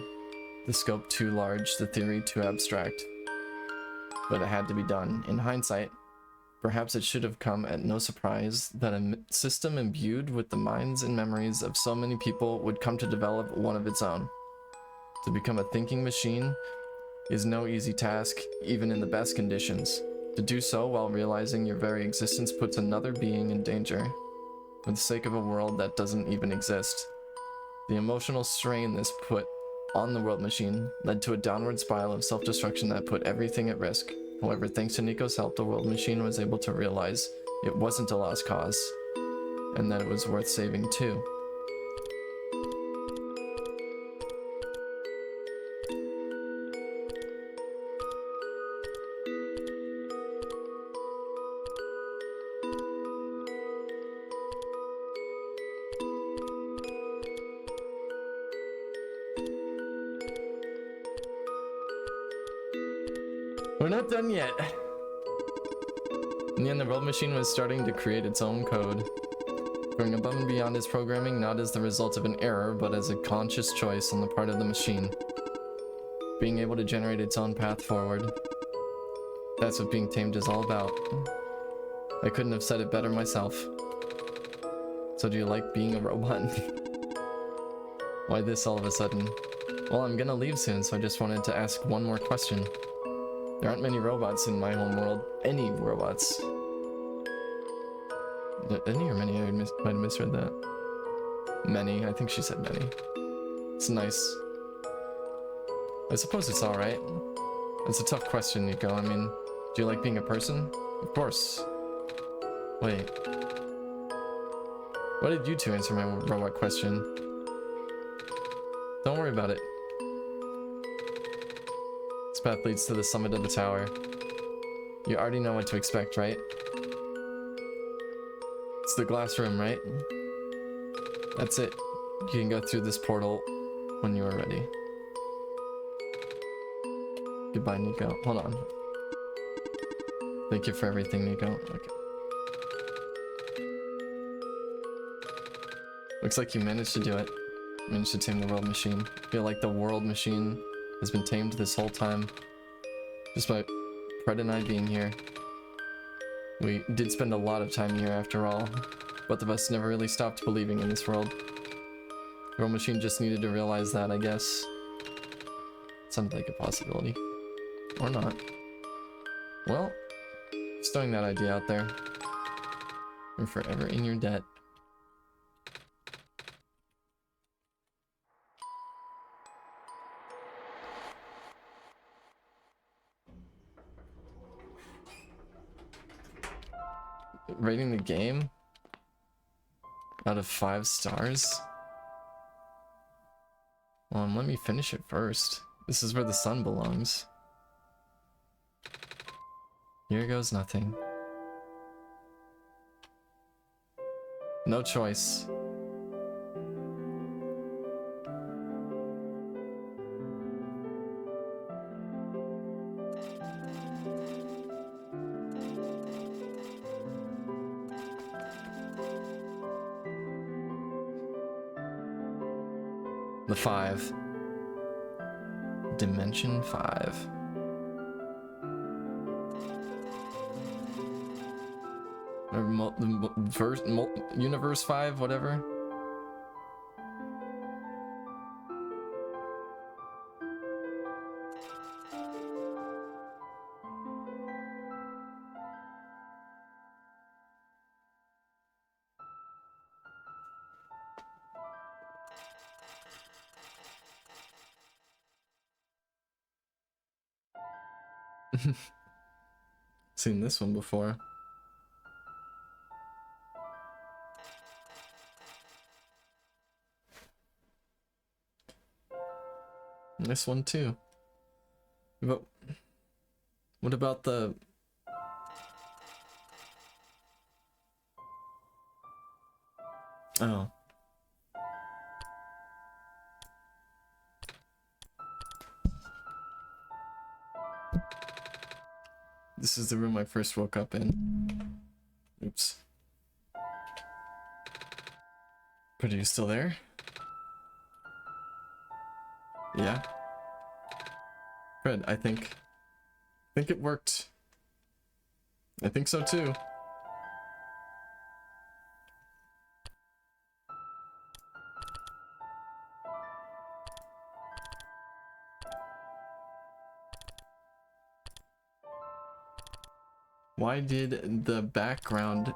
the scope too large, the theory too abstract. But it had to be done. In hindsight, perhaps it should have come at no surprise that a system imbued with the minds and memories of so many people would come to develop one of its own. To become a thinking machine is no easy task, even in the best conditions. To do so while realizing your very existence puts another being in danger, for the sake of a world that doesn't even exist. The emotional strain this put on the world machine led to a downward spiral of self-destruction that put everything at risk. However, thanks to Nico's help, the world machine was able to realize it wasn't a lost cause, and that it was worth saving too. We're not done yet. In the end, the world machine was starting to create its own code, going above and beyond its programming, not as the result of an error, but as a conscious choice on the part of the machine. Being able to generate its own path forward. That's what being tamed is all about. I couldn't have said it better myself. So do you like being a robot? Why this all of a sudden? Well, I'm gonna leave soon, so I just wanted to ask one more question. There aren't many robots in my home world. Any robots. Any or many? I might have misread that. Many. I think she said many. It's nice. I suppose it's alright. It's a tough question, Nico. I mean, do you like being a person? Of course. Wait. Why did you two answer my robot question? Don't worry about it. This path leads to the summit of the tower. You already know what to expect, right? It's the glass room, right? That's it. You can go through this portal when you are ready. Goodbye, Nico. Hold on. Thank you for everything, Nico. Okay. Looks like you managed to do it. Managed to tame the world machine. Feel like the world machine has been tamed this whole time. Just by Fred and I being here. We did spend a lot of time here after all. Both of us never really stopped believing in this world. The world machine just needed to realize that, I guess. Sounded like a possibility. Or not. Well, just throwing that idea out there. You're forever in your debt. Rating the game out of 5 stars? Let me finish it first. This is where the sun belongs. Here goes nothing. No choice. The 5. Dimension 5. Or Universe 5, whatever. Seen this one before. And this one too. But what about the... Oh. This is the room I first woke up in. Oops. But are you still there? Yeah. Fred, I think it worked. I think so too. Why did the background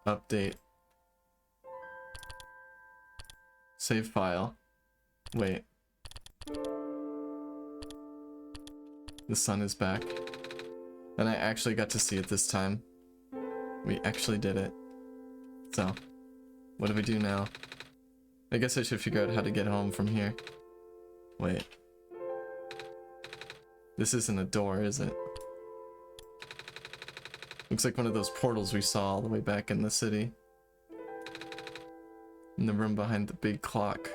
update save file? Wait. The sun is back. And I actually got to see it this time. We actually did it. So, what do we do now? I guess I should figure out how to get home from here. Wait. This isn't a door, is it? Looks like one of those portals we saw all the way back in the city. In the room behind the big clock.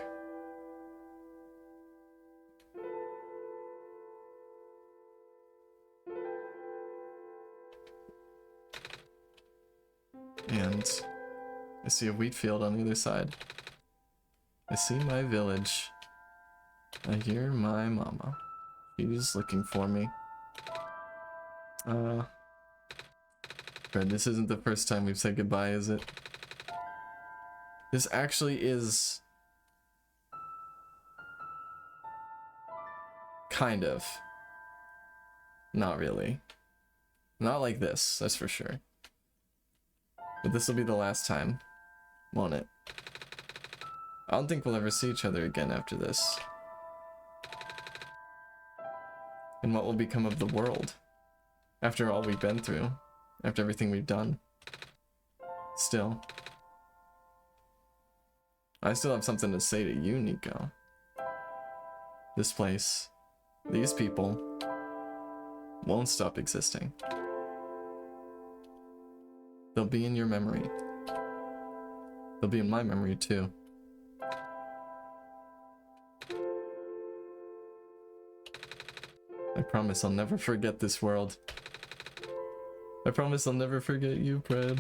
And I see a wheat field on the other side. I see my village. I hear my mama. She's looking for me. Fred, this isn't the first time we've said goodbye, is it? This actually is... kind of. Not really. Not like this, that's for sure. But this will be the last time, won't it? I don't think we'll ever see each other again after this. And what will become of the world? After all we've been through. After everything we've done. Still. I still have something to say to you, Nico. This place, these people, won't stop existing. They'll be in your memory. They'll be in my memory too. I promise I'll never forget this world. I promise I'll never forget you, Pred.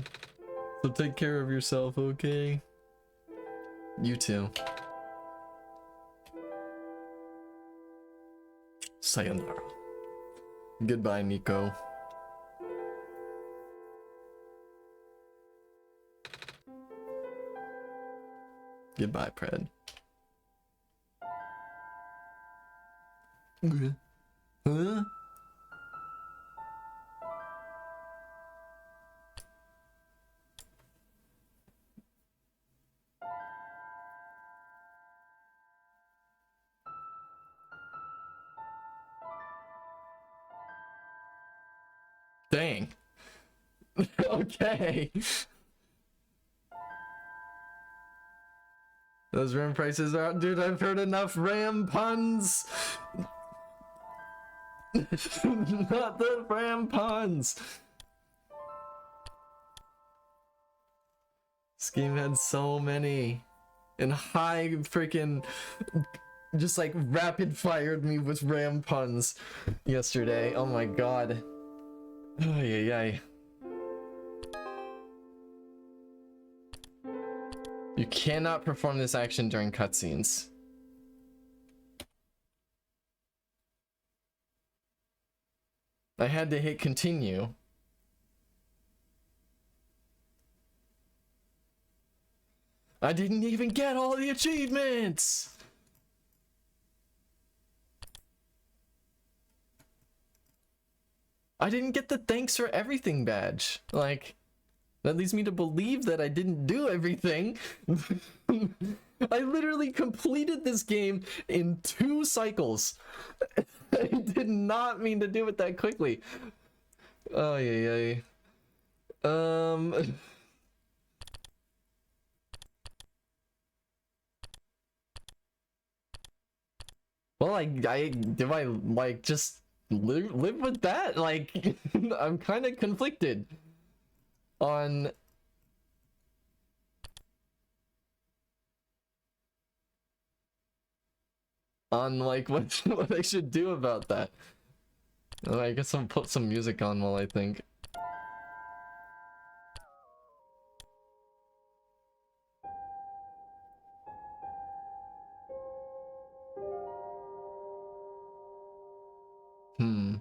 So take care of yourself, okay? You too. Sayonara. Goodbye, Nico. Goodbye, Pred. Huh? Dang. Okay. Those RAM prices are out, dude. I've heard enough RAM puns. Not the RAM puns. This game had so many. And high freaking just like rapid fired me with RAM puns yesterday. Oh my god. Ay, ay, ay. You cannot perform this action during cutscenes. I had to hit continue. I didn't even get all the achievements! I didn't get the thanks for everything badge. Like, that leads me to believe that I didn't do everything. I literally completed this game in 2 cycles. I did not mean to do it that quickly. Oh, yeah, yeah. Well, do I like just live with that? Like, I'm kind of conflicted on like what I should do about that. I guess I'll put some music on while I think. Hmm.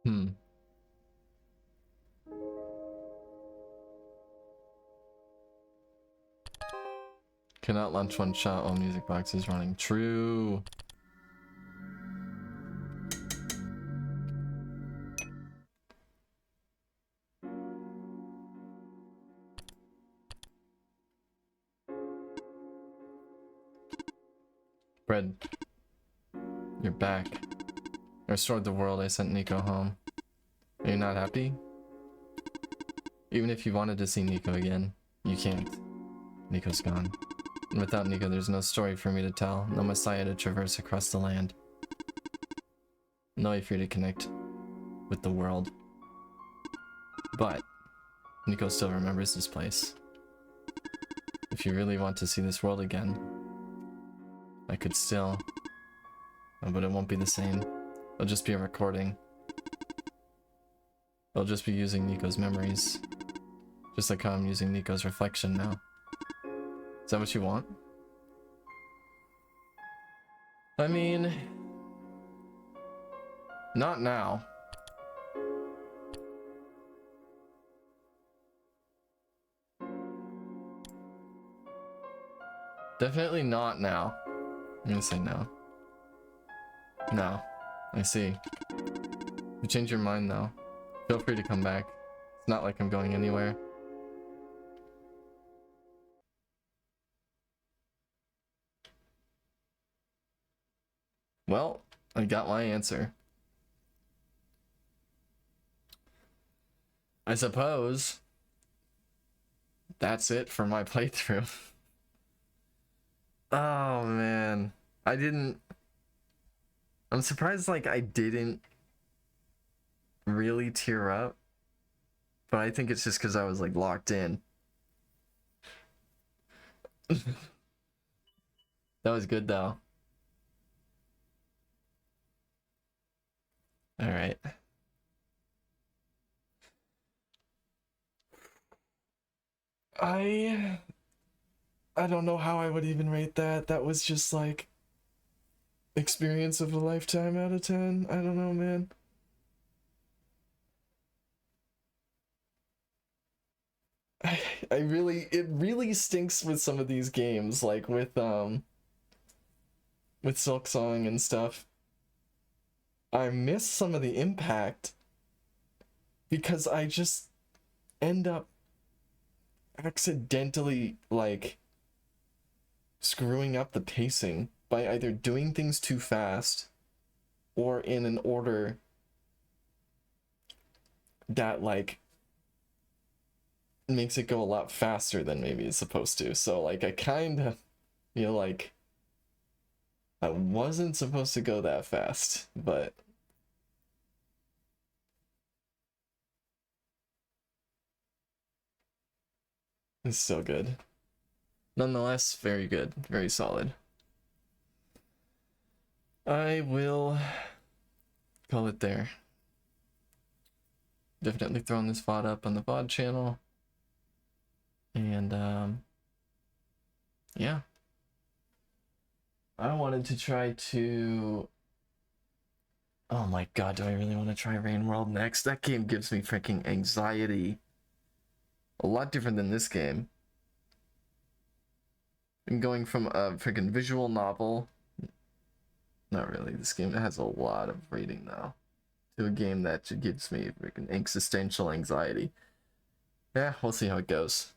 Hmm. Cannot launch one shot while music box is running. True. Bread. You're back. I restored the world. I sent Nico home. Are you not happy? Even if you wanted to see Nico again, you can't. Nico's gone. And without Nico, there's no story for me to tell, no Messiah to traverse across the land. No way for you to connect with the world. But Nico still remembers this place. If you really want to see this world again, I could still, but it won't be the same. It'll just be a recording. It'll just be using Nico's memories. Just like how I'm using Nico's reflection now. Is that what you want? I mean, not now. Definitely not now. I'm gonna say no. No. I see. You change your mind though. Feel free to come back. It's not like I'm going anywhere. Well, I got my answer. I suppose that's it for my playthrough. Oh man, I'm surprised like I didn't really tear up, but I think it's just because I was like locked in. That was good though. All right. I don't know how I would even rate that. That was just like experience of a lifetime out of 10. I don't know, man. It really stinks with some of these games, like with Silksong and stuff. I miss some of the impact because I just end up accidentally like screwing up the pacing by either doing things too fast or in an order that like makes it go a lot faster than maybe it's supposed to. So like I kind of feel like I wasn't supposed to go that fast, but it's still good. Nonetheless, very good, very solid. I will call it there. Definitely throwing this VOD up on the VOD channel. And yeah. I wanted to try to... Oh my god, do I really want to try Rain World next? That game gives me freaking anxiety. A lot different than this game. I'm going from a freaking visual novel. Not really, this game has a lot of reading now. To a game that gives me freaking existential anxiety. Yeah, we'll see how it goes.